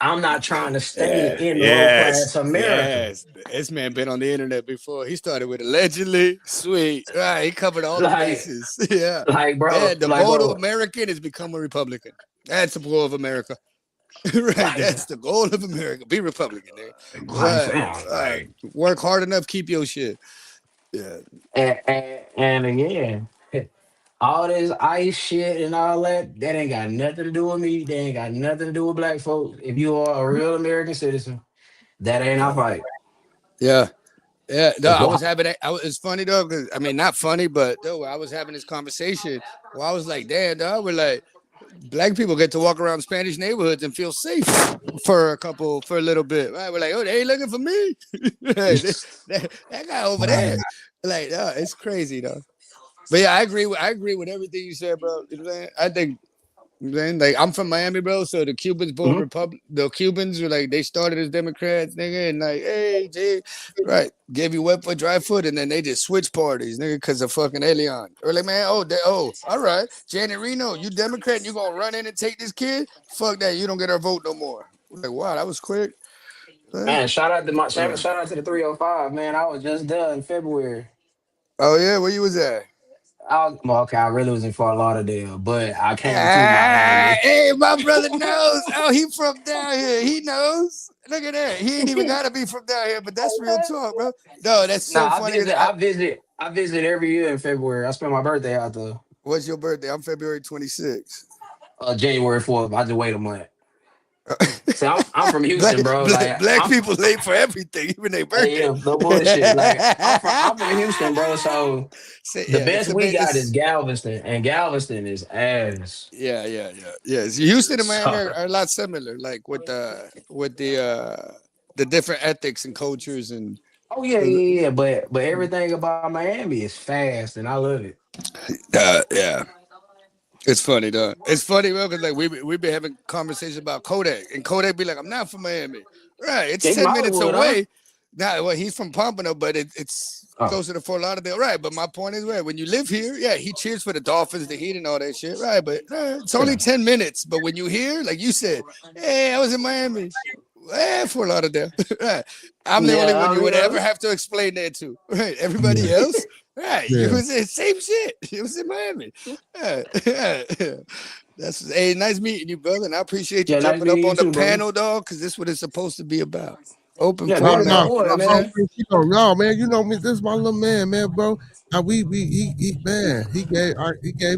I'm not trying to stay in low class America. Yes, this man been on the internet before. He started with allegedly. Sweet, right? He covered all the bases. Yeah, bro. The goal of American is become a Republican. That's the goal of America. Right, that's the goal of America. Be Republican, right. Work hard enough, keep your shit. Yeah, and again, all this ICE shit and all that ain't got nothing to do with me. They ain't got nothing to do with black folks. If you are a real American citizen, that ain't our fight. Yeah. No, it's funny though, because I mean, not funny, but though I was having this conversation where I was like, damn, dog, we're like, black people get to walk around Spanish neighborhoods and feel safe for a little bit. Right? We're like, oh, they ain't looking for me. that guy over there. Like, it's crazy though. But yeah, I agree with everything you said, bro. You know what I'm saying? I think, like, I'm from Miami, bro. So the Cubans voted Republic. The Cubans were like, they started as Democrats, nigga, and like, hey, Jay, right, gave you wet foot, dry foot, and then they just switched parties, nigga, because of fucking Elion. Or like, man, all right, Janet Reno, you Democrat, and you gonna run in and take this kid? Fuck that, you don't get our vote no more. Like, wow, that was quick. Man, shout out to the 305, man. I was just done in February. Oh yeah, where you was at? I really was in Fort Lauderdale, but I came to Miami. Hey, my brother knows. Oh, he from down here. He knows. Look at that. He ain't even gotta be from down here, but that's real talk, bro. No, that's so funny. I visit every year in February. I spend my birthday out there. What's your birthday? I'm February 26th. January 4th. I just wait a month. See, I'm from Houston, bro. Like black people late for everything, even their birthday. yeah, no bullshit. Like I'm from Houston, bro. So the best we got is Galveston, and Galveston is ass. Yeah. Houston and Miami So, are a lot similar, like with the different ethics and cultures and. oh yeah. But everything about Miami is fast, and I love it. Yeah. It's funny though. It's funny, bro, because like we been having conversations about Kodak, and Kodak be like, "I'm not from Miami." Right? It's 10 minutes away. Nah, well, he's from Pompano, but it's closer to Fort Lauderdale, right? But my point is, right, when you live here, yeah, he cheers for the Dolphins, the Heat, and all that shit, right? But it's only 10 minutes. But when you hear, like you said, hey, I was in Miami. Fort Lauderdale. Right. I'm the only one you would ever have to explain that to. Right. Everybody else, right. You was the same shit. You was in Miami. That's nice meeting you, brother. And I appreciate you jumping up on the panel, dog, because this is what it's supposed to be about. Open forum. No, man, you know me. This is my little man, bro. He gave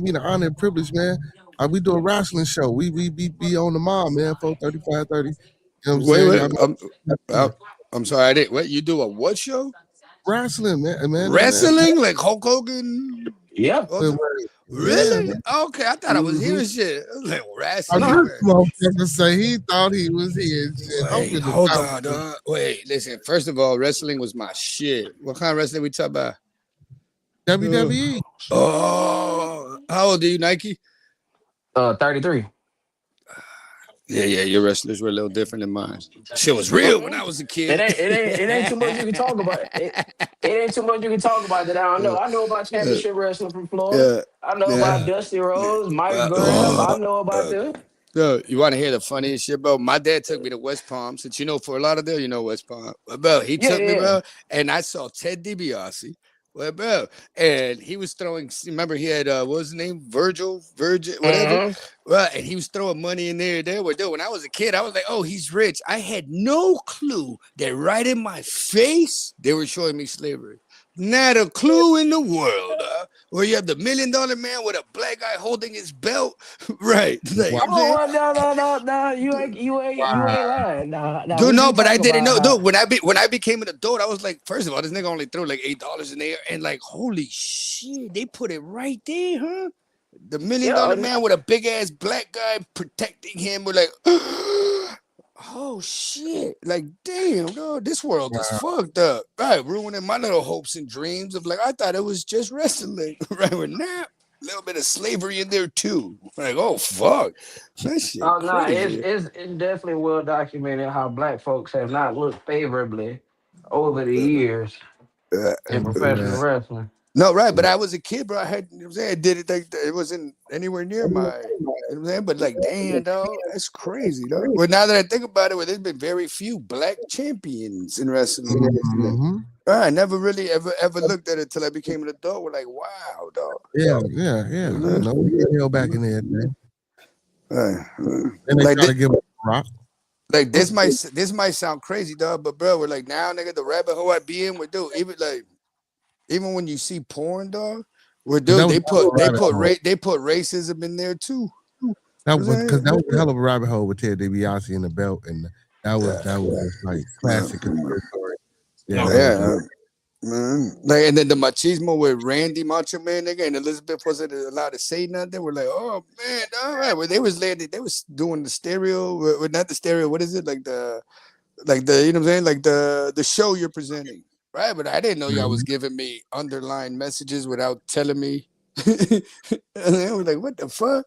me the honor and privilege, man. We do a wrestling show. We be on the mob, man. 4:30, 5:30. You know wait. I'm sorry, I didn't. What you do a what show? Wrestling, man. Wrestling, like Hulk Hogan. Yeah. Really? Okay, I thought I was hearing shit. I was like wrestling. Say he thought he was here. Shit. Hold on, dog. Wait, listen. First of all, wrestling was my shit. What kind of wrestling we talk about? WWE. Oh, how old are you, Nike? 33. Yeah, your wrestlers were a little different than mine. Shit was real when I was a kid. It ain't too much you can talk about. It ain't too much you can talk about that I don't know. I know about championship wrestling from Florida. I know about Dusty Rhodes, Mike Graham. I know about them. Yo, you want to hear the funniest shit, bro? My dad took me to West Palm. Since you know Fort Lauderdale, you know West Palm. Bro, he took me, bro, and I saw Ted DiBiase. Well, bro, and he was throwing. Remember, he had what was his name? Virgil, whatever. Well, and he was throwing money in there. When I was a kid, I was like, "Oh, he's rich." I had no clue that right in my face they were showing me slavery. Not a clue in the world. Where you have the $1 million man with a black guy holding his belt, right? Like, no, you ain't lying. Nah, dude, no, but I didn't know. Dude, when I became an adult, I was like, first of all, this nigga only threw like $8 in there, and like, holy shit, they put it right there, huh? The $1 million man with a big ass black guy protecting him. We're like, oh shit, like damn, dog, this world is fucked up. Right, ruining my little hopes and dreams of like I thought it was just wrestling. Right, we're not. A little bit of slavery in there too. Like, oh fuck. That shit crazy. It's definitely well documented how black folks have not looked favorably over the years in professional wrestling. No, right, but I was a kid, bro. I had, you know what I'm saying, I did it like it wasn't anywhere near my, you know what I'm saying? But like, damn, dog, that's crazy, dog. Well, now that I think about it, well, there's been very few black champions in wrestling. I never really ever looked at it till I became an adult. We're like, wow, dog. Yeah. No, we get held back in there, man. And they like try to give us a rock. Like this might sound crazy, dog, but bro, we're like now, nigga, the rabbit hole I be in, we do even when you see porn, dog, they put racism in there too. That was because that was a hell of a rabbit hole with Ted DiBiase in the belt, and that was like classic. Man. Like, and then the machismo with Randy Macho Man, nigga, and Elizabeth wasn't allowed to say nothing. We're like, oh man, all right. Well, they was doing the stereo, not the stereo. What is it like the you know what I'm saying, like the show you're presenting. Right, but I didn't know y'all was giving me underlined messages without telling me. And I was like, what the fuck?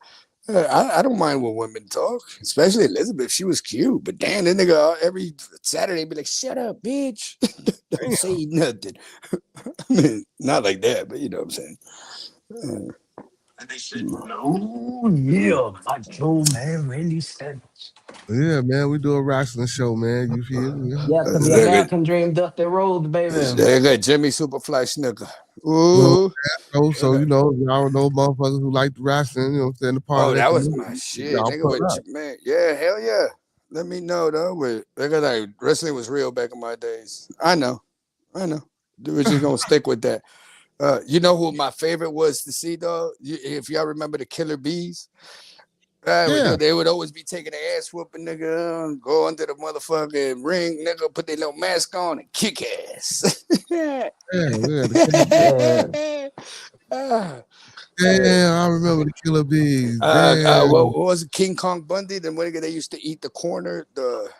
I don't mind when women talk, especially Elizabeth. She was cute, but damn, that nigga every Saturday be like, shut up, bitch. Don't say nothing. I mean, not like that, but you know what I'm saying. And they said, oh, yeah, Macho Man Randy Savage. Yeah, man, we do a wrestling show, man. You feel me? Yeah, because the American Dream Dusty Rhodes, baby. They got Jimmy Superfly Snuka. Ooh. So you know, y'all know motherfuckers who like the wrestling, you know what I'm saying? The part that was my shit. Nigga, man. Yeah, hell yeah. Let me know, though. Nigga, like, wrestling was real back in my days. I know. We're just gonna stick with that. You know who my favorite was to see though? If y'all remember the Killer Bees. Yeah. They would always be taking the ass whooping, nigga, go under the motherfucking ring, nigga, put their little mask on and kick ass. Yeah, Yeah, I remember the Killer Bees. Damn. what was it? King Kong Bundy? Then when they used to eat the corner, the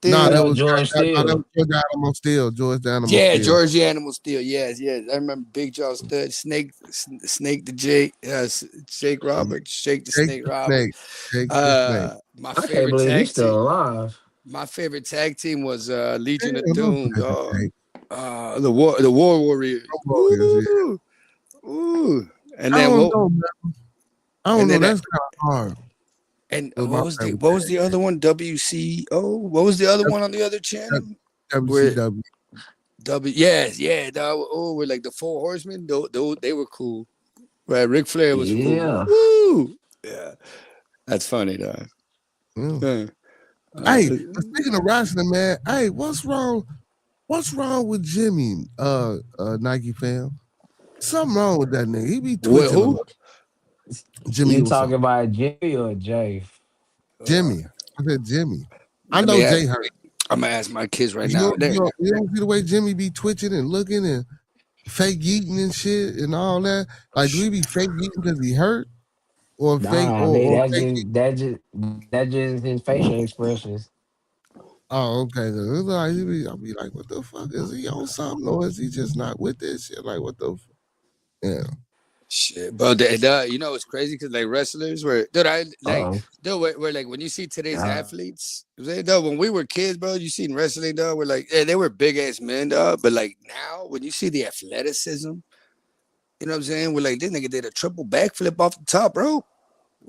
thing. No, that was George Steele. that was George Animal Steel. George the Animal Yeah, Steel. George the Animal Steel. Yes. I remember Big Jaw Stud, Snake the Jake, Shake Robert, Shake the Snake Robert. Shake the Snake. My I can't favorite believe tag he's still team. alive. My favorite tag team was Legion of Yeah, Doom, don't dog. forget The War Warriors. Warriors, Ooh, ooh. And I then don't know, man. I don't and know. then That's kind of hard. and It was what my was favorite the other one? WCO. What was the other one on the other channel? WCW. Yeah. Oh, we're like the Four Horsemen. They were cool. Right, Ric Flair was Yeah. cool. Woo! Yeah, that's funny, though. Yeah. Hey, speaking of wrestling, man. Hey, what's wrong? What's wrong with Jimmy? Nike fam. Something wrong with that nigga. He be twitching. Who? Jimmy. You talking about Jimmy or Jay? Jimmy. I said Jimmy. I know Jay hurt. I'm gonna ask my kids right You now. don't see the way Jimmy be twitching and looking and fake eating and shit and all that. Like, do he be fake eating because he hurt, or fake Nah, I mean or that just his facial expressions. Oh, okay. 'Cause it's like I'll be like, what the fuck is he on something, or is he just not with this shit? Like, what the? Yeah. Shit, bro. You know it's crazy because like wrestlers were, dude. We're like when you see today's athletes, when we were kids, bro. You seen wrestling, dog. We're like, they were big ass men, dog. But like now, when you see the athleticism, you know what I'm saying? We're like, this nigga did a triple backflip off the top rope.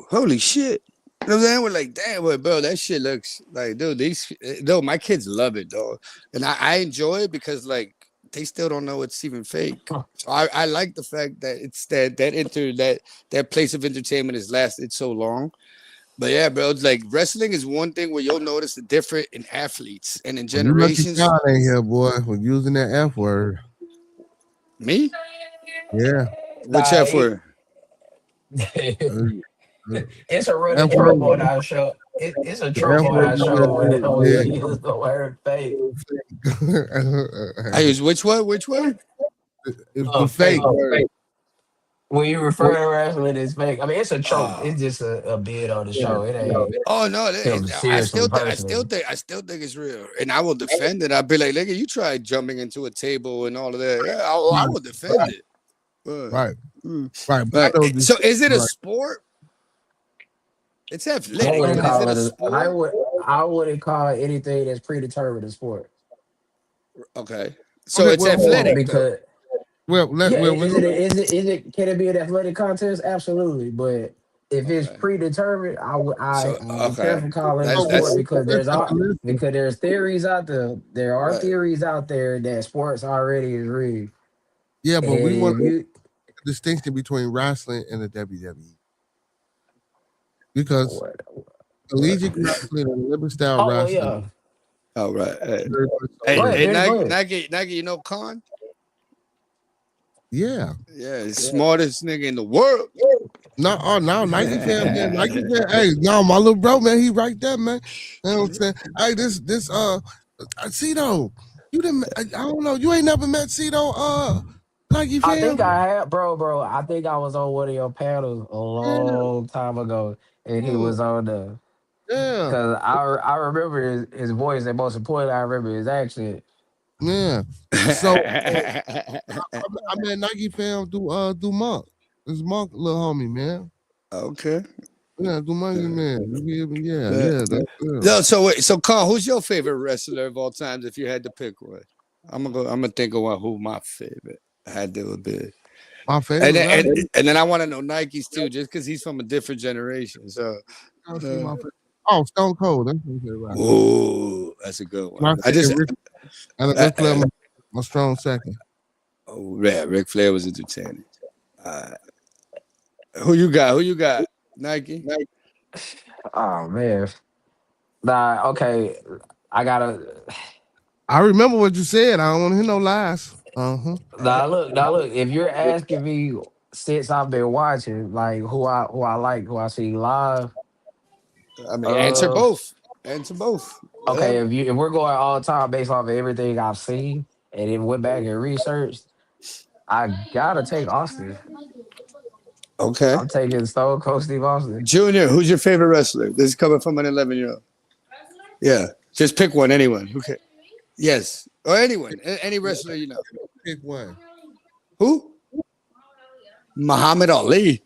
Holy shit. You know what I'm saying? We're like, damn, bro, that shit looks like, dude, my kids love it, dog. And I enjoy it because, like, they still don't know it's even fake. So I like the fact that it's that place of entertainment has lasted so long. But yeah, bro, it's like wrestling is one thing where you'll notice the difference in athletes and in generations. You lucky ain't here, boy, for using that F word. Me? Yeah. Which F word? It's a running trope on our show. It's a trope on our show when we use the word fake. I use which word? Which word? It's the fake word. When you refer to wrestling as fake, I mean it's a trope. It's just a bid on the show. It ain't. Oh no, I still think it's real, and I will defend it. I'll be like, nigga, you tried jumping into a table and all of that. Yeah, I will defend it. Right. Right. So is it a sport? It's athletic. I wouldn't call it a sport. I wouldn't call anything that's predetermined a sport. Okay. So it's athletic because is it can it be an athletic contest? Absolutely. But if it's predetermined, I would be careful calling it a sport because there's theories out there. There are theories out there that sports already is rigged. Yeah, but we want a distinction between wrestling and the WWE. Because collegiate wrestling and Olympic style wrestling. Yeah. Oh, right. Hey, Nike, you know Khan? Yeah. Yeah, the smartest nigga in the world. No, Nike fan, man. Nike fan. Hey, no, my little bro, man, he right there, man. You know what I'm saying? Hey, this Cito, you didn't, I don't know, you ain't never met Cito, Nike fan? I think I have, bro. I think I was on one of your panels a long time ago, and he was on the. Yeah. Because I remember his voice, and most importantly, I remember his accent. Yeah. So I met Nike fan do Monk. This Monk little homie, man. Okay. Yeah, do Monkey man. Yeah. No, so Carl, who's your favorite wrestler of all times if you had to pick one? I'm gonna think of who my favorite had to be. My favorite, and then I want to know Nike's too, just because he's from a different generation. So, Stone Cold. That's my favorite. Oh, that's a good one. My strong second. Oh, yeah, Ric Flair was entertaining. Who you got? Nike. Oh man. Nah, okay. I remember what you said. I don't want to hear no lies. Now look. If you're asking me since I've been watching, like who I like, who I see live, I mean, answer uh, both. Answer both. okay. Whatever. If we're going all time based off of everything I've seen and then went back and researched, I gotta take Austin. Okay. I'm taking Stone Cold Steve Austin. Junior, who's your favorite wrestler? This is coming from an 11-year-old. Yeah. Just pick one, anyone. Okay. Yes. Or anyone. Any wrestler you know. Pick one. Who? Muhammad Ali.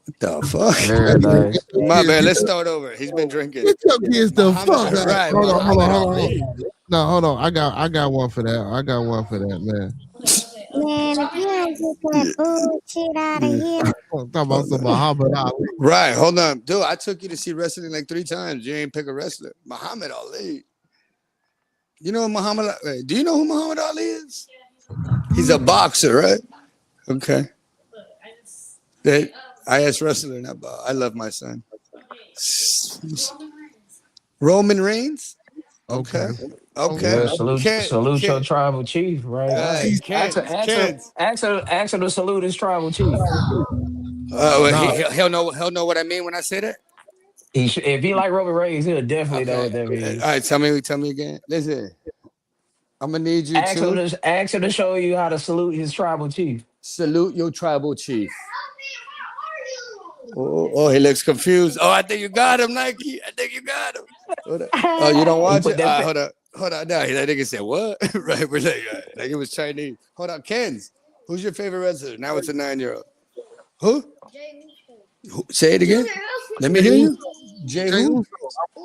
What the fuck? Very nice. My man, let's start over. He's been drinking. Get your kids the fuck out. Right, Hold on. Ali. No, hold on. I got one for that. I got one for that, man. Man, if you ain't get that bullshit out of here. I'm talking about some Muhammad Ali. Right, hold on. Dude, I took you to see wrestling like 3 times. You ain't pick a wrestler. Muhammad Ali. You know Muhammad Ali? Do you know who Muhammad Ali is? He's a boxer, right? Okay. IS wrestler, not I love my son. Roman Reigns? Okay. Yeah, salute your tribal chief, right? Ask him to salute his tribal chief. He'll know what I mean when I say that. If he like Roman Reigns, he'll definitely know what that means. All right, tell me again. Listen, I'm gonna need you ask him to show you how to salute his tribal chief. Salute your tribal chief. Oh, he looks confused. Oh, I think you got him, Nike. I think you got him. Oh, you don't watch it? Hold on. No, that nigga said what? Right, we're like it was Chinese. Hold on, Ken's. Who's your favorite wrestler? Now it's a 9-year-old. Who? Say it again. Let me hear you. Jay who?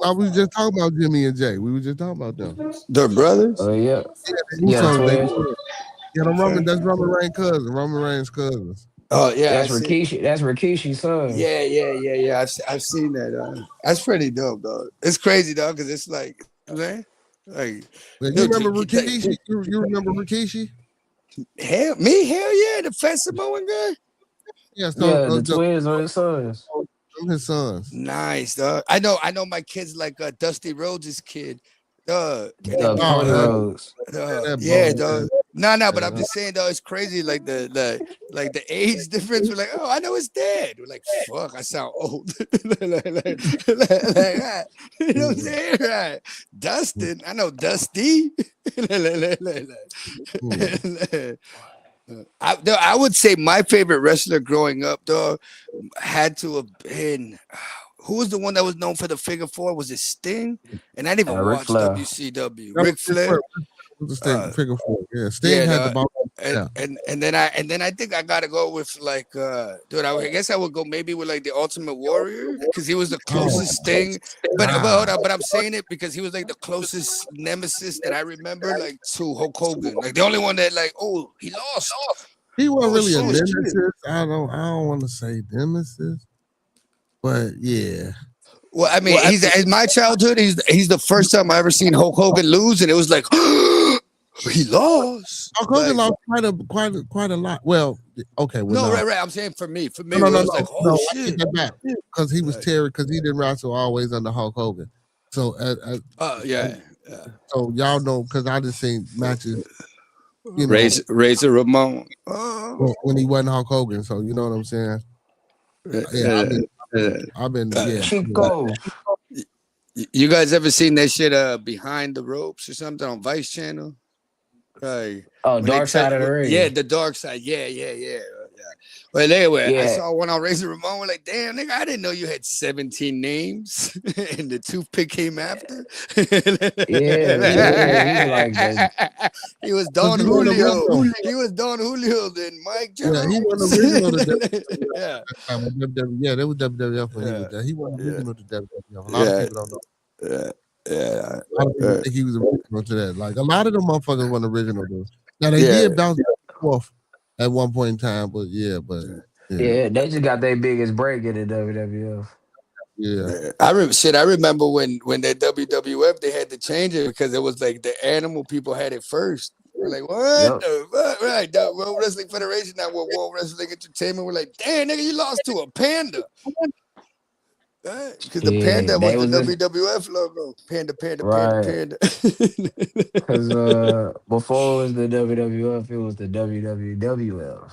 I was just talking about Jimmy and Jay. We were just talking about them. They're brothers? Oh, yeah. That's Roman Reigns' cousin. Roman Reigns' cousins. Oh yeah, that's Rikishi. That's Rikishi's son. Yeah. I've seen that. That's pretty dope, dog. It's crazy, dog, because it's like, man, like. You remember Rikishi? You remember Rikishi? Hell yeah, the fat Samoan guy. Yeah, the twins are his sons. His sons. Nice, dog. I know my kids like Dusty Rhodes' kid. Rhodes. Yeah, dog. No, but I'm just saying, though, it's crazy. Like the age difference. We're like, oh, I know his dad. We're like, fuck, I sound old. like, you know what I'm saying? Right. Dustin, I know Dusty. I would say my favorite wrestler growing up, dog, had to have been. Who was the one that was known for the figure 4? Was it Sting? And I didn't even watch WCW. Ric Flair. Figure 4. Yeah, Sting had the ball. And then I think I gotta go with like dude. I guess I would go maybe with like the Ultimate Warrior because he was the closest thing. But hold on, but I'm saying it because he was like the closest nemesis that I remember like to Hulk Hogan. Like the only one that like he lost. He wasn't really a nemesis. I don't want to say nemesis. But yeah. Well, I mean, he's in my childhood. He's the first time I ever seen Hulk Hogan lose, and it was like he lost. Hulk Hogan lost quite a lot. Well, okay. Right. I'm saying for me, it was like, I take that back because he was Terry because he didn't wrestle always under Hulk Hogan. So, So y'all know because I just seen matches. You know, Razor Ramon when he wasn't Hulk Hogan. So you know what I'm saying? Yeah. I've been Chico. You guys ever seen that shit Behind the Ropes or something on Vice Channel? Right. Oh, Dark Side of the Ring. Yeah, the Dark Side. Yeah. Well, anyway, I saw one on Razor Ramon. We're like, damn, nigga, I didn't know you had 17 names, and the toothpick came after. He was Don Julio. He was Don Julio, then Mike Jones. Yeah, he wasn't original to WWF. Yeah, that was WWF when he was there. He wasn't original to WWF. A lot of people don't know. A lot of people think he was original to that. Like a lot of them motherfuckers weren't original to. Now they did bounce back and forth at one point in time, but they just got their biggest break in the WWF. Yeah, I remember when that WWF they had to change it because it was like the animal people had it first. We're like, what? Yep. Right, the World Wrestling Federation, now World Wrestling Entertainment. We're like, damn, nigga, you lost to a panda. Because the panda they was the was WWF logo. Panda, panda, panda, right. panda. Because before it was the WWF, it was the WWF.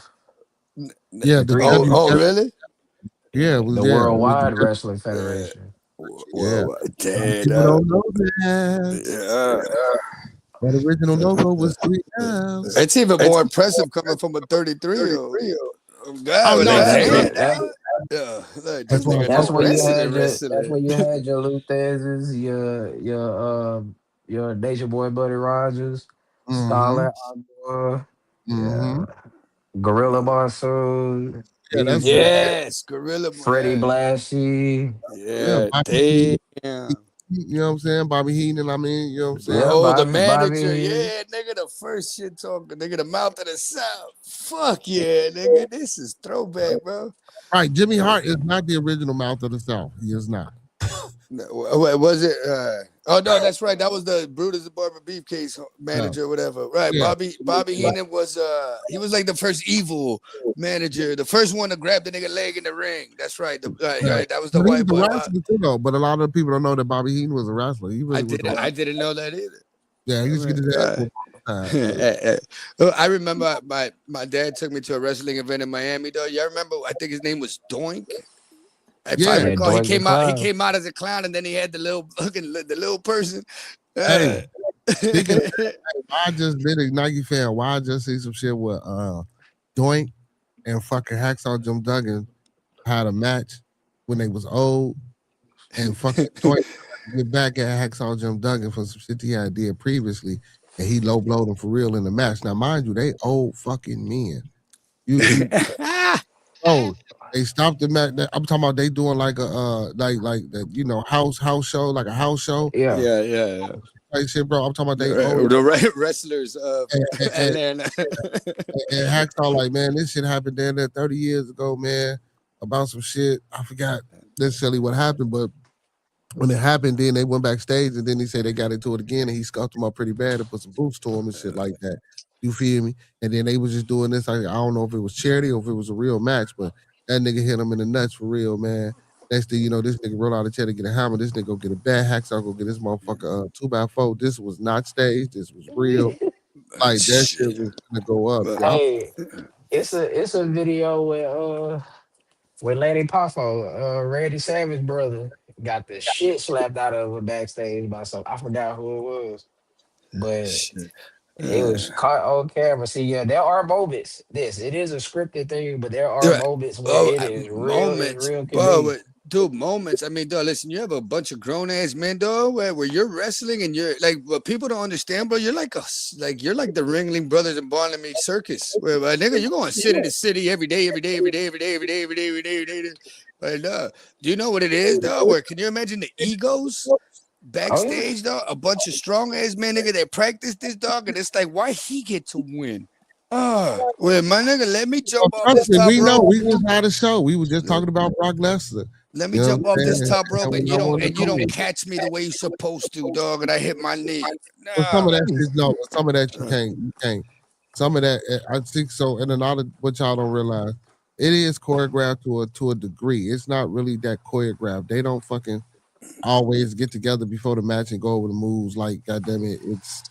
Yeah, The the three W. Oh, the, really? yeah, Yeah, it was the there. It was the Worldwide W. Wrestling Federation. Yeah. Well, People don't know that. yeah. That original logo was 3Fs. It's even more impressive coming from a 33-year-old guy. Oh We're no, like, Yeah, damn, that, yeah, like, that's this what I'm nigga that's know where you wrestling, had that's wrestling. where you had your Luthez, your Nature Boy Buddy Rogers, Mm-hmm. Starlet Outdoor, Mm-hmm. yeah, Gorilla Monsoon, Yeah, that's Yes, Gorilla. Freddie Blassie, yeah, Yeah, Bobby Heenan. damn. You know what I'm saying? Bobby Heenan, I mean, you know what I'm saying? yeah, Oh, the Bobby manager. Heenan. Yeah, nigga, the first shit talker. Nigga, the mouth of the South. Fuck yeah, nigga. This is throwback, bro. Right, Jimmy Hart is not the original Mouth of the South. He is not. No, was it? Oh no, that's right. That was the Brutus the Barber Beefcake manager, or whatever. Right, Yeah. Bobby Heenan was he was like the first evil manager, the first one to grab the nigga leg in the ring. That's right. Right, that was the But he white was boy. a wrestler too, though. But a lot of people don't know that Bobby Heenan was a wrestler. He really was. I didn't know that either. Yeah, he used to get his ass whooped all the time. I remember my dad took me to a wrestling event in Miami, though. Y'all remember? I think his name was Doink. If I Yeah. recall, he Doink the came out. He Clown. came out as a clown, and then he had the little person. Hey, speaking of, why I just been a Nike fan? Why I just see some shit with Doink and fucking Hacksaw Jim Duggan had a match when they was old, and fucking Doink get back at Hacksaw Jim Duggan for some shit he had did previously, and he low blowed him for real in the match. Now, mind you, they old fucking men. You oh, they stopped the match. I'm talking about they doing like a like the house show, like a house show. Yeah. Yeah. Like shit, bro. I'm talking about they old. The wrestlers of And Atlanta. Hacksaw like, man, this shit happened down there 30 years ago, man, about some shit. I forgot necessarily what happened, but when it happened, then they went backstage and then he said they got into it again and he scuffed him up pretty bad and put some boots to him and shit like that. You feel me? And then they was just doing this. I don't know if it was charity or if it was a real match, but that nigga hit him in the nuts for real, man. Next thing you know, this nigga roll out of chair to get a hammer. This nigga go get a bat. Hacksaw go get this motherfucker 2x4. This was not staged. This was real. Like that shit was gonna go up. Hey, it's a video with Lady Poffo, Randy Savage brother, got the shit slapped out of her backstage by some, I forgot who it was, but it was caught on camera. See, yeah, there are moments. It is a scripted thing, but there are moments where it is real. It's Moments, real bro. convenient. Dude, moments. I mean, dog, listen, you have a bunch of grown ass men, dog, where you're wrestling and you're like, what people don't understand, bro. You're like you're like the Ringling Brothers and Barnum Circus, where nigga, you're going city to city every day. Like, do you know what it is, dog? Where can you imagine the egos backstage, dog? A bunch of strong ass men, nigga, that practice this, dog, and it's like, why he get to win? Well, my nigga, let me jump off this top we know rope. we just had a show. We were just talking about Brock Lesnar. Let me You know jump what off I'm this saying? top rope and you And don't catch me the way you're supposed to, dog, and I hit my knee. But some of that shit, no, but some of that you can't. Some of that, I think so. And another, what y'all don't realize, it is choreographed to a degree. It's not really that choreographed. They don't fucking always get together before the match and go over the moves. Like, goddamn it, it's,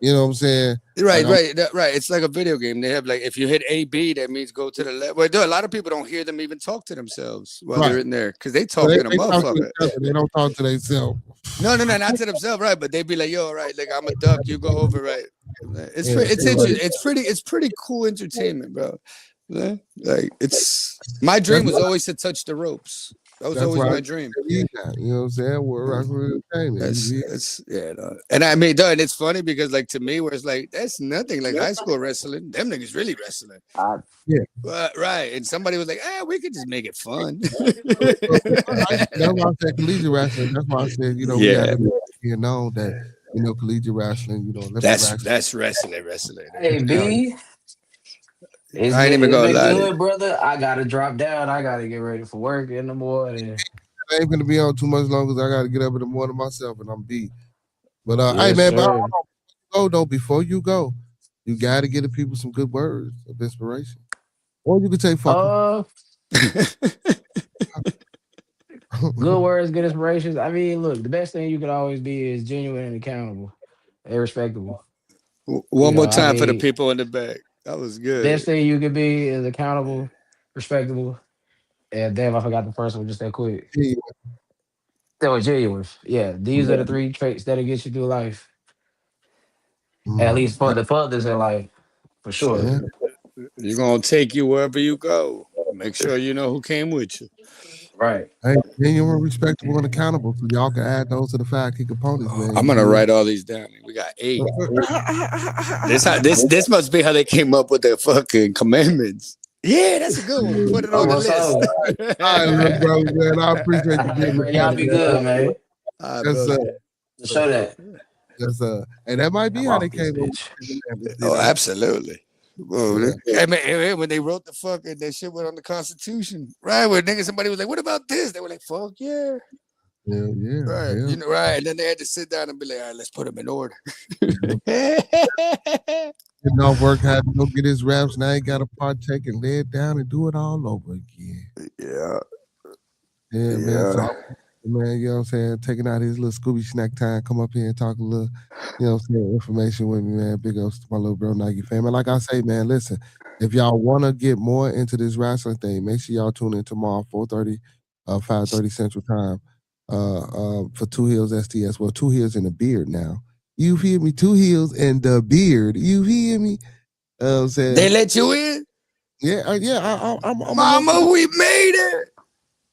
you know what I'm saying? Right. Like, Right. It's like a video game. They have like, if you hit A-B, that means go to the left. Well, a lot of people don't hear them even talk to themselves while they're in there because they talk in a motherfucker. They don't talk to themselves. No, not to themselves, right? But they be like, "Yo, right, like I'm a duck, you go over, right?" It's interesting. It's pretty cool entertainment, bro. Like it's my dream was always to touch the ropes. That was always my dream. You know what I'm saying? We're wrestling entertainment. That's no. And I mean, and it's funny because like to me, where it's like that's nothing like high school wrestling. Them niggas really wrestling. Right. And somebody was like, we could just make it fun. That's why I said collegiate wrestling. That's why I said, we got to know that, collegiate wrestling, that's wrestling. Hey, B. I ain't even gonna lie. Good, brother. I gotta drop down. I gotta get ready for work in the morning. I ain't gonna be on too much longer because I gotta get up in the morning myself and I'm beat. But hey man, before you go, you gotta give the people some good words of inspiration. Or you can take fuck. Good words, good inspirations. I mean, look, the best thing you could always be is genuine and accountable and respectable. One more time for the people in the back. That was good. Best thing you could be is accountable, respectable, and damn, I forgot the first one just that quick. Yeah. That was genuine. Yeah, these are the 3 traits that'll get you through life. At least for the others in life, for sure. Yeah. You're gonna take you wherever you go. Make sure you know who came with you. Right. Hey, genuine, respectable, and accountable. So y'all can add those to the 5 key components, man. I'm gonna write all these down. We got 8. This must be how they came up with their fucking commandments. Yeah, that's a good one. Put it on the list. All right, little brother, man. I appreciate you. Y'all be good, man. Yes, sir. Show that. Yes, sir. And that might be how they came up. Oh, absolutely. Well, I mean, when they wrote the fucking that shit went on the Constitution, right? Where nigga somebody was like, "What about this?" They were like, "Fuck yeah." Yeah, right. Yeah. You know, right? And then they had to sit down and be like, "All right, let's put them in order." Getting off work, had to go get his raps. Now he got to partake and lay it down and do it all over again. Yeah. Man. So, man, you know what I'm saying? Taking out his little Scooby snack time, come up here and talk a little, you know what I'm saying, information with me, man. Big ups to my little bro Nike fam. And like I say, man, listen, if y'all want to get more into this wrestling thing, make sure y'all tune in tomorrow, 4:30, 5:30 Central Time, for Two Heels STS. Well, Two Heels in the Beard now. You hear me? Two Heels and the Beard. You hear me? I'm saying they let you in? Yeah, I'm Mama, we made it.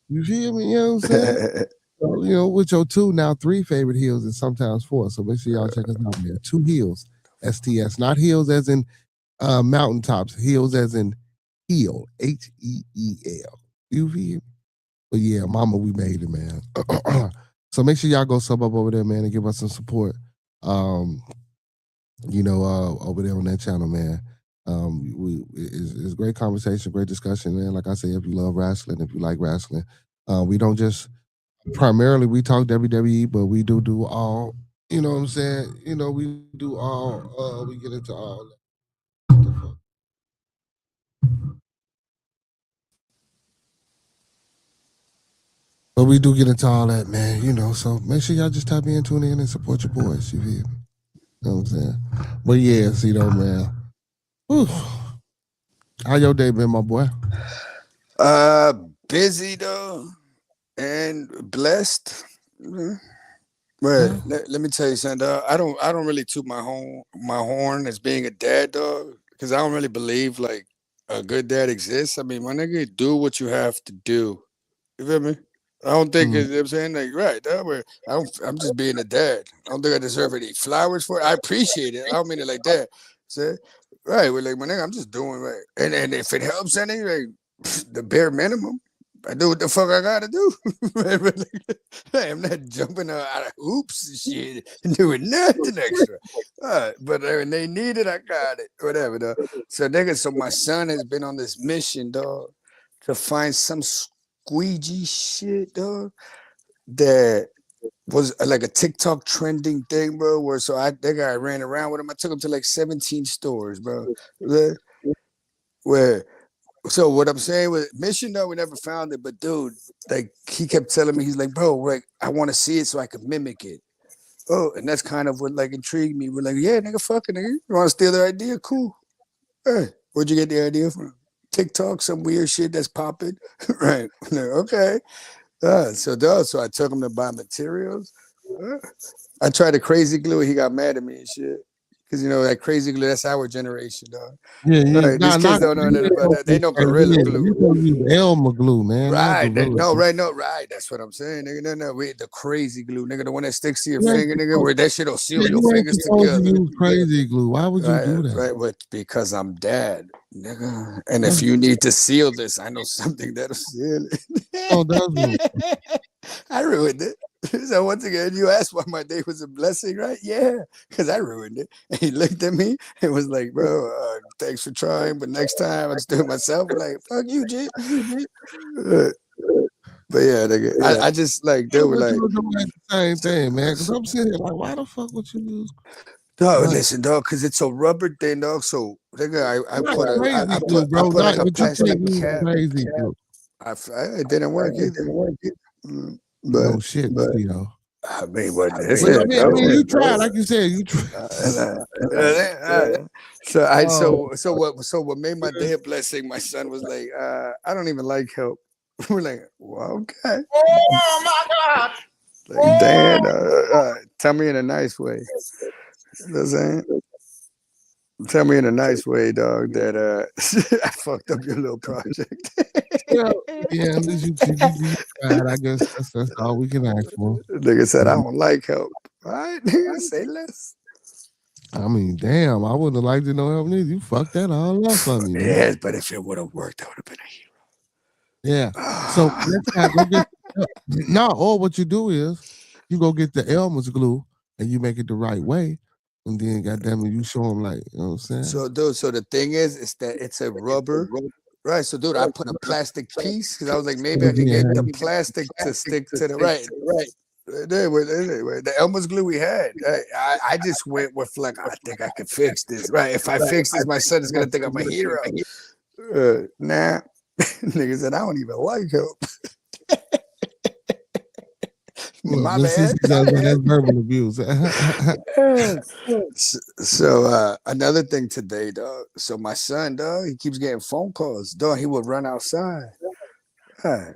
You feel me? You know what I'm saying? So, you know, with your 2, now 3 favorite heels and sometimes 4. So make sure y'all check us out, man. Two Heels STS, not heels as in mountaintops, heels as in heel, HEEL. You feel me? But yeah, mama, we made it, man. So make sure y'all go sub up over there, man, and give us some support. You know, over there on that channel, man. It's great conversation, great discussion, man. Like I say, if you love wrestling, if you like wrestling, we don't just primarily we talk WWE, but we do all. You know what I'm saying? You know, we do all. We get into all. But we do get into all that, man. You know, so make sure y'all just tap in, tune in, and support your boys. You feel me? You know what I'm saying? But yeah, see though, man. Whew. How your day been, my boy? Busy though, and blessed. But let me tell you something, dog. I don't really toot my horn as being a dad, dog, because I don't really believe like a good dad exists. I mean, my nigga, do what you have to do. You feel me? I don't think you know what I'm saying, like, right, dog, where I'm just being a dad. I don't think I deserve any flowers for it. I appreciate it. I don't mean it like that. Say, right, we're like, my nigga, I'm just doing right. And if it helps any, like the bare minimum, I do what the fuck I gotta do. I'm not jumping out of hoops and shit and doing nothing extra. But when they need it, I got it. Whatever, though. So, nigga, so my son has been on this mission, dog, to find some squeegee shit, dog, that was like a TikTok trending thing, bro. Where that guy ran around with him. I took him to like 17 stores, bro. So what I'm saying with mission, though, we never found it. But dude, like he kept telling me, he's like, bro, like I want to see it so I can mimic it. Oh, and that's kind of what like intrigued me. We're like, yeah, nigga, fucking nigga, you want to steal their idea? Cool. Hey, where'd you get the idea from? TikTok, some weird shit that's popping, right? Okay. So I took him to buy materials. I tried the crazy glue. He got mad at me and shit. Because, you know, that crazy glue, that's our generation, dog. Yeah. Right. These kids don't know nothing about that. They know Gorilla Glue. You can use Elmer glue, man. Right. Right. That's what I'm saying, nigga. No. We the crazy glue, nigga. The one that sticks to your finger, nigga, where that shit'll seal your fingers together. You use crazy glue. Why would you do that? Right. Because I'm dad, nigga. And if you need to seal this, I know something that'll seal it. Oh, does I ruined it. So once again, you asked why my day was a blessing, right? Yeah, because I ruined it. And he looked at me and was like, bro, thanks for trying, but next time I just do it myself. I'm like, fuck you, G. But yeah, nigga, I just like, they were like, the same thing, man. Because I'm sitting here like, why the fuck would you use? Dog, listen, dog, because it's a rubber thing, dog. So, nigga, I put like a plastic cap. Crazy glue. It didn't work either. No shit, you know. I mean, what this But is, I mean, you try, like you said, you try. So what made my day a blessing? My son was like, I don't even like help. We're like, well, okay. Oh my God! Like, Dad, tell me in a nice way. You know what I'm saying? Tell me in a nice way, dog, that I fucked up your little project. Yeah, at least you tried. I guess that's all we can ask for. Nigga said, I don't like help. All right, nigga, say less. I mean, damn, I wouldn't have liked to know help neither. You fucked that all up for me, man. Yes, but if it would have worked, I would have been a hero. Yeah. So next time, go get no. Or what you do is you go get the Elmer's glue and you make it the right way, and then goddamn it, you show them like, you know what I'm saying. So, dude, so the thing is that it's a rubber. Right, so dude, I put a plastic piece because I was like, maybe I can get the plastic to stick to the right. Anyway, the Elmer's glue we had, I just went with like, I think I could fix this. Right, if I fix this, my son is gonna think I'm a hero. Nah, nigga said I don't even like help. My bad. That's verbal abuse. So another thing today, dog. So my son, dog, he keeps getting phone calls. Dog, he would run outside.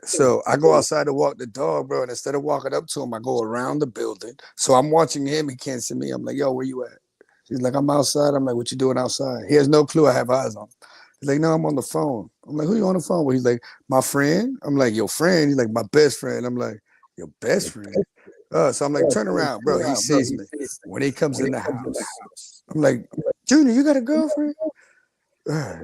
So I go outside to walk the dog, bro. And instead of walking up to him, I go around the building. So I'm watching him. He can't see me. I'm like, yo, where you at? He's like, I'm outside. I'm like, what you doing outside? He has no clue I have eyes on him. He's like, no, I'm on the phone. I'm like, who you on the phone with? He's like, my friend. I'm like, your friend? He's like, my best friend. I'm like, your best friend? So I'm like, turn around, bro. He sees me. When he comes in the house, I'm like, Junior, you got a girlfriend?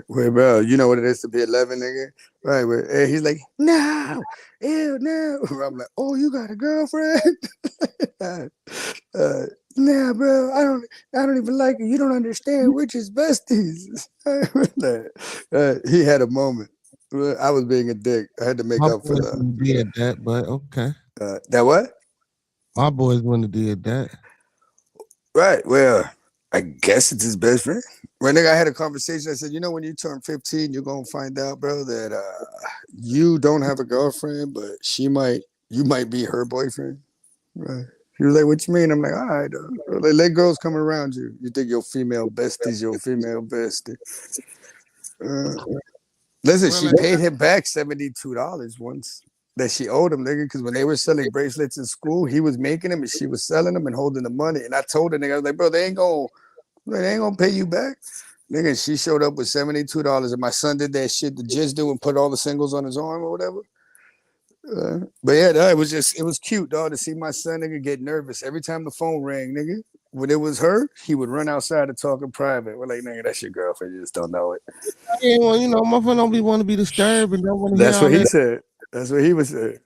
Wait, bro, you know what it is to be 11, nigga? Right, and he's like, no, ew, no. I'm like, oh, you got a girlfriend? Nah, bro, I don't even like it. You don't understand. We're just besties. He had a moment. I was being a dick. I had to make up for that. Did that, but okay. That what? My boys wouldn't have did that. Right. Well, I guess it's his best friend. Right, nigga, I had a conversation. I said, you know, when you turn 15, you're gonna find out, bro, that you don't have a girlfriend, but you might be her boyfriend. Right. He was like, what you mean? I'm like, all right, like, let girls come around you. You think your female bestie's your female bestie. Listen, she paid him back $72 once that she owed him, nigga, because when they were selling bracelets in school, he was making them and she was selling them and holding the money. And I told her, nigga, I was like, bro, they ain't gonna pay you back. Nigga, she showed up with $72 and my son did that shit to just do and put all the singles on his arm or whatever. But yeah, it was cute, dog, to see my son, nigga, get nervous every time the phone rang, nigga. When it was her, he would run outside to talk in private. We're like, nigga, that's your girlfriend. You just don't know it. Yeah, well, you know, my friend don't want to be disturbed and don't want to. That's what he said. That's what he was saying.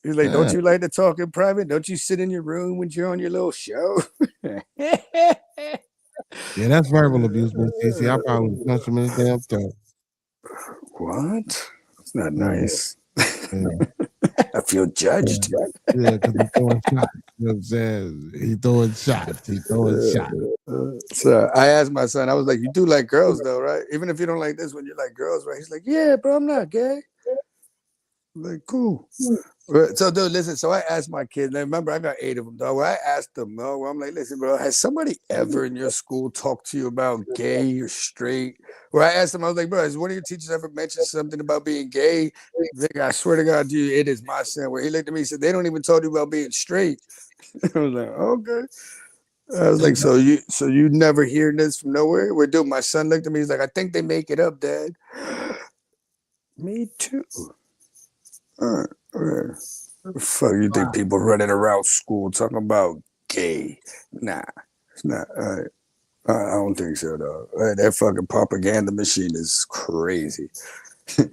He's like, don't you like to talk in private? Don't you sit in your room when you're on your little show? Yeah, that's verbal abuse, but see, I probably punch him in his damn throat. What? That's not nice. Yeah. I feel judged. Yeah, because he's throwing shots. You know what I'm saying? He's throwing shots. So I asked my son, I was like, you do like girls though, right? Even if you don't like this one, you like girls, right? He's like, yeah, bro, I'm not gay. I'm like, cool. So, dude, listen. So I asked my kids. Now, remember, I got 8 of them, dog. I asked them, dog. I'm like, listen, bro. Has somebody ever in your school talked to you about gay or straight? Where I asked them, I was like, bro, has one of your teachers ever mentioned something about being gay? I swear to God, dude, it is my sin. Where he looked at me and said, they don't even talk to you about being straight. I was like, okay. I was like, so you never hear this from nowhere? Where, dude, my son looked at me. He's like, I think they make it up, Dad. Me too. All right. Fuck, you think people running around school talking about gay? Nah, it's not. I don't think so, though. That fucking propaganda machine is crazy. I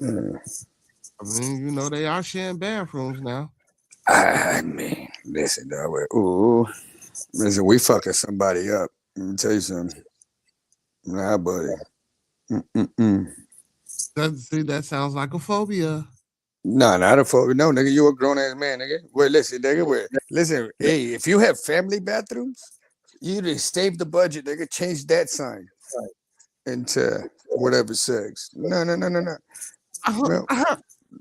mean, you know, they are sharing bathrooms now. I mean, listen, dog. Listen, we fucking somebody up. Let me tell you something. Nah, buddy. That sounds like a phobia. No, not a phobia. No, nigga, you a grown ass man, nigga. Wait, listen, nigga. Listen, hey, if you have family bathrooms, you just save the budget, nigga. Change that sign into whatever sex. No.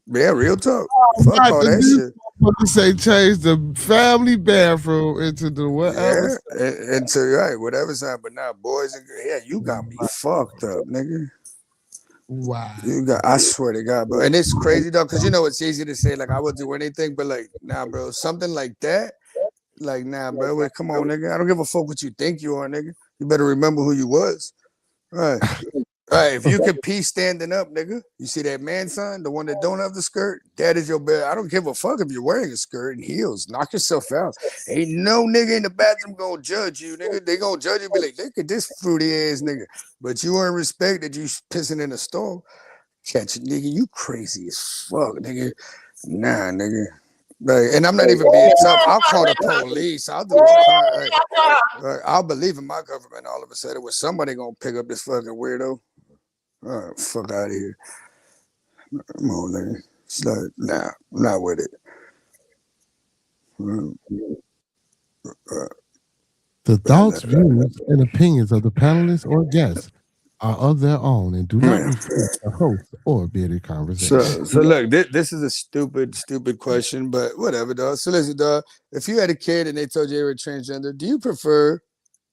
Yeah, real talk. Fuck all that shit. What you say? Change the family bathroom into the whatever. Yeah, into right, whatever side. But now, boys and girls, yeah, you got me fucked up, nigga. Wow. You got, I swear to God, bro. And it's crazy though, because you know it's easy to say like I would do anything, but like, nah, bro, something like that, like, nah, bro. Wait, come on, nigga. I don't give a fuck what you think you are, nigga. You better remember who you was. Right. Right, if you can pee standing up, nigga, you see that man sign, the one that don't have the skirt, that is your bed. I don't give a fuck if you're wearing a skirt and heels. Knock yourself out. Ain't no nigga in the bathroom gonna judge you, nigga. They gonna judge you, be like, look at this fruity ass nigga. But you earn respect that you pissing in a stall. Catch it, nigga. You crazy as fuck, nigga. Nah, nigga. Like, and I'm not even being tough. I'll call the police. I'll do all kinds. Right. I'll believe in my government all of a sudden. Was somebody gonna pick up this fucking weirdo? All right, fuck out of here. Come on, nigga. It's like, nah, I'm not with it. The thoughts, views, and opinions of the panelists or guests are of their own and do not reflect the host or bearded conversation. So look, this is a stupid question, but whatever, dog. So listen, dog, if you had a kid and they told you they were transgender, do you prefer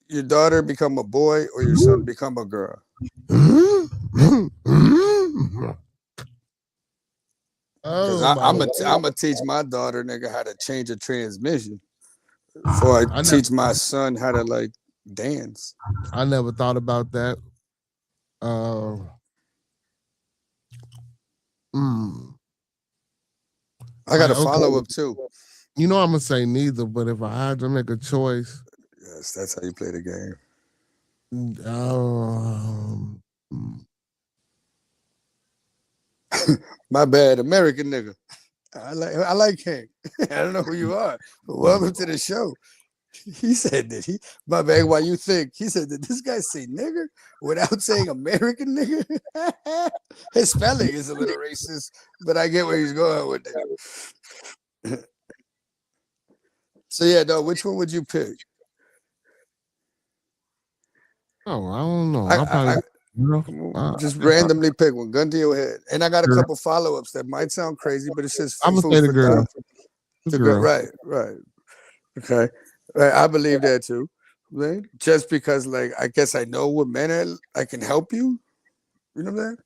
your daughter become a boy or your son become a girl? Because I'm gonna teach my daughter, nigga, how to change a transmission before I teach my son how to like dance. I never thought about that. I got a follow-up too. You know I'm gonna say neither, but if I had to make a choice, yes, that's how you play the game. My bad, American nigga. I like Hank. I don't know who you are, but welcome to the show. He said that my bad. Why you think he said that this guy say nigger without saying American nigger? His spelling is a little racist, but I get where he's going with it. So yeah, dog, which one would you pick? Oh, I don't know. I'll probably just randomly pick one, gun to your head. And I got a couple follow-ups that might sound crazy, but it's just I'm gonna say the girl. The girl. Right. Okay. Right. I believe that too. Right? Just because, like, I guess I know what men are, I can help you. You know what I'm saying?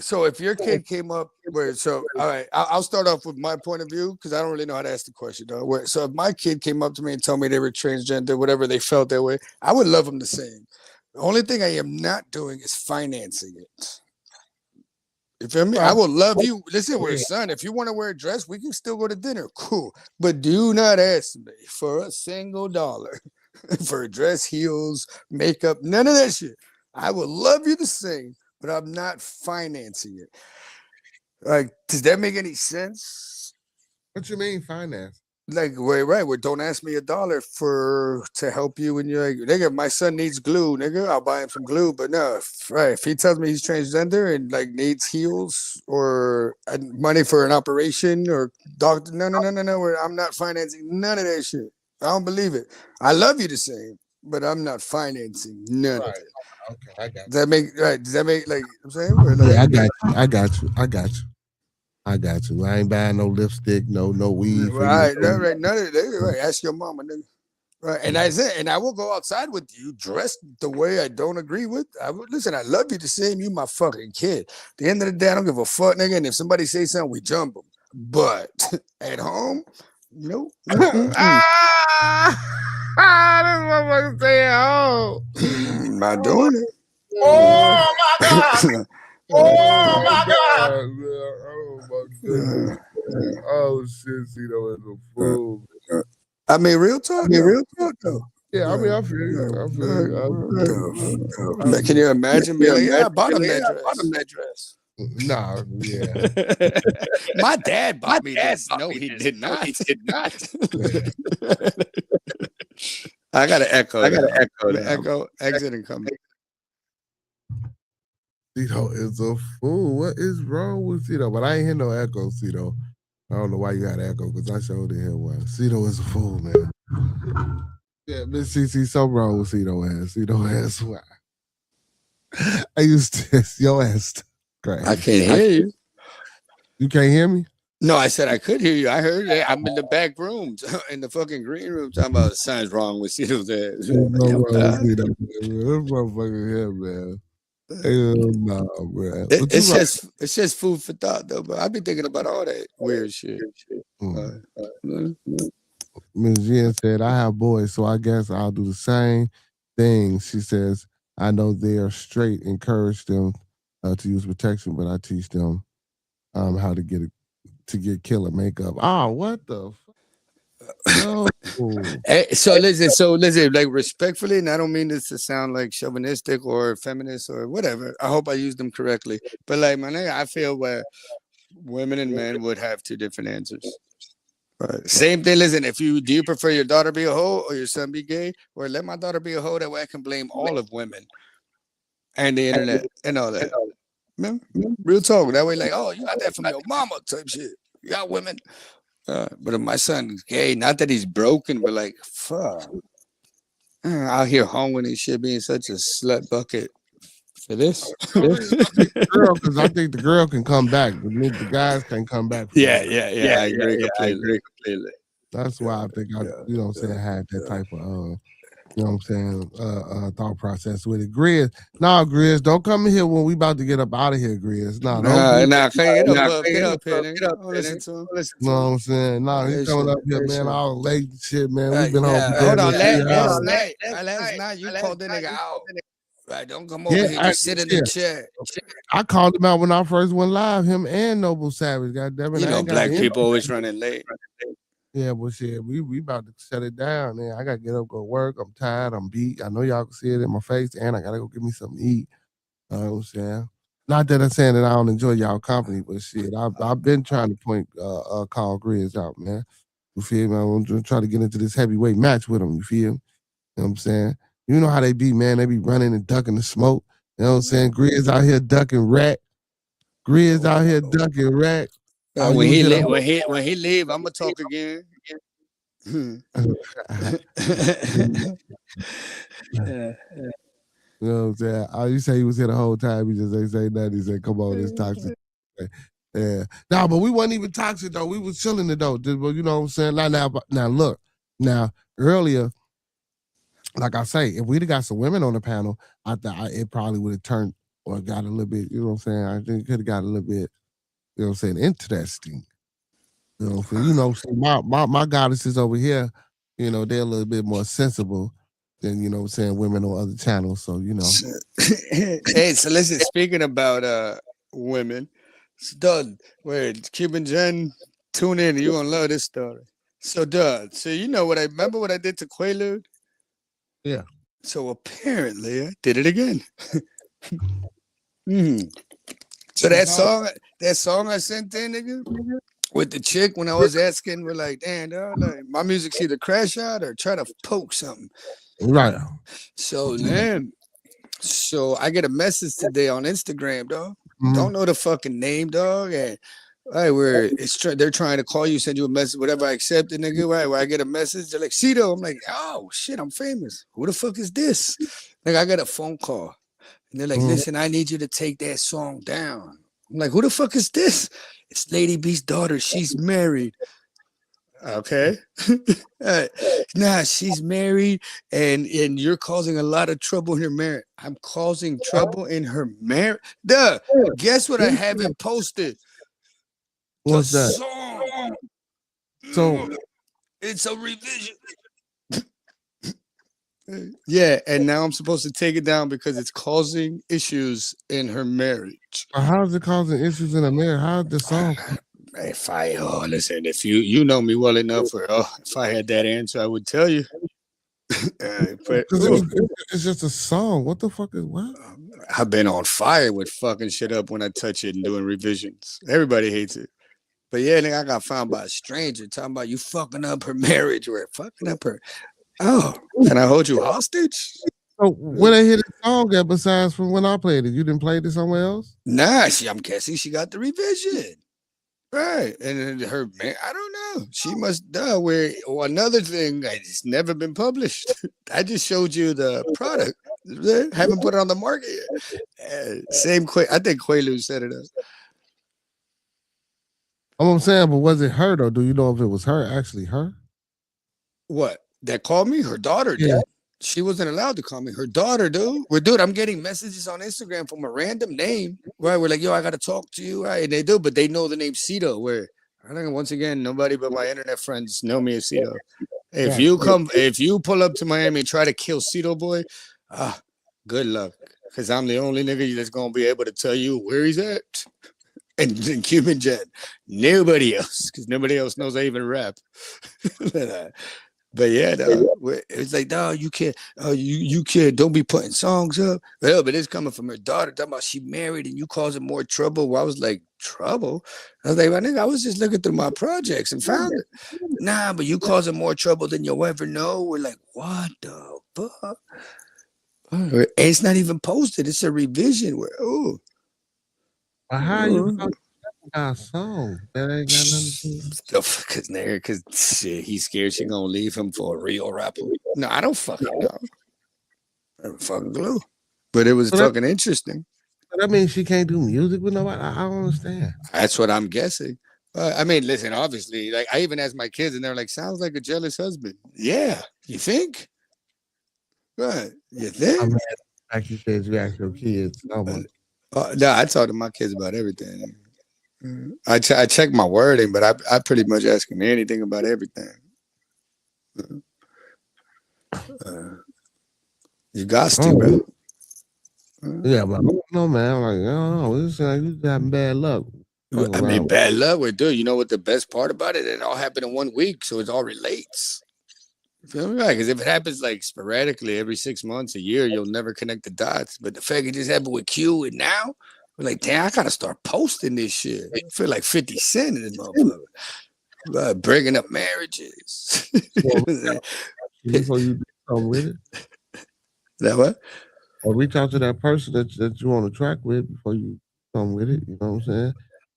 So if your kid came up where, all right, I'll start off with my point of view because I don't really know how to ask the question though. So if my kid came up to me and told me they were transgender, whatever they felt that way, I would love them the same. The only thing I am not doing is financing it. You feel me? I will love you. Listen, we're son. If you want to wear a dress, we can still go to dinner. Cool. But do not ask me for a single dollar for a dress, heels, makeup, none of that shit. I will love you the same, but I'm not financing it. Like, does that make any sense? What you mean finance? Like, right. Don't ask me a dollar to help you when you're like, nigga, my son needs glue, nigga. I'll buy him some glue. But no, right. If he tells me he's transgender and like needs heels or money for an operation or doctor, no. I'm not financing none of that shit. I don't believe it. I love you the same, but I'm not financing none of it. Okay, I got you. Does that make like I'm saying? Like, yeah, I got you. I ain't buying no lipstick, no weed. Right, none of that. Right. Ask your mama, nigga. Right, and that's it. And I will go outside with you dressed the way I don't agree with. Listen, I love you the same. You my fucking kid. At the end of the day, I don't give a fuck, nigga. And if somebody say something, we jump them. But at home, nope. That's what I'm saying. Oh, not doing it. Oh my god. Oh my god. Oh shit, Cito is a fool. I mean, real talk though. Yeah, I mean, I feel you. Can you imagine being like, yeah, I bought him that dress. Nah, yeah. My dad bought me this. No, he did not. He did not. I got to echo. Echo, exit, and come back. Cito is a fool. What is wrong with Cito? But I ain't hear no echo, Cito. I don't know why you got echo because I showed it here one. Cito is a fool, man. Yeah, Miss CC, something wrong with Cito ass. Cito ass, why? I used to your ass. Great. I can't hear you. You can't hear me? No, I said I could hear you. I heard it. I'm in the back room, in the fucking green room, talking about something's wrong with you. There's no wrong with me, though, man. This motherfucker here, man. Hell nah, man. But you right. It's just food for thought, though. But I've been thinking about all that weird shit. Ms. Jen said, I have boys, so I guess I'll do the same thing. She says, I know they are straight, encourage them to use protection, but I teach them how to get killer makeup. Oh, what the no. So listen, like respectfully, and I don't mean this to sound like chauvinistic or feminist or whatever. I hope I used them correctly. But like my nigga, I feel where women and men would have two different answers. Right. Same thing. Listen, do you prefer your daughter be a hoe or your son be gay? Or let my daughter be a hoe, that way I can blame all of women and the internet and all that. Real talk. That way, like, oh, you got that from your mama type shit. You got women. But if my son is gay, not that he's broken, but like, fuck. Out here hoeing and shit, being such a slut bucket for this. Because I think the girl can come back. The guys can come back. Yeah. I agree completely. That's why I think I had that type of thought process with it. Grizz, Grizz, don't come in here when we about to get up out of here, Grizz. Get up here. Listen to him. You know what I'm saying? He's coming up here, man, all late shit, man. We've been home. Hold on, last night you called that nigga out. Right, don't come over here. Just sit in the chair. I called him out when I first went live. Him and Noble Savage. Goddamn it! You know, black people always running late. Yeah, but shit, we about to shut it down. Man, I gotta get up, go to work. I'm tired. I'm beat. I know y'all can see it in my face, and I gotta go get me something to eat. You know what I'm saying? Not that I'm saying that I don't enjoy y'all company, but shit, I've been trying to call Grizz out, man. You feel me? I'm just trying to get into this heavyweight match with him. You feel me? You know what I'm saying? You know how they be, man. They be running and ducking the smoke. You know what I'm saying? Grizz out here ducking rat. Grizz out here ducking rat. When he leave, I'm gonna talk again. You know what I'm saying? You say he was here the whole time. He just ain't say nothing. He said, "Come on, it's toxic." Yeah. But we wasn't even toxic though. We was chilling it though. You know what I'm saying? Now look. Now earlier, like I say, if we'd have got some women on the panel, I thought it probably would have turned or got a little bit. You know what I'm saying? I think it could have got a little bit. You know what I'm saying? Interesting. You know, my goddesses over here, you know, they're a little bit more sensible than, you know what I'm saying, women on other channels. So, you know. Hey, so listen, speaking about women, it's done. Wait, Cuban Jen, tune in. You're gonna love this story. So so you know what I did to Quaalude? Yeah. So apparently I did it again. So that song I sent in, nigga, with the chick when I was asking, we're like, damn, dog, like, my music's either crash out or try to poke something. Right. So I get a message today on Instagram, dog. Don't know the fucking name, dog. And they're trying to call you, send you a message, whatever. I accept it, nigga. Right, where I get a message, they're like, Cito. I'm like, oh shit, I'm famous. Who the fuck is this? Like, I got a phone call. And they're like, listen, I need you to take that song down. I'm like, who the fuck is this? It's Lady B's daughter. She's married. Okay. Nah, she's married and you're causing a lot of trouble in her marriage. I'm causing trouble in her marriage. Guess what I haven't posted? What's that? Song. So it's a revision. Yeah, and now I'm supposed to take it down because it's causing issues in her marriage. How is it causing issues in her marriage? How's the song? Listen, if you know me well enough, if I had that answer, I would tell you. But it's just a song. What the fuck is what? I've been on fire with fucking shit up when I touch it and doing revisions. Everybody hates it. But yeah, nigga, I got found by a stranger talking about you fucking up her marriage or fucking up her. Oh, can I hold you hostage? So where they hear the song at besides from when I played it? You didn't play it somewhere else? Nah, I'm guessing she got the revision. Right. And her man, I don't know. She must where another thing it's never been published. I just showed you the product. Haven't put it on the market yet. I think Quaalude set it up. I'm saying, but was it her though? Do you know if it was her, actually her? What? That called me? Her daughter did. Yeah. She wasn't allowed to call me. Her daughter, dude. Well, dude, I'm getting messages on Instagram from a random name. Right? We're like, yo, I gotta talk to you. Right? And they do, but they know the name Cito. Where I think once again, nobody but my internet friends know me as Cito. If you pull up to Miami and try to kill Cito boy, good luck. Because I'm the only nigga that's gonna be able to tell you where he's at. And Cuban Jet. Nobody else. Because nobody else knows I even rap. But yeah, it's like, no, you can't. You can't. Don't be putting songs up. Well, but it's coming from her daughter. Talking about she married and you causing more trouble. Well, I was like, trouble? I was like, my nigga, I was just looking through my projects and found it. Nah, but you causing more trouble than you'll ever know. We're like, what the fuck? And it's not even posted. It's a revision. Where But how you got a song that ain't got nothing to do? Because he's scared she gonna leave him for a real rapper. No, I don't fucking know. I don't fucking clue. But it was fucking interesting. That means she can't do music with nobody. I don't understand. That's what I'm guessing. I mean, listen, obviously, like I even asked my kids, and they're like, "Sounds like a jealous husband." Yeah, you think? Right? You think? I mean, like you said, you ask your kids. No, I talk to my kids about everything. I check my wording, but I pretty much ask them anything about everything. You got to, bro. Yeah, but no, man. Like, I don't know. This is like you having bad luck. I mean, bad luck with dude. You know what the best part about it? It all happened in 1 week, so it all relates. You feel me? Right? Because if it happens like sporadically every 6 months, a year, you'll never connect the dots. But the fact it just happened with Q and now, we're like, damn, I gotta start posting this shit. I feel like 50 Cent in this motherfucker. Breaking up marriages. Before you do something with it. That what? Or reach out to that person that you on the track with before you come with it. You know what I'm saying?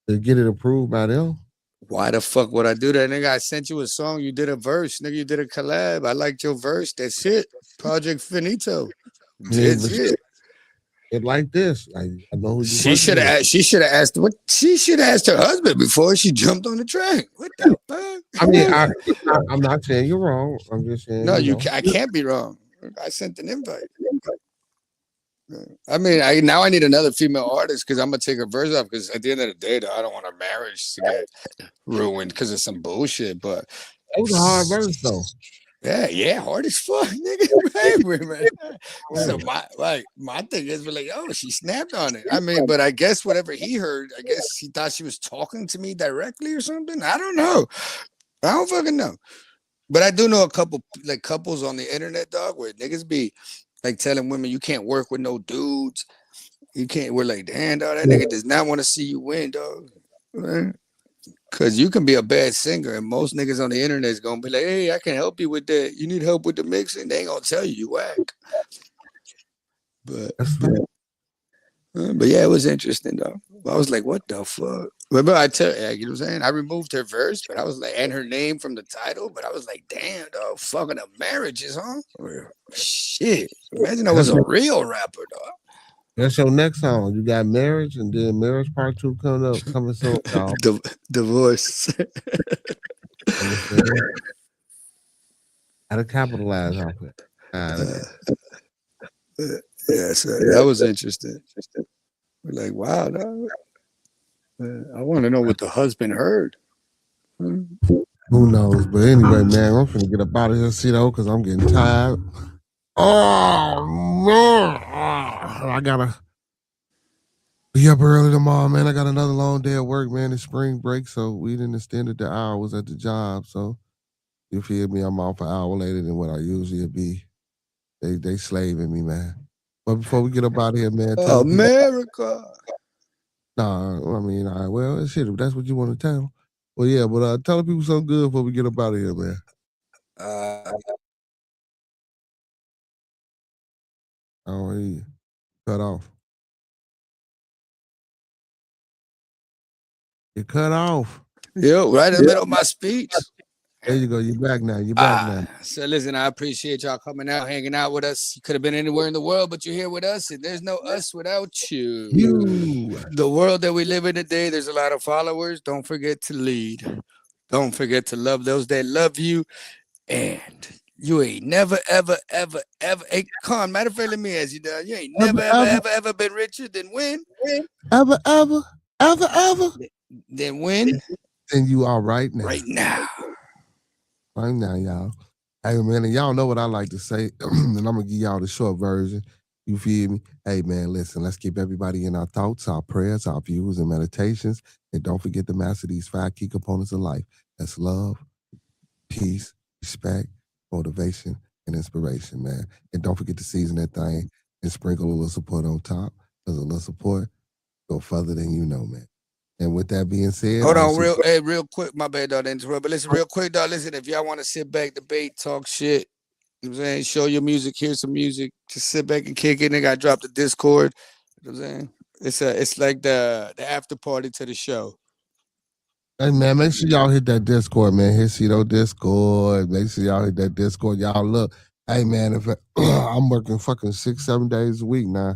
To get it approved by them. Why the fuck would I do that, nigga? I sent you a song, you did a verse, nigga. You did a collab. I liked your verse. That's it. Project Finito. That's it. It like this. I know who she should have asked what she should have asked her husband before she jumped on the track. What the fuck? I mean, I'm not saying you're wrong. I'm just saying no, I can't be wrong. I sent an invite. I mean, now I need another female artist because I'm gonna take her verse off because at the end of the day, though, I don't want our marriage to get ruined because of some bullshit. But that was a hard verse, though. Yeah, hard as fuck, nigga. Man. So my thing is, we're like, oh, she snapped on it. I mean, but I guess whatever he heard, I guess he thought she was talking to me directly or something. I don't know. I don't fucking know. But I do know a couple like couples on the internet, dog, where niggas be like telling women you can't work with no dudes. You can't. We're like, damn, dog, that nigga does not want to see you win, dog. Right? Cause you can be a bad singer, and most niggas on the internet is gonna be like, "Hey, I can help you with that. You need help with the mixing." They ain't gonna tell you whack. But yeah, it was interesting though. I was like, "What the fuck?" Remember, I tell you know what I'm saying. I removed her verse, but I was like, and her name from the title, but I was like, "Damn, dog, fucking up marriages, huh?" Shit, imagine I was a real rapper, dog. That's your next song. You got Marriage, and then Marriage Part 2 coming soon, y'all. Divorce. Gotta capitalize off it. Yeah, so that was interesting. We're like, wow, dog. I want to know what the husband heard. Who knows? But anyway, man, I'm finna get up out of here, Cito, because I'm getting tired. Oh man, I gotta be up early tomorrow, man. I got another long day at work, man. It's spring break, so we didn't extend the hours at the job. So you feel me? I'm off an hour later than what I usually be. They slaving me, man. But before we get up out of here, man, America. Nah, I mean, all right, well, shit, if that's what you want to tell. Well, yeah, but tell the people something good before we get up out of here, man. I don't hear you. Cut off. You cut off. Yo, right in the middle of my speech. There you go. You're back now. You're back now. So listen, I appreciate y'all coming out, hanging out with us. You could have been anywhere in the world, but you're here with us, and there's no us without you. The world that we live in today, there's a lot of followers. Don't forget to lead. Don't forget to love those that love you. And you ain't never, ever, ever, ever. Hey, Con, matter of fact, let me ask you, dog. You ain't never, ever been richer than when? Ever. Then when? Then you are right now. Right now. Right now, y'all. Hey, man, and y'all know what I like to say, and I'm going to give y'all the short version. You feel me? Hey, man, listen, let's keep everybody in our thoughts, our prayers, our views, and meditations. And don't forget to master these 5 key components of life. That's love, peace, respect, motivation, and inspiration, man. And don't forget to season that thing and sprinkle a little support on top. Because a little support go further than you know, man. And with that being said, hold on, real quick. My bad, dog, to interrupt. But listen, real quick, dog. Listen, if y'all want to sit back, debate, talk shit, you know what I'm saying, show your music, hear some music, just sit back and kick it. Nigga, I dropped the Discord. You know what I'm saying? It's like the after party to the show. Hey, man, make sure y'all hit that Discord, man. Hit Cito Discord. Make sure y'all hit that Discord. Y'all look. Hey, man, if I'm working fucking 6-7 days a week now.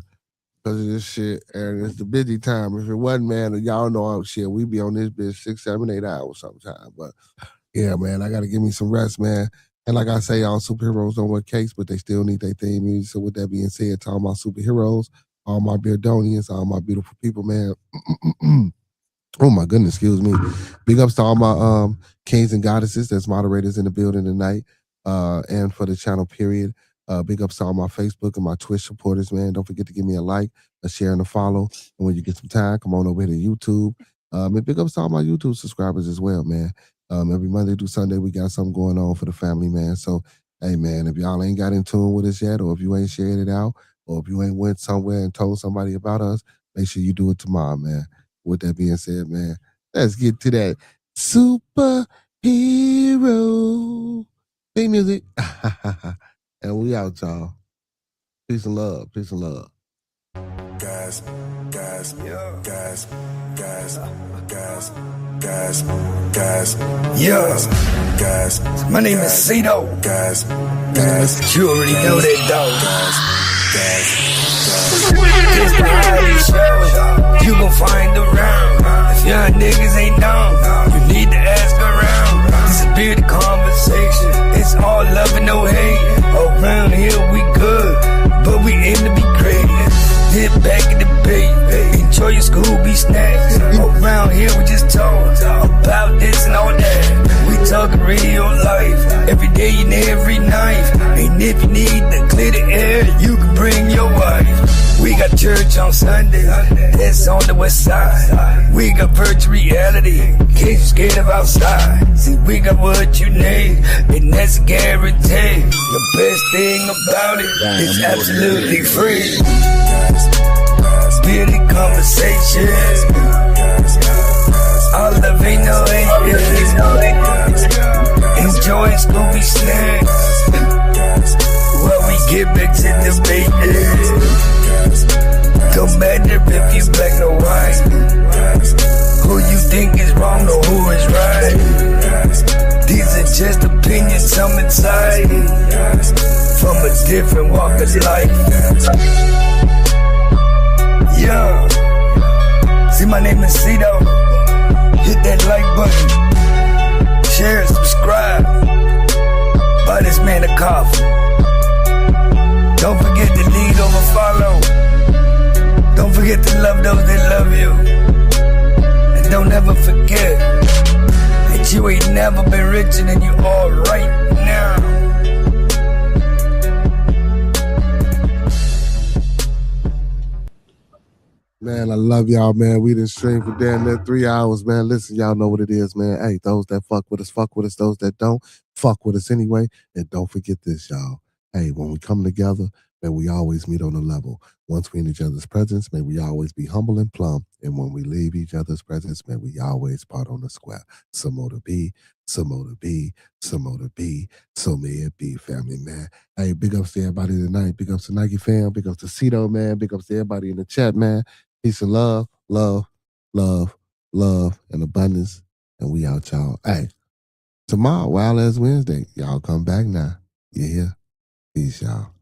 Because of this shit, and it's the busy time. If it wasn't, man, y'all know shit, we be on this bitch 6, 7, 8 hours sometimes. But yeah, man, I gotta give me some rest, man. And like I say, all superheroes don't wear capes, but they still need their theme music. So with that being said, to all my superheroes, all my Beardonians, all my beautiful people, man. Oh my goodness, excuse me. Big ups to all my kings and goddesses that's moderators in the building tonight. And for the channel, period. Big ups to all my Facebook and my Twitch supporters, man. Don't forget to give me a like, a share, and a follow. And when you get some time, come on over here to YouTube. And big ups to all my YouTube subscribers as well, man. Every Monday through Sunday, we got something going on for the family, man. So, hey, man, if y'all ain't got in tune with us yet, or if you ain't shared it out, or if you ain't went somewhere and told somebody about us, make sure you do it tomorrow, man. With that being said, man, let's get to that superhero theme music. And we out, y'all. Peace and love. Peace and love. Guys. My name is Cito. Guys. You already know that, dog. This the highly show. You gon' find around. If young niggas ain't known, you need to ask around. This is bearded conversation. It's all love and no hate. Around here we good, but we aim to be great. Dip back in the bay, enjoy your Scooby snacks. Around here we just talk about this and all that. We talking real life, every day and every night. And if you need to clear the air, you can bring your wife. We got church on Sunday, that's on the west side. We got virtual reality, in case you're scared of outside. See, we got what you need, and that's a guarantee. The best thing about it, it's absolutely free. Bearded conversations, all love ain't no hate. Enjoy Scooby snacks, while we get back to the business. Don't matter if you black or white, who you think is wrong or who is right. These are just opinions, some inside, from a different walk of life. Yo, see, my name is Cito. Hit that like button, share, subscribe, buy this man a coffee. Don't forget to lead over follow. Don't forget to love those that love you. And don't ever forget that you ain't never been richer than you are right now. Man, I love y'all, man. We done stream for damn near 3 hours, man. Listen, y'all know what it is, man. Hey, those that fuck with us, fuck with us. Those that don't, fuck with us anyway. And don't forget this, y'all. Hey, when we come together, may we always meet on a level. Once we in each other's presence, may we always be humble and plumb. And when we leave each other's presence, may we always part on the square. Some more to be, some more to be, some more to be. So may it be, family, man. Hey, big ups to everybody tonight. Big ups to Nike fam. Big ups to Cito, man. Big ups to everybody in the chat, man. Peace and love, love, love, love, and abundance. And we out, y'all. Hey. Tomorrow, Wild Ass Wednesday. Y'all come back now. You hear? Peace, y'all.